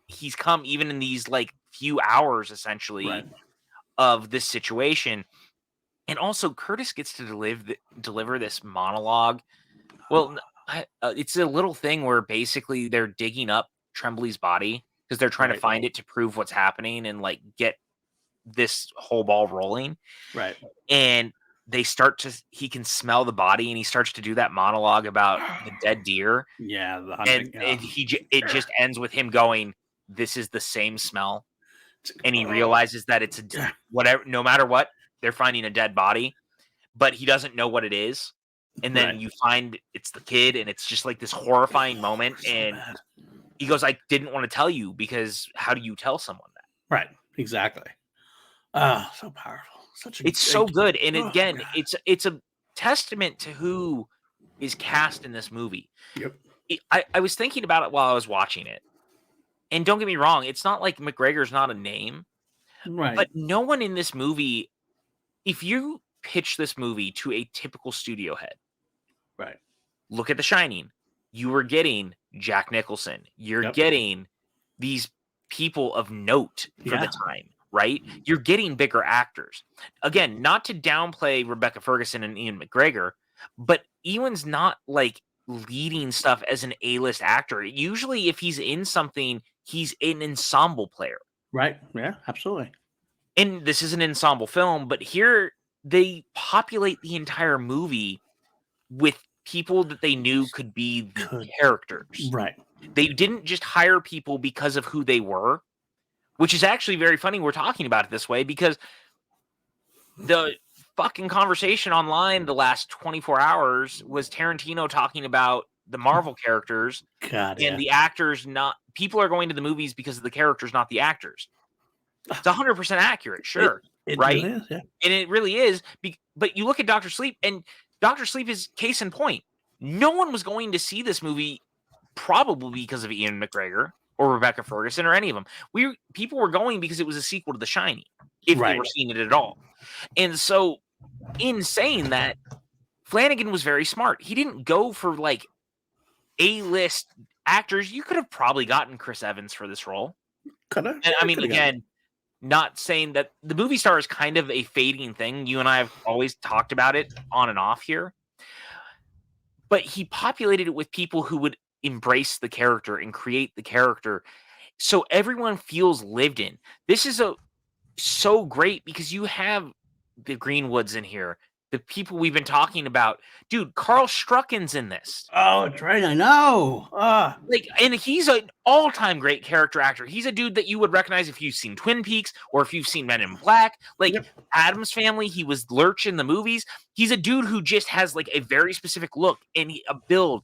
he's come, even in these like few hours essentially Right. of this situation. And also Curtis gets to deliver this monologue. Well, it's a little thing where basically they're digging up Tremblay's body because they're trying to find it to prove what's happening and like get this whole ball rolling. Right. And he can smell the body, and he starts to do that monologue about the dead deer. Yeah, the hunting. And it just ends with him going, "This is the same smell," and he realizes that it's whatever. No matter what, they're finding a dead body, but he doesn't know what it is. And then you find it's the kid, and it's just like this horrifying moment. And he goes, "I didn't want to tell you because how do you tell someone that?" Right. Exactly. Ah, so powerful. It's so good. And again, it's a testament to who is cast in this movie. Yep. I was thinking about it while I was watching it. And don't get me wrong, it's not like McGregor's not a name. Right. But no one in this movie, if you pitch this movie to a typical studio head, right. Look at The Shining. You were getting Jack Nicholson. You're getting these people of note for the time. Right? You're getting bigger actors. Again, not to downplay Rebecca Ferguson and Ian McGregor, but Ewan's not like leading stuff as an A-list actor. Usually if he's in something, he's an ensemble player. Right. Yeah, absolutely. And this is an ensemble film, but here they populate the entire movie with people that they knew could be the characters. Right. They didn't just hire people because of who they were. Which is actually very funny we're talking about it this way because the fucking conversation online the last 24 hours was Tarantino talking about the Marvel characters and the actors people are going to the movies because of the characters, not the actors. It's 100% accurate, sure. It right? Really is, yeah. And it really is. But you look at Dr. Sleep, and Dr. Sleep is case in point. No one was going to see this movie probably because of Ian McGregor or Rebecca Ferguson or any of them. People were going because it was a sequel to The Shining, if they were seeing it at all. And so, in saying that, Flanagan was very smart. He didn't go for like A-list actors. You could have probably gotten Chris Evans for this role. Could have. And I mean, again, not saying that the movie star is kind of a fading thing. You and I have always talked about it on and off here. But he populated it with people who would embrace the character and create the character so everyone feels lived in. This is so great because you have the Greenwoods in here, the people we've been talking about. Dude, Carl Strucken's in this. Oh, that's right. I know. And he's an all-time great character actor. He's a dude that you would recognize if you've seen Twin Peaks or if you've seen Men in Black. Addams Family, he was Lurch in the movies. He's a dude who just has like a very specific look and a build.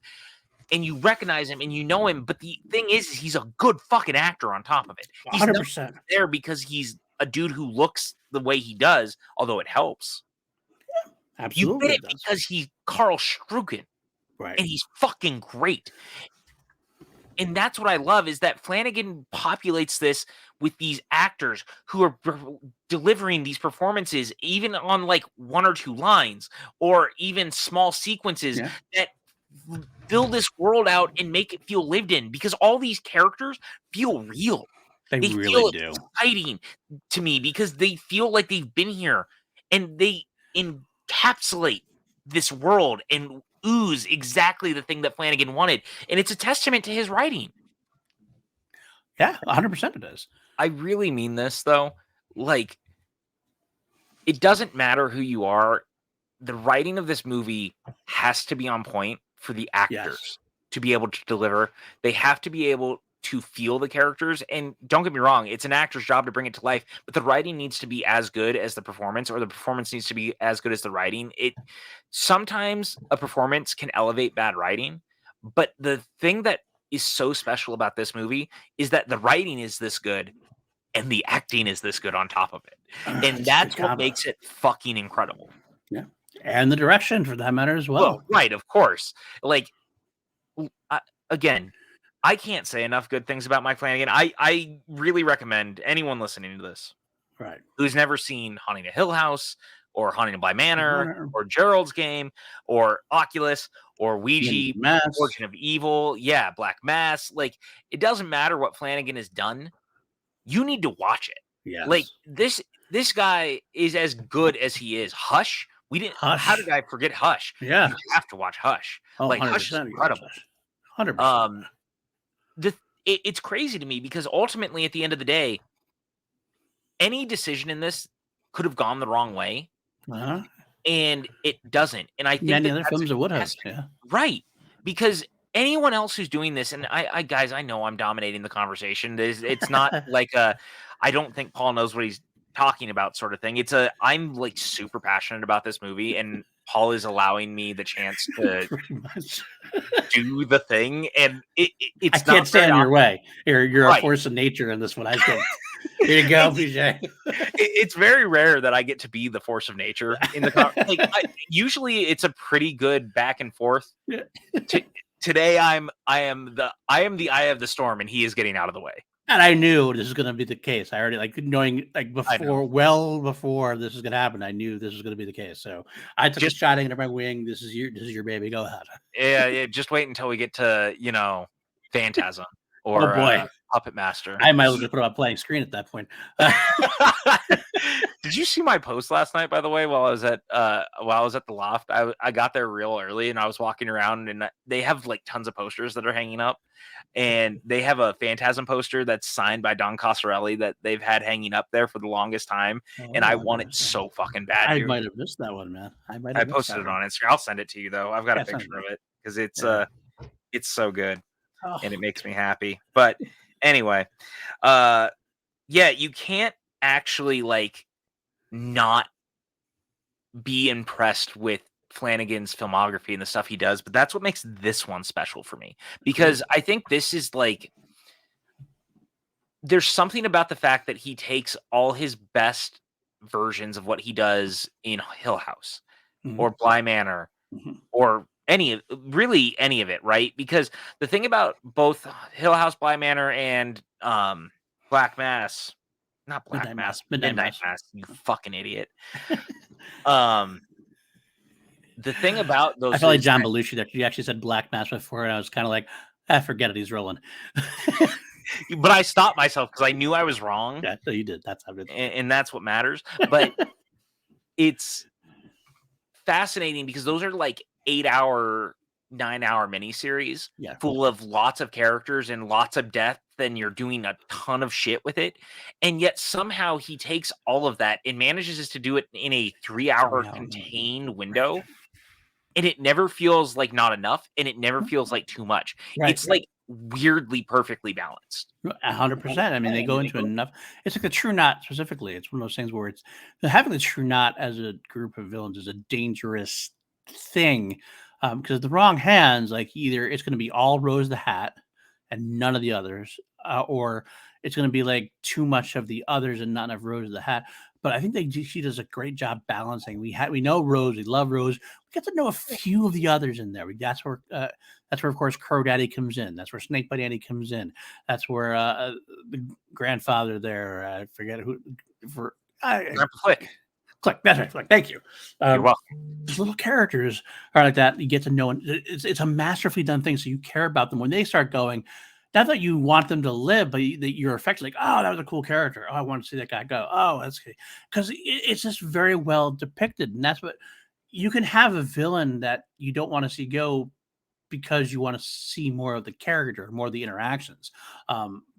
And you recognize him and you know him, but the thing is he's a good fucking actor on top of it. He's 100%. not there because he's a dude who looks the way he does, although it helps. Absolutely. You get it because he's Carl Strucken. Right. And he's fucking great. And that's what I love is that Flanagan populates this with these actors who are delivering these performances, even on like one or two lines or even small sequences that build this world out and make it feel lived in because all these characters feel real. They really feel do. Exciting to me because they feel like they've been here and they encapsulate this world and ooze exactly the thing that Flanagan wanted. And it's a testament to his writing. Yeah, 100% it is. I really mean this though. Like, it doesn't matter who you are. The writing of this movie has to be on point for the actors Yes. to be able to deliver. They have to be able to feel the characters. And don't get me wrong, it's an actor's job to bring it to life, but the writing needs to be as good as the performance, or the performance needs to be as good as the writing. It sometimes a performance can elevate bad writing, but the thing that is so special about this movie is that the writing is this good and the acting is this good on top of it. And It's a good that's what combo. makes it fucking incredible. Yeah. And the direction, for that matter, as well. Well, right, of course. Like, again, I can't say enough good things about Mike Flanagan. I really recommend anyone listening to this Right. who's never seen Haunting a Hill House or Haunting a Bly Manor Manor. or Gerald's Game or Oculus or Minion Ouija, Mass. Origin of Evil, yeah, Black Mass. Like, it doesn't matter what Flanagan has done. You need to watch it. Yes. Like, this guy is as good as he is. Hush. How Hush. did I forget Hush? Yeah. You have to watch Hush. Oh, Like, 100%. Hush is incredible. 100%. It's crazy to me because ultimately, at the end of the day, any decision in this could have gone the wrong way, Uh-huh. and it doesn't. And I think Many that other that's films a that would have. testament. Yeah. Right, because anyone else who's doing this, and I guys, I know I'm dominating the conversation. It's not like I don't think Paul knows what he's talking about sort of thing. I'm like super passionate about this movie, and Paul is allowing me the chance to Pretty much. do the thing, and it's I can't not stand in your way. You're Right. a force of nature in this one. I think. Here you go, PJ. It's very rare that I get to be the force of nature in the usually it's a pretty good back and forth. Yeah. Today I am the eye of the storm, and he is getting out of the way. And I knew this was going to be the case. I already knowing well before this is going to happen. I knew this was going to be the case. So I took a shot under my wing. This is your baby. Go ahead. Yeah. Just wait until we get to Phantasm or Puppet Master. I might as well just put it on playing screen at that point. Did you see my post last night, by the way, while I was at the loft? I got there real early, and I was walking around, and they have like tons of posters that are hanging up, and they have a Phantasm poster that's signed by Don Coscarelli that they've had hanging up there for the longest time, and I want it so fucking bad. I might have missed that one, man. I posted it on Instagram. I'll send it to you though. I've got a picture of it because it's so good, and it makes me happy. But anyway, you can't actually not be impressed with Flanagan's filmography and the stuff he does, but that's what makes this one special for me, because I think this is there's something about the fact that he takes all his best versions of what he does in Hill House or Bly Manor or any of it, right? Because the thing about both Hill House, Bly Manor, and Black Mass, not Black Mass, Midnight Mass, you fucking idiot. The thing about those, I felt like John Belushi there. You actually said Black Mass before, and I was kind of like, forget it, he's rolling. But I stopped myself because I knew I was wrong. Yeah, so you did. That's how it is. And that's what matters. But it's fascinating because those are 8-hour, 9-hour miniseries full of lots of characters and lots of depth, and you're doing a ton of shit with it. And yet somehow he takes all of that and manages to do it in a 3-hour contained window. And it never feels like not enough, and it never feels like too much. Right. It's weirdly perfectly balanced. 100%. I mean, they go into enough. It's like the True Knot specifically. It's one of those things where it's having the True Knot as a group of villains is a dangerous thing, because the wrong hands, either it's going to be all Rose the Hat and none of the others, or it's going to be too much of the others and not enough Rose the Hat. But I think she does a great job balancing. We know Rose, we love Rose. We get to know a few of the others in there. That's where of course Crow Daddy comes in. That's where Snakebite Andy comes in. That's where the grandfather there. I forget who. Click. That's right. Click. Thank you. You're welcome. These little characters are like that. You get to know, and it's a masterfully done thing. So you care about them when they start going. Not that you want them to live, but you're affected. Oh, that was a cool character. Oh, I want to see that guy go. Oh, that's good. Because it's just very well depicted. And that's what you can have a villain that you don't want to see go because you want to see more of the character, more of the interactions.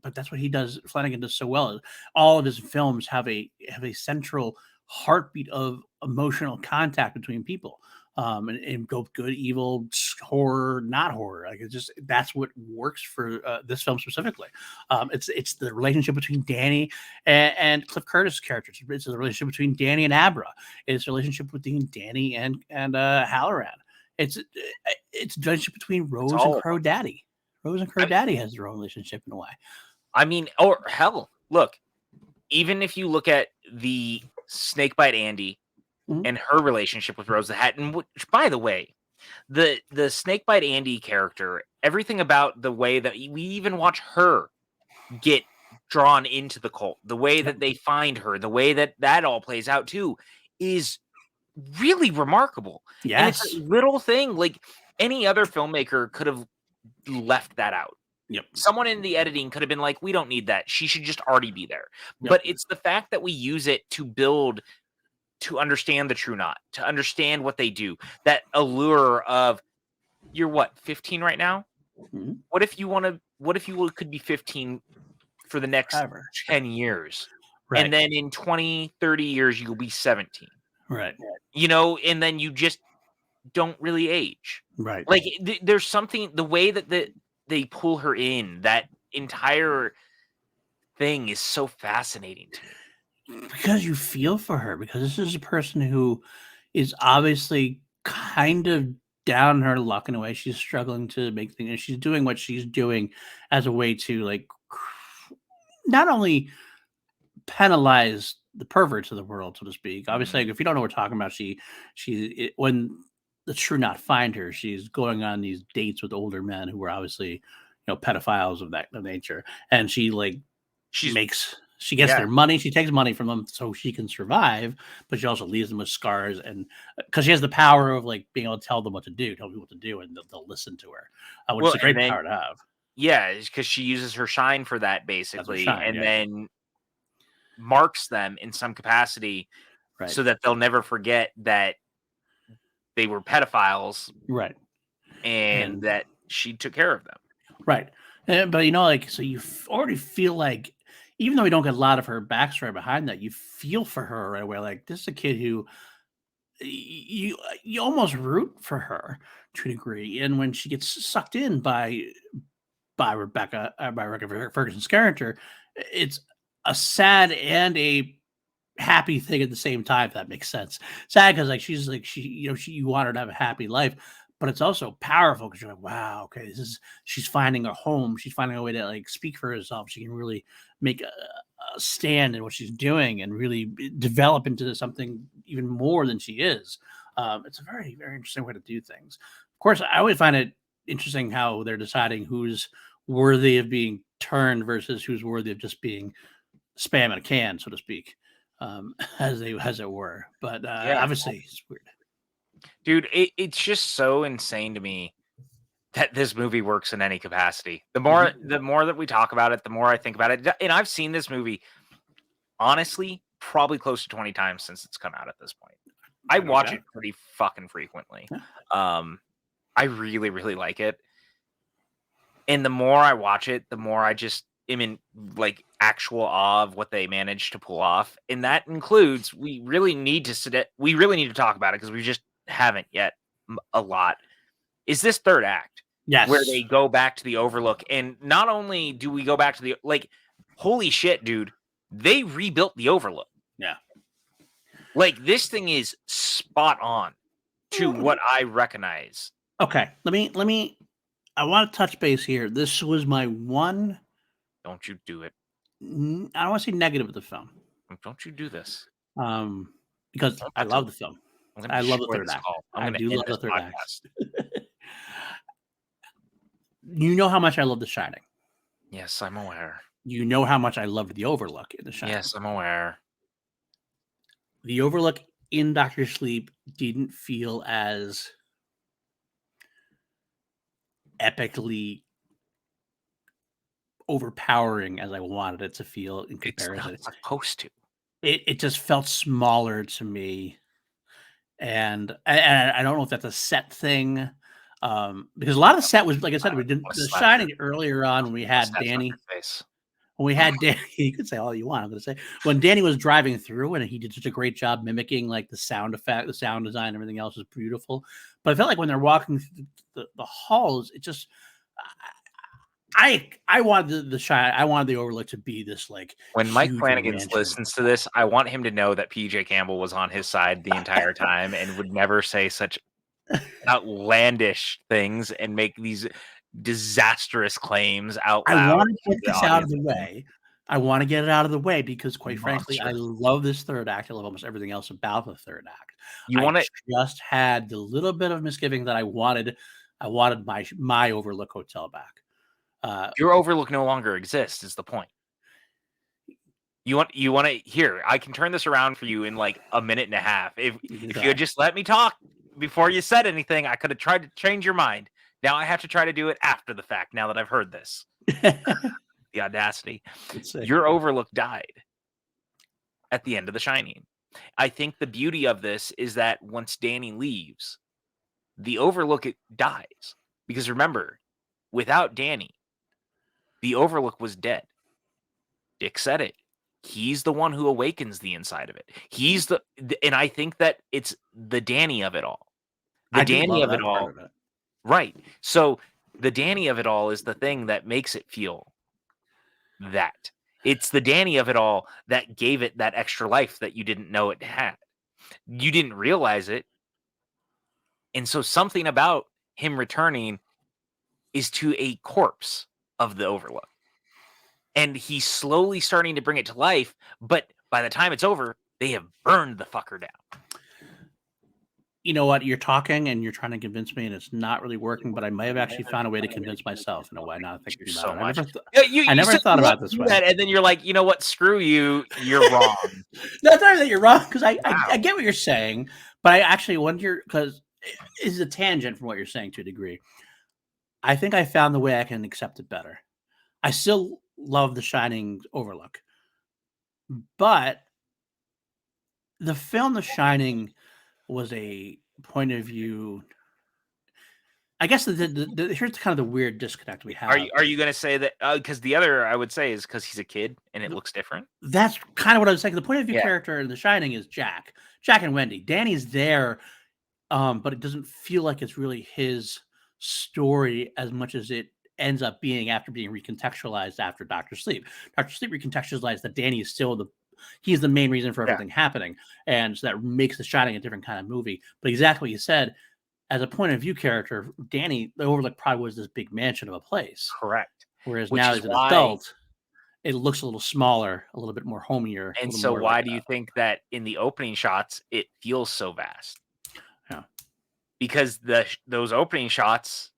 but that's what he does. Flanagan does so well. All of his films have a central heartbeat of emotional contact between people. And go good, evil, horror, not horror. Like it's just that's what works for this film specifically. It's the relationship between Danny and Cliff Curtis' characters. It's the relationship between Danny and Abra. It's the relationship between Danny and Halloran. It's the relationship between Rose and Crow Daddy. Rose and Crow Daddy has their own relationship in a way. I mean, or hell, look, even if you look at the Snakebite Andy and her relationship with Rose the Hatton, which, by the way, the Snakebite Andy character, everything about the way that we even watch her get drawn into the cult, the way that they find her, the way that all plays out too, is really remarkable. Yes. And it's a little thing, like any other filmmaker could have left that out. Yep. Someone in the editing could have been like, we don't need that. She should just already be there. Yep. But it's the fact that we use it to build, to understand the True Knot, to understand what they do. That allure of, you're what, 15 right now? Mm-hmm. What if you could be 15 for the next 10 years? Right. And then in 20, 30 years, you'll be 17. Right. You know, and then you just don't really age. Right. Like there's something, the way that they pull her in, that entire thing is so fascinating to me. Because you feel for her, because this is a person who is obviously kind of down her luck in a way. She's struggling to make things, and she's doing what she's doing as a way to like not only penalize the perverts of the world, so to speak. Obviously, like, if you don't know what we're talking about, when the True Knot find her, she's going on these dates with older men who are obviously, pedophiles of that nature, and she gets their money. She takes money from them so she can survive, but she also leaves them with scars, and because she has the power of like being able to tell them what to do, tell people what to do, and they'll listen to her, which is a great power to have. Yeah, because she uses her shine for that, basically, then marks them in some capacity, right, so that they'll never forget that they were pedophiles, right, and that she took care of them, right. But so you already feel like, even though we don't get a lot of her backstory behind that, you feel for her right away. Like, this is a kid who you almost root for her to a degree, and when she gets sucked in by Rebecca Ferguson's character, it's a sad and a happy thing at the same time, if that makes sense. Sad because you want her to have a happy life, but it's also powerful because you're like, wow, okay, she's finding a home. She's finding a way to like speak for herself. She can really make a stand in what she's doing and really develop into something even more than she is. It's a very, very interesting way to do things. Of course, I always find it interesting how they're deciding who's worthy of being turned versus who's worthy of just being spam in a can, so to speak, as it were. But obviously, it's weird. Dude, it's just so insane to me that this movie works in any capacity. The more that we talk about it, the more I think about it. And I've seen this movie, honestly, probably close to 20 times since it's come out at this point. I watch it pretty fucking frequently. I really, really like it. And the more I watch it, the more I just am in like actual awe of what they managed to pull off. And that includes, we really need to talk about it because we just haven't yet a lot, is this third act. Yes. Where they go back to the Overlook. And not only do we go back to the, like, holy shit, dude, they rebuilt the Overlook. Yeah. Like, this thing is spot on to what I recognize. Okay. I want to touch base here. This was my one. Don't you do it. I don't want to say negative of the film. Don't you do this. Because I love the film. I love the third act. I do love the third act. You know how much I love The Shining. Yes, I'm aware. You know how much I loved The Overlook in The Shining. Yes, I'm aware. The Overlook in Dr. Sleep didn't feel as epically overpowering as I wanted it to feel in comparison. It's not supposed to. It just felt smaller to me. And I don't know if that's a set thing. Because a lot of the set was, like I said, we did The Shining earlier on when we had Danny. when we had Danny, you could say all you want. I'm going to say when Danny was driving through, and he did such a great job mimicking like the sound effect, the sound design, everything else is beautiful. But I felt like when they're walking through the halls, it just I wanted the shine. I wanted the Overlook to be this like when Mike huge Flanagan mansion. listens to this, I want him to know that PJ Campbell was on his side the entire time and would never say such outlandish things and make these disastrous claims out I loud want to to get the this out of audience. the way. I want to get it out of the way because, quite frankly, I Monster. love this third act. I love almost everything else about the third act. You I want to just had the little bit of misgiving that I wanted. I wanted my Overlook Hotel back. your Overlook no longer exists is the point. You want to here, I can turn this around for you in like a minute and a half. If you had just let me talk before you said anything, I could have tried to change your mind. Now I have to try to do it after the fact now that I've heard this. The audacity. Your Overlook died at the end of The Shining. I think the beauty of this is that once Danny leaves, the Overlook dies. Because remember, without Danny, the Overlook was dead. Dick said it. He's the one who awakens the inside of it. He's and I think that it's the Danny of it all. The Danny of it all. Right. So the Danny of it all is the thing that makes it feel that. It's the Danny of it all that gave it that extra life that you didn't know it had. You didn't realize it. And so something about him returning is to a corpse of the Overlook. And he's slowly starting to bring it to life, but by the time it's over, they have burned the fucker down. You know what? You're talking and you're trying to convince me, and it's not really working. But I may have actually found a way to convince myself in a way. Now thinking about it, I never thought about this way. And then you're like, you know what? Screw you. You're wrong. That's not that you're wrong because I get what you're saying, but I actually wonder because it's a tangent from what you're saying to a degree. I think I found the way I can accept it better. I still love The Shining Overlook, but the film The Shining was a point of view. I guess here's kind of the weird disconnect we have. Are you going to say that because the other I would say is because he's a kid and it looks different? That's kind of what I was saying. The point of view character in The Shining is Jack and Wendy. Danny's there, but it doesn't feel like it's really his story as much as it ends up being after being recontextualized after Dr. Sleep. Dr. Sleep recontextualized that Danny is still he's the main reason for everything happening. And so that makes The Shining a different kind of movie. But exactly what you said, as a point of view character, Danny, the Overlook probably was this big mansion of a place. Correct. Whereas now as an adult, it looks a little smaller, a little bit more homier. And so why do you think that in the opening shots, it feels so vast? Yeah. Because those opening shots,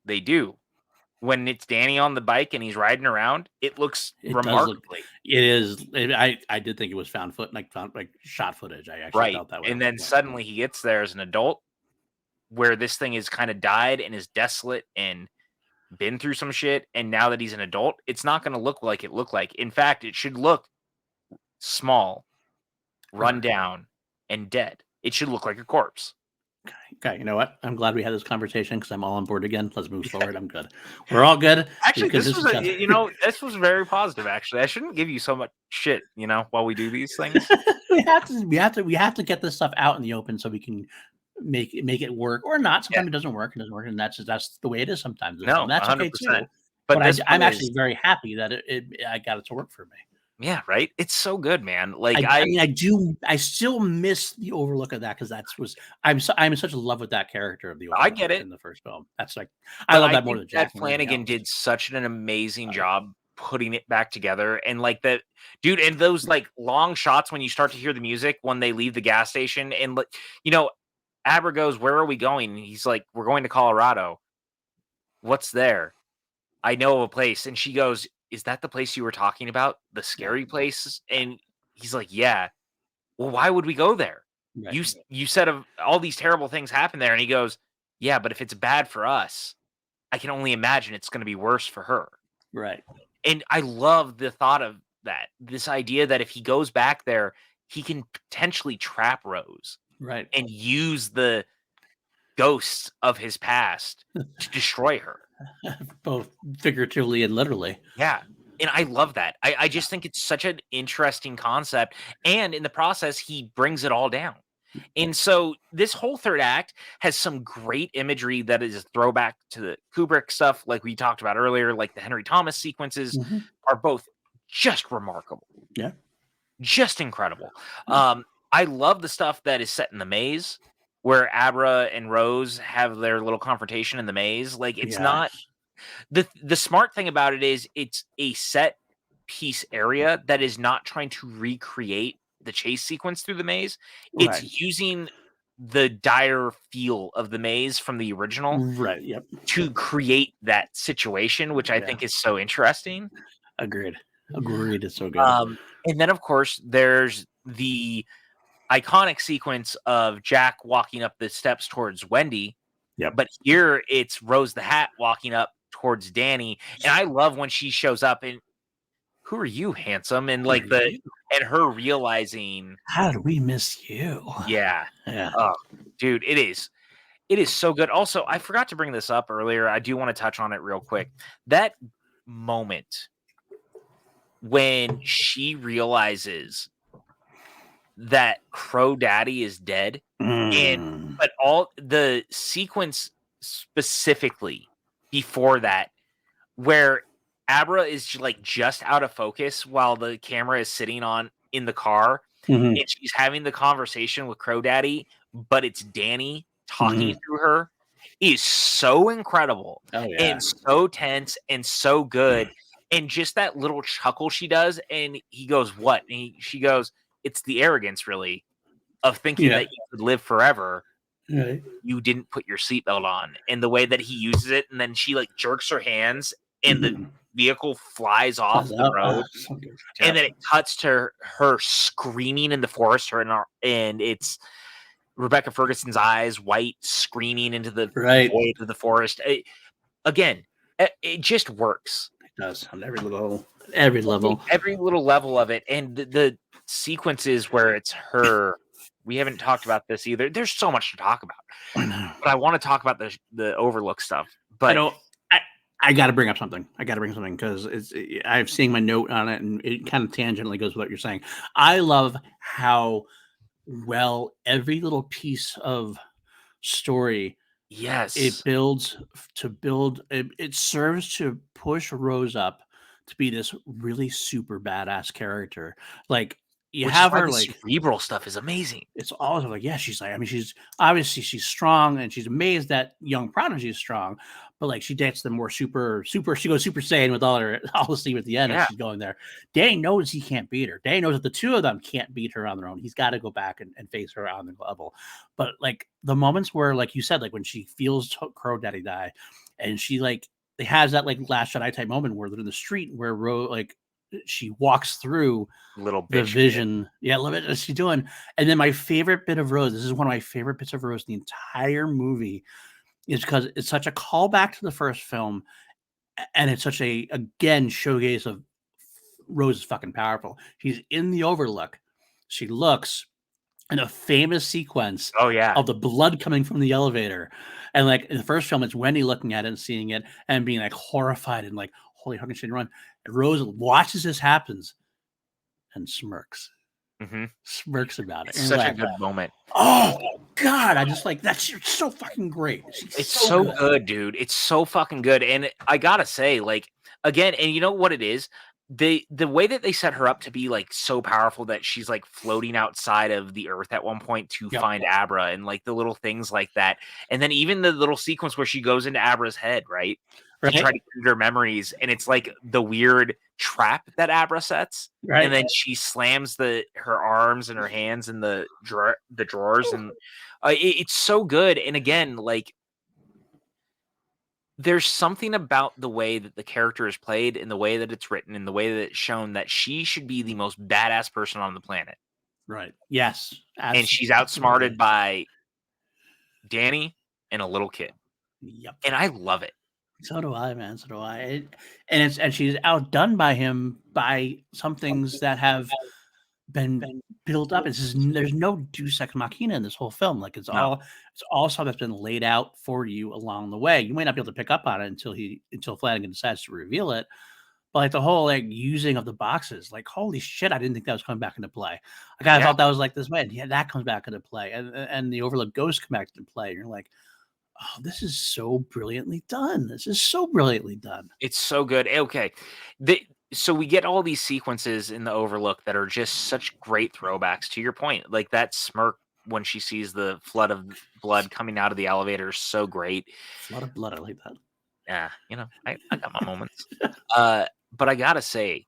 they do. When it's Danny on the bike and he's riding around, it looks remarkably. It is. I did think it was found shot footage. I actually felt that way. And then suddenly he gets there as an adult, where this thing is kind of died and is desolate and been through some shit. And now that he's an adult, it's not going to look like it looked like. In fact, it should look small, run down, and dead. It should look like a corpse. Okay, you know what? I'm glad we had this conversation because I'm all on board again. Let's move forward. I'm good. We're all good. Actually, this was very positive. Actually, I shouldn't give you so much shit. While we do these things, we have to get this stuff out in the open so we can make it work or not. Sometimes it doesn't work, and that's the way it is sometimes. No, that's 100%. okay too. But I'm actually very happy that I got it to work for me. Yeah, right. It's so good, man. Like I still miss the Overlook of that because I'm in such love with that character of the Overlook. I get it in the first film. That's like I love that more than Jack. Flanagan did such an amazing job putting it back together, and like that, dude, and those like long shots when you start to hear the music when they leave the gas station, and Abra goes, "Where are we going?" And he's like, "We're going to Colorado." What's there? I know of a place, and she goes, "Is that the place you were talking about? The scary place?" And he's like, "Yeah." Well, why would we go there? Right. You said of all these terrible things happen there. And he goes, "Yeah, but if it's bad for us, I can only imagine it's going to be worse for her." Right. And I love the thought of that. This idea that if he goes back there, he can potentially trap Rose. Right. And use the ghosts of his past to destroy her. Both figuratively and literally. Yeah. And I love that. I just think it's such an interesting concept, and in the process, he brings it all down. And so this whole third act has some great imagery that is a throwback to the Kubrick stuff, like we talked about earlier, like the Henry Thomas sequences Mhm. are both just remarkable, Yeah. just incredible. Yeah. I love the stuff that is set in the maze, where Abra and Rose have their little confrontation in the maze. Like it's not Yes. the smart thing about it is it's a set piece area that is not trying to recreate the chase sequence through the maze. Right. It's using the dire feel of the maze from the original Right. Yep. to create that situation, which I Yeah. think is so interesting. Agreed. Agreed. It's so good. And then, of course, there's the iconic sequence of Jack walking up the steps towards Wendy, Yep. but here it's Rose the Hat walking up towards Danny, and I love when she shows up and who are you, handsome? And Who are like the you? and her realizing, How did we miss you? yeah, Yeah. oh, dude, it is so good. Also, I forgot to bring this up earlier. I do want to touch on it real quick. That moment when she realizes that Crow Daddy is dead, and Mm. but all the sequence specifically before that, where Abra is like just out of focus while the camera is sitting on in the car, Mhm. and she's having the conversation with Crow Daddy, but it's Danny talking Mhm. through her, is so incredible Oh yeah. and so tense and so good. And just that little chuckle she does, and he goes, "What?" And she goes, "It's the arrogance, really, of thinking Yeah. that you could live forever. Right. You didn't put your seatbelt on." And the way that he uses it, and then she like jerks her hands, and the Mhm. vehicle flies off Flies the out. road, So good. and Yep. then it cuts to her screaming in the forest, and it's Rebecca Ferguson's eyes, white, screaming into the Right. void of the forest. Again, it just works. It does on every level. Every level. Every little level of it, and the sequences where it's her. We haven't talked about this either. There's so much to talk about, I know. but I want to talk about the Overlook stuff. I But know. I got to bring up something. I got to bring something because I'm seeing my note on it, and it kind of tangentially goes with what you're saying. I love how well every little piece of story it yes, builds to build. It serves to push Rose up to be this really super badass character. Like you which is have why her the like cerebral stuff is amazing. it's always like, yeah, she's like, I mean, she's obviously she's strong and she's amazed that young prodigy is strong, but like she dates the more super, she goes super saiyan with all her all the steam at the end as Yeah, she's going there. Danny knows he can't beat her. Danny knows that the two of them can't beat her on their own. He's got to go back and face her on the level. But like the moments where, like you said, like when she feels Crow Daddy die, and she like it has that like last Jedi type moment where they're in the street where like she walks through little the bitch kid. vision. Yeah, love it. What's she doing? And then my favorite bit of Rose, this is one of my favorite bits of Rose in the entire movie, is because it's such a callback to the first film. And it's such a, again, showcase of Rose is fucking powerful. She's in the Overlook. She looks in a famous sequence Oh yeah, of the blood coming from the elevator. And like in the first film, it's Wendy looking at it and seeing it and being like horrified and like, holy, how can she run? And Rose watches this happens and hmm smirks about it. it's And you're such a like, good moment. oh God, I just like that's so fucking great. She's It's so so good. good, dude. It's so fucking good. And I gotta say, like, again, and you know what it is? The way that they set her up to be like so powerful that she's like floating outside of the earth at one point to Yep. find Abra and like the little things like that. And then even the little sequence where she goes into Abra's head, right? To try Right. to get her memories. And it's like the weird trap that Abra sets. And Right. then she slams her arms and her hands in the drawers, and it's so good. And again, like there's something about the way that the character is played and the way that it's written and the way that it's shown that she should be the most badass person on the planet. Right. Yes. And she's Absolutely. outsmarted by Danny and a little kid. Yep. And I love it. So do I, man. So do I. And she's outdone by him by some things that have been built up. There's no Deus Ex Machina in this whole film. Like No. it's all stuff that's been laid out for you along the way. You might not be able to pick up on it until Flanagan decides to reveal it. But like the whole like using of the boxes, like holy shit, I didn't think that was coming back into play. Like I thought that was like this way. Yeah, that comes back into play, and the Overlook Ghost come back into play. And you're like, oh, this is so brilliantly done. This is so brilliantly done. It's so good. Okay. So we get all these sequences in the Overlook that are just such great throwbacks to your point. Like that smirk when she sees the flood of blood coming out of the elevator is so great. Flood of blood, I like that. Yeah, I got my moments. But I gotta say,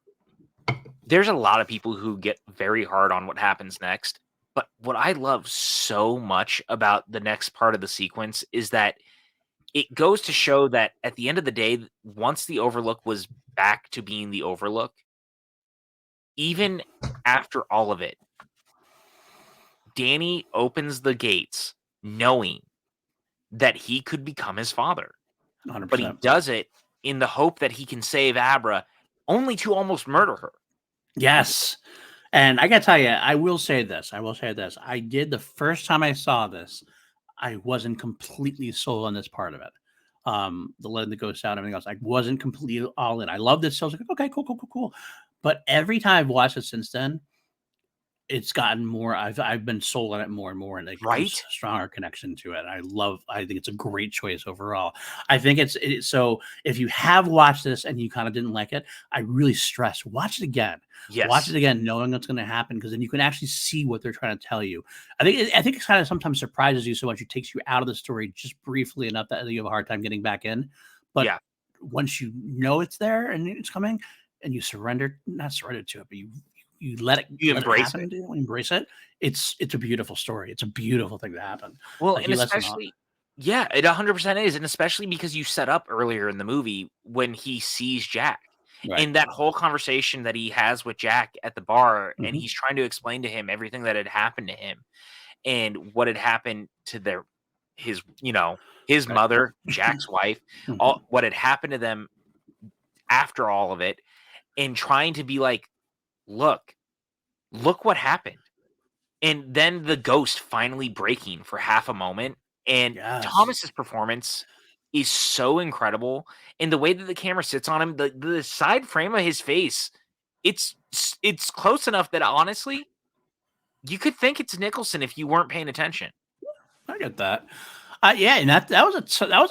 there's a lot of people who get very hard on what happens next. But what I love so much about the next part of the sequence is that it goes to show that at the end of the day, once the Overlook was back to being the Overlook, even after all of it, Danny opens the gates knowing that he could become his father. 100%. But he does it in the hope that he can save Abra, only to almost murder her. Yes. And I got to tell you, I will say this. I did the first time I saw this, I wasn't completely sold on this part of it. The letting the ghost out and everything else. I wasn't completely all in. I loved this. So I was like, okay, cool. But every time I've watched it since then, it's gotten more. I've been sold on it more and more, and like Right? a stronger connection to it. I think it's a great choice overall. I think it's so. If you have watched this and you kind of didn't like it, I really stress watch it again. Yes. Watch it again, knowing what's going to happen, because then you can actually see what they're trying to tell you. I think it kind of sometimes surprises you so much. It takes you out of the story just briefly enough that you have a hard time getting back in. But yeah, once you know it's there and it's coming, and you not surrender to it, but you let it, you let embrace it happen, embrace it. It's a beautiful story. It's a beautiful thing to happen. Well, Like, and especially, yeah, it 100% is, and especially because you set up earlier in the movie when he sees Jack. Right. And that whole conversation that he has with Jack at the bar, and Mhm. he's trying to explain to him everything that had happened to him and what had happened to his Right. mother, Jack's wife, all what had happened to them after all of it, and trying to be like, look what happened. And then the ghost finally breaking for half a moment, and Yes. Thomas's performance is so incredible, and the way that the camera sits on him, the side frame of his face, it's close enough that honestly, you could think it's Nicholson if you weren't paying attention. I get that. Yeah, and that was a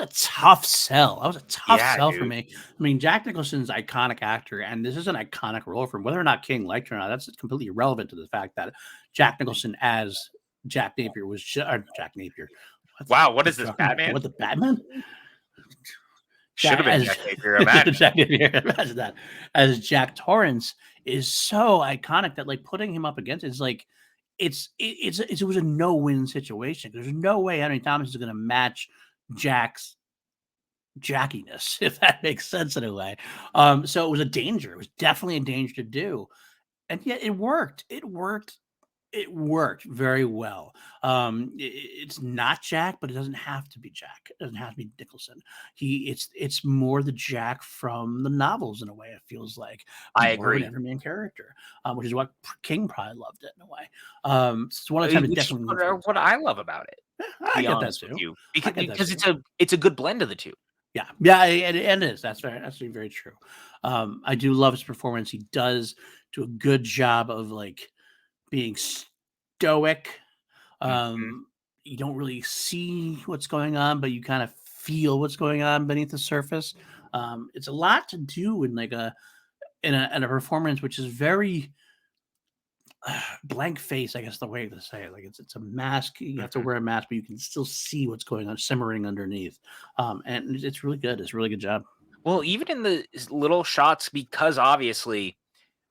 tough sell. That was a tough sell for me. I mean, Jack Nicholson's iconic actor, and this is an iconic role for him. Whether or not King liked it or not, that's completely irrelevant to the fact that Jack Nicholson as Jack Napier was Jack Napier. Wow, what is this, Batman? What, the Batman? Should have been Jack Napier. Imagine. Jack Napier, imagine that. As Jack Torrance is so iconic that like putting him up against it's like it was a no-win situation. There's no way Henry Thomas is going to match Jack's jackiness, if that makes sense in a way. So it was a danger. It was definitely a danger to do, and yet it worked. It worked very well. It's not Jack, but it doesn't have to be Jack. It doesn't have to be Nicholson. It's more the Jack from the novels in a way. It feels like I agree. An everyman character, which is what King probably loved it in a way. It's one of the times definitely what I love about it. I get that too. Because it's a good blend of the two. Yeah, it is. That's very true. I do love his performance. He does do a good job of like being stoic. You don't really see what's going on, but you kind of feel what's going on beneath the surface. It's a lot to do in like a performance which is very blank face, I guess the way to say it. Like it's a mask. You have to wear a mask, but you can still see what's going on simmering underneath. And it's really good. It's a really good job. Well, even in the little shots, because obviously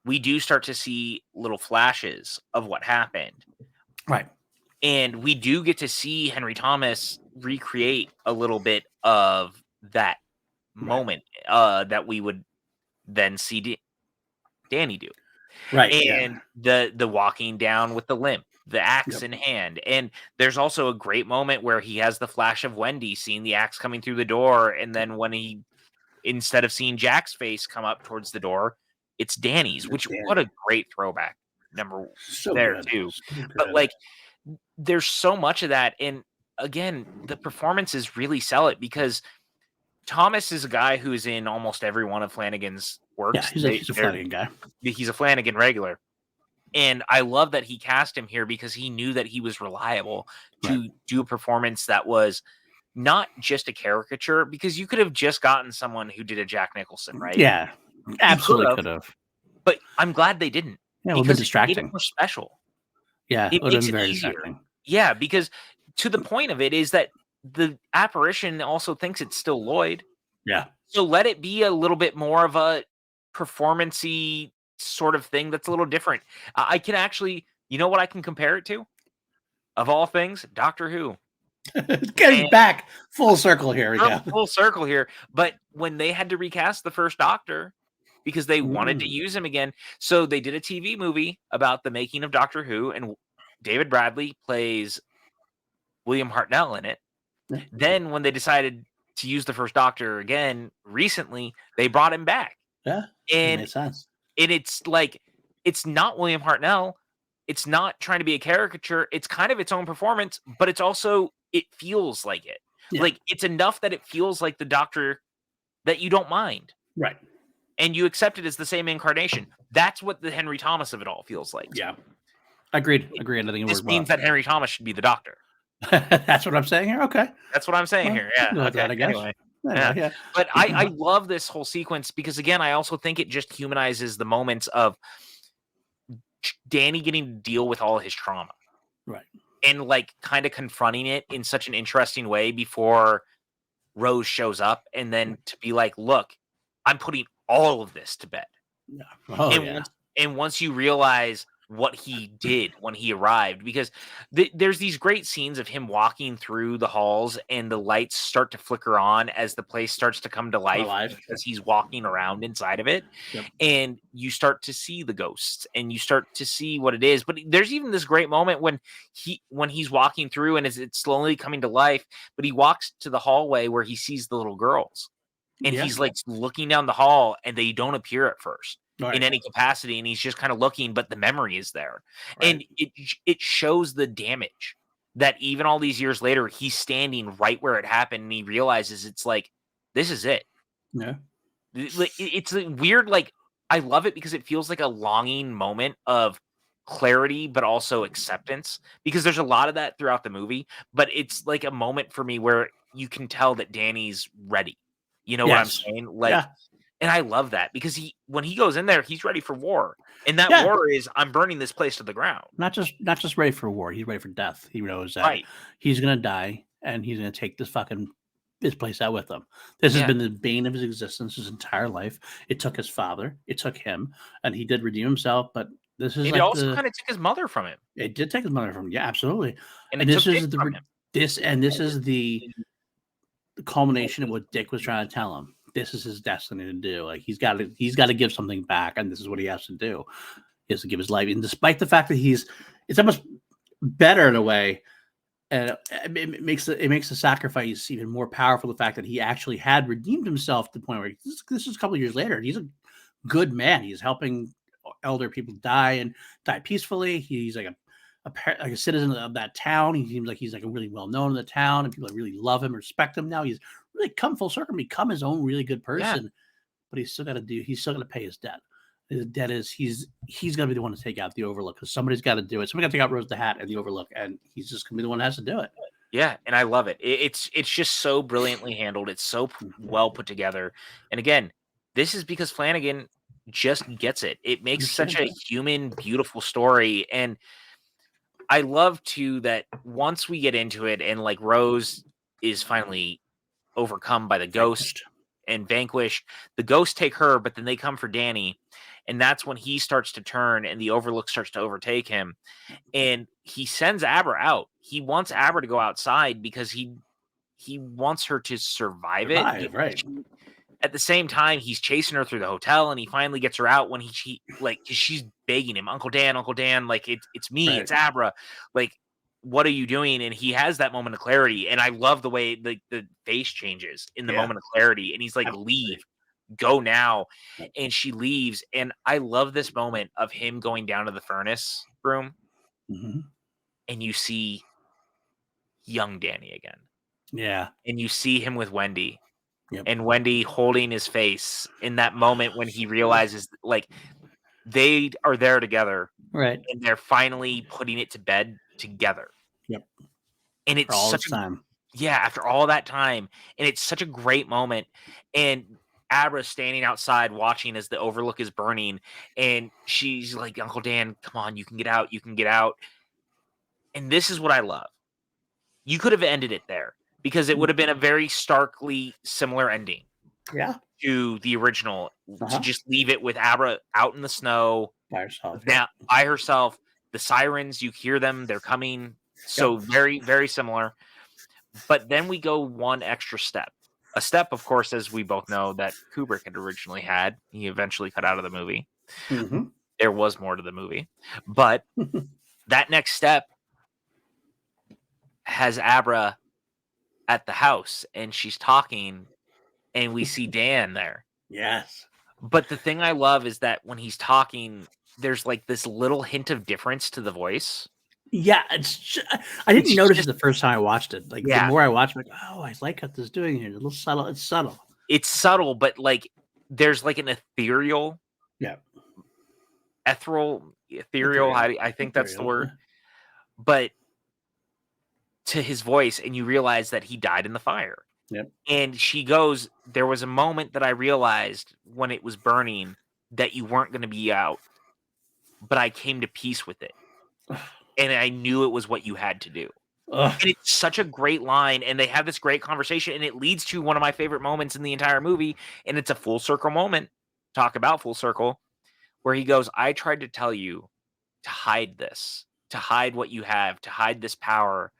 we do start to see little flashes of what happened. Right. And we do get to see Henry Thomas recreate a little bit of that moment that we would then see Danny do. Right. And the walking down with the limp, the axe in hand. And there's also a great moment where he has the flash of Wendy seeing the axe coming through the door. And then when he, instead of seeing Jack's face come up towards the door, it's Danny's, what a great throwback number there too. But like, there's so much of that. And again, the performances really sell it because Thomas is a guy who's in almost every one of Flanagan's works. Yeah, he's a Flanagan guy. He's a Flanagan regular. And I love that he cast him here because he knew that he was reliable to do a performance that was not just a caricature, because you could have just gotten someone who did a Jack Nicholson, right? Yeah, absolutely could have. But I'm glad they didn't. Yeah, it would have been Because it made it distracting. more special. Yeah, It would have makes been it very easier. distracting. Yeah, because to the point of it is that the apparition also thinks it's still Lloyd. Yeah. So let it be a little bit more of a performance-y sort of thing that's a little different. I can actually, you know what I can compare it to? Of all things, Doctor Who. Getting back full circle here. We go. Full circle here. But when they had to recast the first Doctor, because they wanted to use him again, so they did a TV movie about the making of Doctor Who, and David Bradley plays William Hartnell in it. Yeah. Then when they decided to use the first Doctor again recently, they brought him back. Yeah, and makes sense. And it's like, it's not William Hartnell. It's not trying to be a caricature. It's kind of its own performance, but it's also, it feels like it. Yeah. Like, it's enough that it feels like the Doctor that you don't mind. Right. And you accept it as the same incarnation. That's what the Henry Thomas of it all feels like. Yeah. Agreed. I think this means that Henry Thomas should be the Doctor. That's what I'm saying here. Okay. That's what I'm saying here. Yeah. Okay. That, I guess. Anyway. Yeah. But I love this whole sequence because, again, I also think it just humanizes the moments of Danny getting to deal with all his trauma. Right. And like kind of confronting it in such an interesting way before Rose shows up, and then to be like, look, I'm putting all of this to bed. Yeah. And once you realize what he did when he arrived, because there's these great scenes of him walking through the halls and the lights start to flicker on as the place starts to come to life because he's walking around inside of it. Yep. And you start to see the ghosts and you start to see what it is. But there's even this great moment when he's walking through and it's slowly coming to life, but he walks to the hallway where he sees the little girls, and he's like looking down the hall and they don't appear at first. Right. In any capacity, and he's just kind of looking, but the memory is there. Right. And it shows the damage that even all these years later, he's standing right where it happened, and he realizes it's like, this is it. Yeah. It's a weird, like, I love it because it feels like a longing moment of clarity, but also acceptance, because there's a lot of that throughout the movie, but it's like a moment for me where you can tell that Danny's ready. You know what I'm saying? Like, and I love that because when he goes in there, he's ready for war. And that war is, I'm burning this place to the ground. Not just ready for war. He's ready for death. He knows that he's going to die and he's going to take this place out with him. This has been the bane of his existence his entire life. It took his father. It took him. And he did redeem himself. But this is it also kind of took his mother from him. It did take his mother from him. Yeah, absolutely. And this is the culmination of what Dick was trying to tell him. This is his destiny to do. Like he's got to give something back, and this is what he has to do. He has to give his life, and despite the fact that it's almost better in a way, and it makes the sacrifice even more powerful. The fact that he actually had redeemed himself to the point where this is a couple of years later. He's a good man. He's helping elder people die peacefully. He's like a citizen of that town. He seems like he's like a really well known in the town, and people really love him, respect him. Now he's really come full circle, become his own really good person, but he's still got to pay his debt. His debt is he's going to be the one to take out the Overlook, because somebody's got to do it. Somebody got to take out Rose the Hat and the Overlook, and he's just going to be the one that has to do it. Yeah, and I love it. It's just so brilliantly handled. It's so well put together. And again, this is because Flanagan just gets it. It makes such a human, beautiful story. And I love too that once we get into it and like Rose is finally overcome by the ghost and vanquished, the ghosts take her, but then they come for Danny, and that's when he starts to turn and the Overlook starts to overtake him, and he sends Abra out. He wants Abra to go outside because he wants her to survive it. Right. At the same time, he's chasing her through the hotel, and he finally gets her out when she like, cause she's begging him, Uncle Dan, like it's me, it's Abra, like, what are you doing? And he has that moment of clarity. And I love the way the face changes in the moment of clarity. And he's like, leave, go now. And she leaves. And I love this moment of him going down to the furnace room. Mm-hmm. And you see young Danny again. Yeah. And you see him with Wendy. Yep. and Wendy holding his face in that moment when he realizes like they are there together Right. and they're finally putting it to bed together. Yep. And For it's all such this a time. yeah, after all that time, and it's such a great moment. And Abra's standing outside watching as the overlook is burning, and she's like, "Uncle Dan, come on, you can get out, you can get out." And this is what I love. You could have ended it there because it would have been a very starkly similar ending Yeah. to the original, to Uh-huh. just leave it with Abra out in the snow, By herself. Yep. now by herself. The sirens, you hear them, they're coming. Yep. So very, very similar. But then we go one extra step. A step, of course, as we both know, that Kubrick had originally had. He eventually cut out of the movie. Mm-hmm. There was more to the movie. But that next step has Abra at the house and she's talking and we see Dan there. Yes. But the thing I love is that when he's talking, there's like this little hint of difference to the voice. Yeah, I didn't It's notice it just the first time I watched it. Like the yeah, more I watch, I'm like, oh, I like what this is doing here. A little subtle. It's subtle. it's subtle, but like there's like an ethereal, Yeah. ethereal. Ethereal. I think that's the Ethereal. word. But to his voice, and you realize that he died in the fire. Yep. And she goes, "There was a moment that I realized when it was burning that you weren't going to be out, but I came to peace with it. And I knew it was what you had to do." Ugh. And it's such a great line, and they have this great conversation, and it leads to one of my favorite moments in the entire movie, and it's a full circle moment. Talk about full circle, where he goes, "I tried to tell you to hide this, to hide what you have, to hide this power.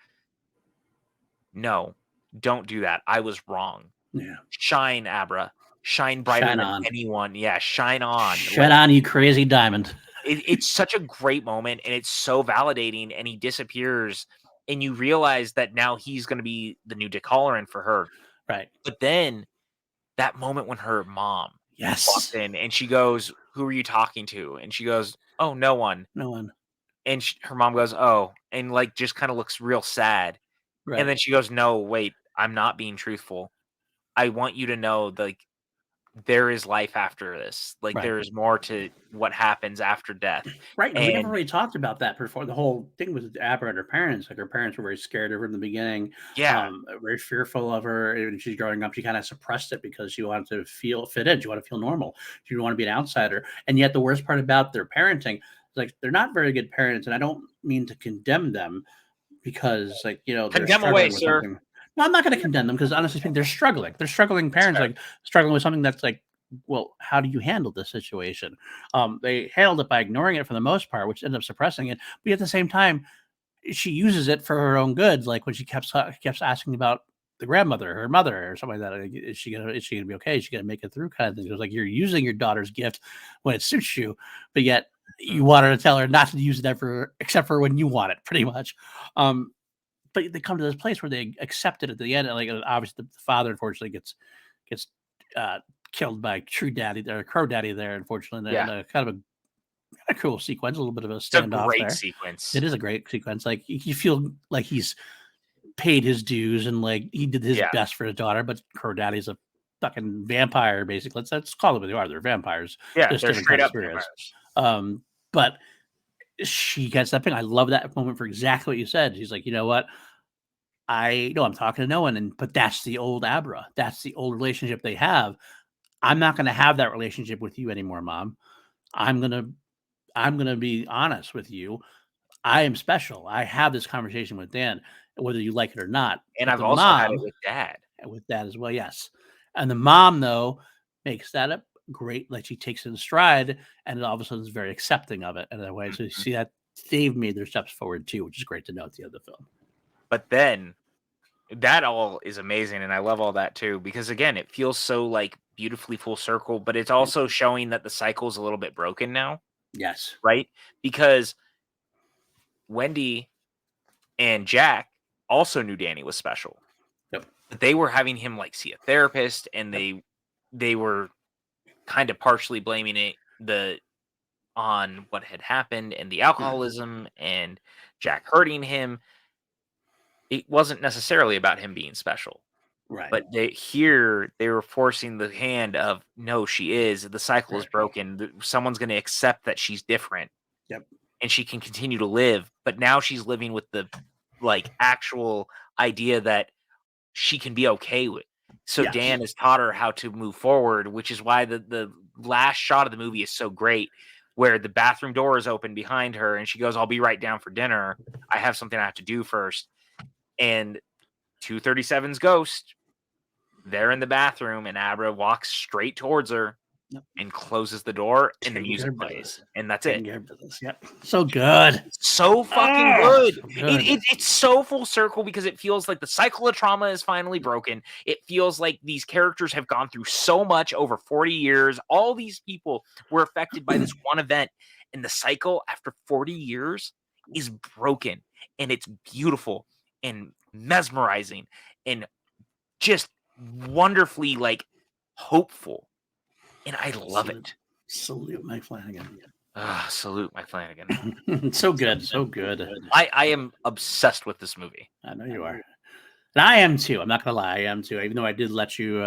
No, don't do that. I was wrong. Yeah. Shine, Abra. Shine brighter Shine than on. anyone. Yeah, shine on." Shine on, you crazy diamond. It's such a great moment, and it's so validating, and he disappears, and you realize that now he's gonna be the new Dick Halloran for her. Right. But then, that moment when her mom walks Yes. in, and she goes, "Who are you talking to?" And she goes, "Oh, no one." No one. And her mom goes, "Oh," and, like, just kinda looks real sad, and Right. then she goes, "No, wait, I'm not being truthful. I want you to know, like, there is life after this. Like, Right. there is more to what happens after death." Right. And we never And really talked about that before. The whole thing with Abra and her parents. Like her parents were very scared of her in the beginning, yeah. very fearful of her. And she's growing up, she kind of suppressed it because she wanted to feel fit in. She wanted to feel normal. She didn't want to be an outsider. And yet the worst part about their parenting is like they're not very good parents. And I don't mean to condemn them because like, they're Condemn away, struggling with sir. something. No, I'm not going to condemn them because honestly speaking, they're struggling. They're struggling parents, Fair. like struggling with something that's like, well, how do you handle this situation? They handled it by ignoring it for the most part, which ended up suppressing it. But at the same time, she uses it for her own good. Like when she kept asking about the grandmother, her mother, or something like that. Like, is she gonna be okay? Is she gonna make it through? Kind of thing. It was like you're using your daughter's gift when it suits you, but yet you want her to tell her not to use it ever, except for when you want it, pretty much. But they come to this place where they accept it at the end. And like obviously, the father unfortunately gets uh, killed by True Daddy or Crow Daddy there, unfortunately. Yeah. And kind of a cool sequence, a little bit of a It's a standoff great there. sequence. It is a great sequence. Like you feel like he's paid his dues and like he did his Yeah. best for his daughter, but Crow Daddy's a fucking vampire, basically. Let's call them what they are. They're vampires. Yeah, Just they're different straight kind of up spirits. vampires. But she gets that thing. I love that moment for exactly what you said. She's like, you know what? I know I'm talking to no one, but that's the old Abra. That's the old relationship they have. I'm not going to have that relationship with you anymore, Mom. I'm gonna be honest with you. I am special. I have this conversation with Dan, whether you like it or not. And But I've the also had it mom, with Dad. with that as well, yes. And the mom though makes that a great. Like she takes it in stride, and all of a sudden is very accepting of it in that way. So you Mhm. see that they've made their steps forward too, which is great to know at the end of the film. But then that all is amazing, and I love all that too, because again, it feels so like beautifully full circle, but it's also showing that the cycle's a little bit broken now, Yes. right? Because Wendy and Jack also knew Danny was special. Yep. But they were having him like see a therapist, and they were kind of partially blaming it on what had happened and the alcoholism and Jack hurting him. It wasn't necessarily about him being special. Right. But they were forcing the hand of, no, she is. The cycle is broken. Someone's going to accept that she's different. Yep. And she can continue to live. But now she's living with the actual idea that she can be okay with. So Yes. Dan has taught her how to move forward, which is why the last shot of the movie is so great, where the bathroom door is open behind her and she goes, I'll be right down for dinner. I have something I have to do first. And 237's ghost, they're in the bathroom, and Abra walks straight towards her and closes the door, and the music plays. And that's it. Yep. So good. So fucking good. So good. It's so full circle because it feels like the cycle of trauma is finally broken. It feels like these characters have gone through so much over 40 years. All these people were affected by this one event, and the cycle after 40 years is broken, and it's beautiful and mesmerizing and just wonderfully hopeful. And I love it. Salute Mike Flanagan. Salute Mike Flanagan. So good. So good. I am obsessed with this movie. I know you are. And I am too. I'm not going to lie. I am too. Even though I did let you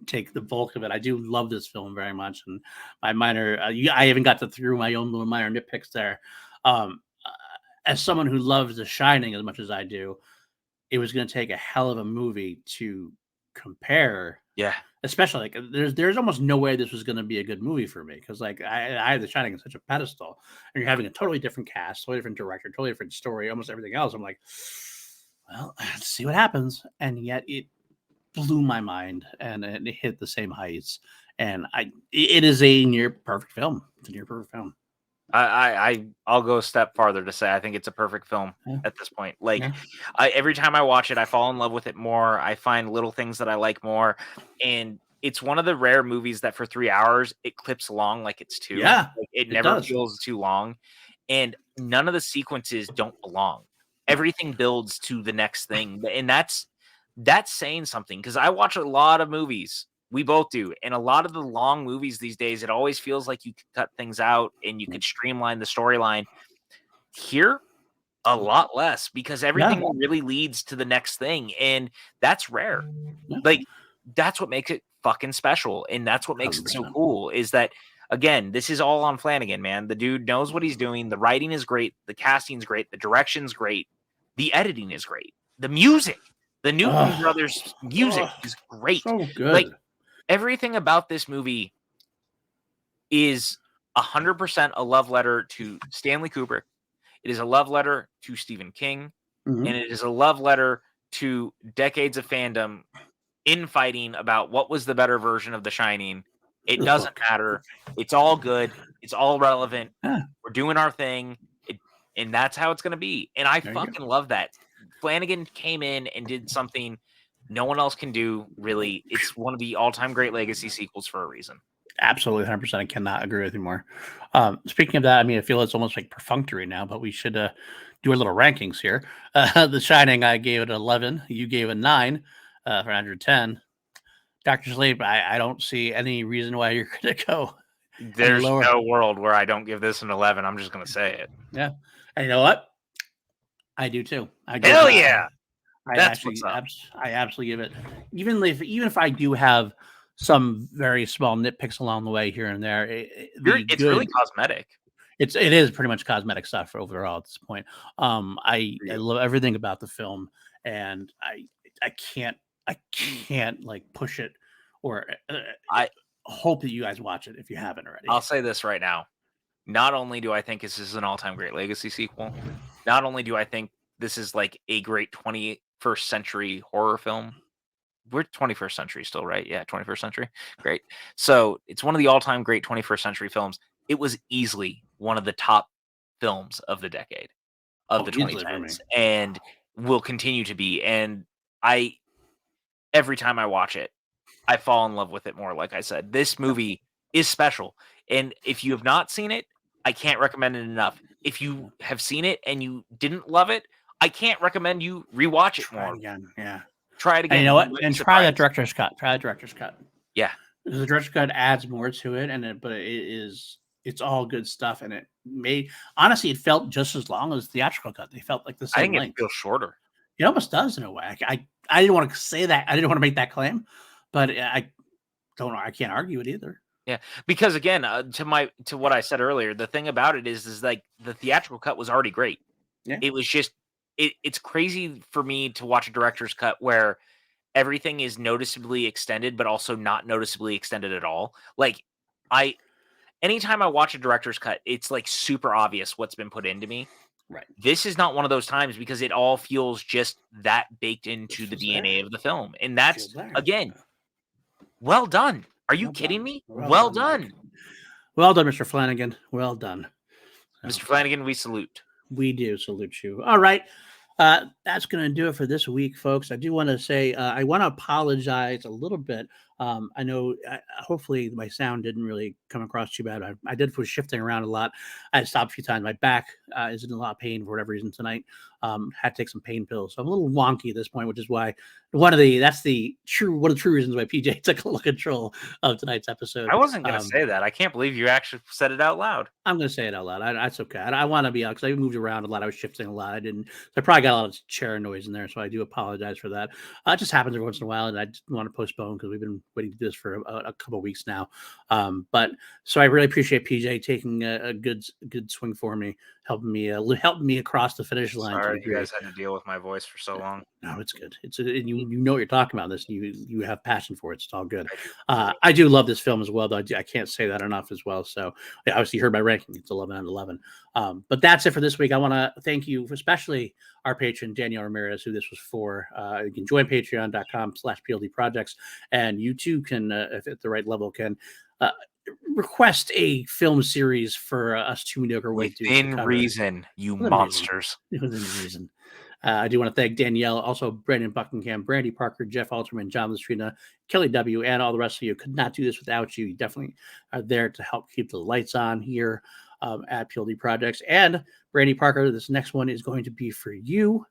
take the bulk of it, I do love this film very much. And my minor, I even got to through my own little minor nitpicks there. As someone who loves The Shining as much as I do, it was going to take a hell of a movie to compare. Yeah. Especially there's almost no way this was going to be a good movie for me because I have The Shining on such a pedestal, and you're having a totally different cast, totally different director, totally different story, almost everything else. I'm like, well, let's see what happens. And yet it blew my mind, and it hit the same heights. And it is a near perfect film. It's a near perfect film. I'll go a step farther to say I think it's a perfect film at this point. Every time I watch it, I fall in love with it more. I find little things that I like more, and it's one of the rare movies that for 3 hours it clips along like it's 2. Yeah, it never feels too long, and none of the sequences don't belong. Everything builds to the next thing, and that's saying something because I watch a lot of movies. We both do. And a lot of the long movies these days, it always feels like you could cut things out and you could streamline the storyline. Here, a lot less because everything really leads to the next thing. And that's rare. That's what makes it fucking special. And that's what makes 100%. It so cool is that, again, this is all on Flanagan, man. The dude knows what he's doing. The writing is great. The casting's great. The direction's great. The editing is great. The music, the Newton Brothers music is great. So good. Everything about this movie is 100% a love letter to Stanley Kubrick. It is a love letter to Stephen King, and it is a love letter to decades of fandom infighting about what was the better version of The Shining. It doesn't matter. It's all good. It's all relevant. Yeah. We're doing our thing, and that's how it's going to be. And I fucking love that. Flanagan came in and did something no one else can do, really. It's one of the all-time great legacy sequels for a reason. Absolutely, 100%. I cannot agree with you more. Speaking of that, I mean, I feel it's almost like perfunctory now, but we should do our little rankings here. The Shining, I gave it 11. You gave it 9 for 110. Dr. Sleep, I don't see any reason why you're going to go. There's no world where I don't give this an 11. I'm just going to say it. Yeah. And you know what? I do too. Hell yeah. I absolutely give it, even if I do have some very small nitpicks along the way here and there. It's really cosmetic. It is pretty much cosmetic stuff overall at this point. I love everything about the film, and I can't like push it, or I hope that you guys watch it if you haven't already. I'll say this right now. Not only do I think this is an all-time great legacy sequel, not only do I think this is like a great 21st century horror film. We're 21st century still, right? Yeah, 21st century. Great. So it's one of the all-time great 21st century films. It was easily one of the top films of the decade, of the 2010s, and will continue to be. And every time I watch it, I fall in love with it more. Like I said, this movie is special. And if you have not seen it, I can't recommend it enough. If you have seen it and you didn't love it, I can't recommend you rewatch it more. Again, yeah. Try it again. And you know what? And try that director's cut. Yeah. The director's cut adds more to it, but it's all good stuff. And honestly, it felt just as long as the theatrical cut. They felt like the same length. It feels shorter. It almost does in a way. I didn't want to say that. I didn't want to make that claim, but I don't know. I can't argue it either. Yeah, because again, to what I said earlier, the thing about it is like the theatrical cut was already great. Yeah. It was just it's crazy for me to watch a director's cut where everything is noticeably extended, but also not noticeably extended at all. Like anytime I watch a director's cut, it's like super obvious what's been put into me. Right. This is not one of those times because it all feels just that baked into the DNA of the film. And that's, again, well done. Are you kidding me? Well done. Well done, Mr. Flanagan. Well done. Mr. Flanagan, we salute. We do salute you. All right. That's going to do it for this week, folks. I do want to say I want to apologize a little bit. I know hopefully my sound didn't really come across too bad. I was shifting around a lot. I had to stop a few times. My back is in a lot of pain for whatever reason tonight. Had to take some pain pills. So I'm a little wonky at this point, which is why one of the true reasons why PJ took a little control of tonight's episode. I wasn't going to say that. I can't believe you actually said it out loud. I'm going to say it out loud. That's okay. I want to be out because I moved around a lot. I was shifting a lot. I probably got a lot of chair noise in there. So I do apologize for that. It just happens every once in a while. And I just want to postpone because we've been waiting to do this for a couple of weeks now. But so I really appreciate PJ taking a good swing for me, helping me across the finish line. Sorry, you guys had to deal with my voice for so long. No, it's good. And you know what you're talking about. This you have passion for it. It's all good. I do love this film as well, though. I can't say that enough as well. So I obviously heard my ranking. It's 11 out of 11. But that's it for this week. I want to thank you, especially our patron Danielle Ramirez, who this was for. You can join patreon.com/PLD projects, and you too can, if at the right level, can request a film series for us two mediocre white dudes. Within reason, you monsters. Within reason. I do want to thank Danielle, also Brandon Buckingham, Brandy Parker, Jeff Alterman, John Lastrina, Kelly W., and all the rest of you. Could not do this without you. You definitely are there to help keep the lights on here at PLD Projects. And Brandy Parker, this next one is going to be for you.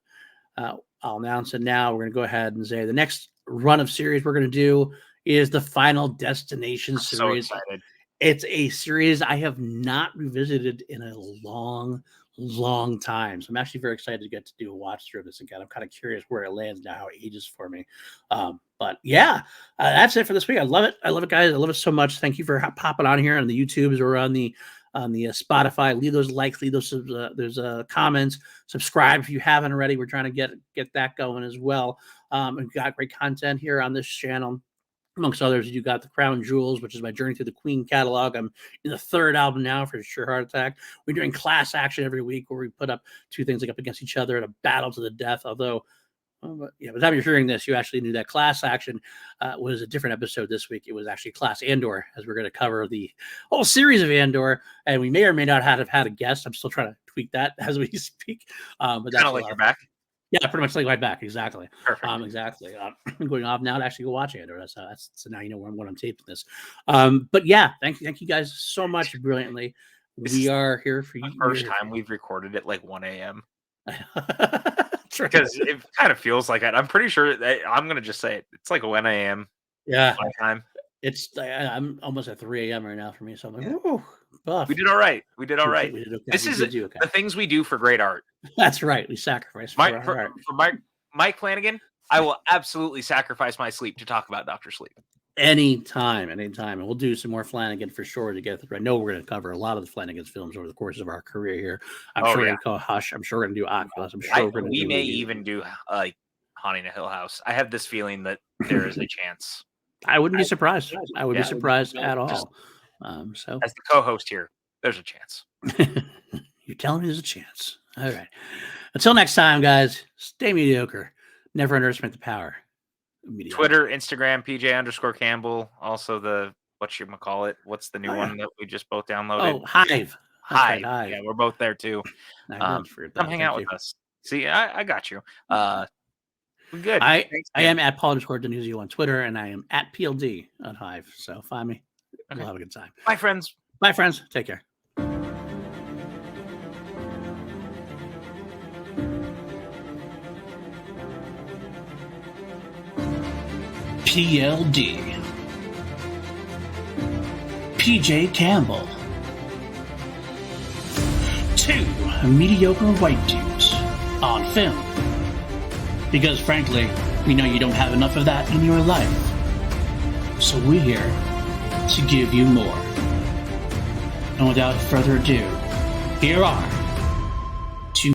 I'll announce it now. We're going to go ahead and say the next run of series we're going to do is the Final Destination series. So excited. It's a series I have not revisited in a long time. So I'm actually very excited to get to do a watch through of this again. I'm kind of curious where it lands now, how it ages for me. But yeah, that's it for this week. I love it. I love it, guys. I love it so much. Thank you for popping on here on the YouTubes or on the Spotify. Leave those likes, leave those comments, subscribe if you haven't already. We're trying to get that going as well. We've got great content here on this channel. Amongst others, you got The Crown Jewels, which is my journey through the Queen catalog. I'm in the third album now for Sure Heart Attack. We're doing class action every week where we put up two things up against each other in a battle to the death. Although, by the time you're hearing this, you actually knew that class action was a different episode this week. It was actually Class Andor, as we're going to cover the whole series of Andor. And we may or may not have had a guest. I'm still trying to tweak that as we speak. But that's kind of like your back. Yeah, pretty much like right back. Exactly. Perfect. Exactly. I'm going off now to actually go watch Andor. So now you know when I'm taping this. But yeah, thank you guys so much. Brilliantly. We are here for you. First time we've recorded at like 1 a.m. Because it kind of feels like it. I'm pretty sure I'm going to just say it. It's like 1 a.m. Yeah. My time. I'm almost at 3 a.m. right now for me. So I'm like, whoa. Buff. We did all right. We did all right. This is the things we do for great art. That's right. We sacrifice for Mike Flanagan. I will absolutely sacrifice my sleep to talk about Dr. Sleep. Anytime. And we'll do some more Flanagan for sure to get through. I know we're going to cover a lot of the Flanagan's films over the course of our career here. I'm sure we're going to call Hush. I'm sure we're going to do Oculus. I'm sure we may even do like Haunting a Hill House. I have this feeling that there is a chance. I wouldn't be surprised. I would be surprised at all. So as the co-host here, there's a chance. You're telling me there's a chance. All right. Until next time, guys, stay mediocre. Never underestimate the power of mediocre. Twitter, Instagram, PJ_Campbell. Also what's the new one that we just both downloaded? Oh, Hive. Hive. Yeah, we're both there too. Come hang out with us. See, I got you. Good. I am at Paul_Denuzio on Twitter, and I am at PLD on Hive. So find me. Okay. We'll have a good time. Bye, friends. Bye, friends. Take care. PLD PJ Campbell. Two mediocre white dudes on film. Because frankly, we know you don't have enough of that in your life. So we're here to give you more. And without further ado, here are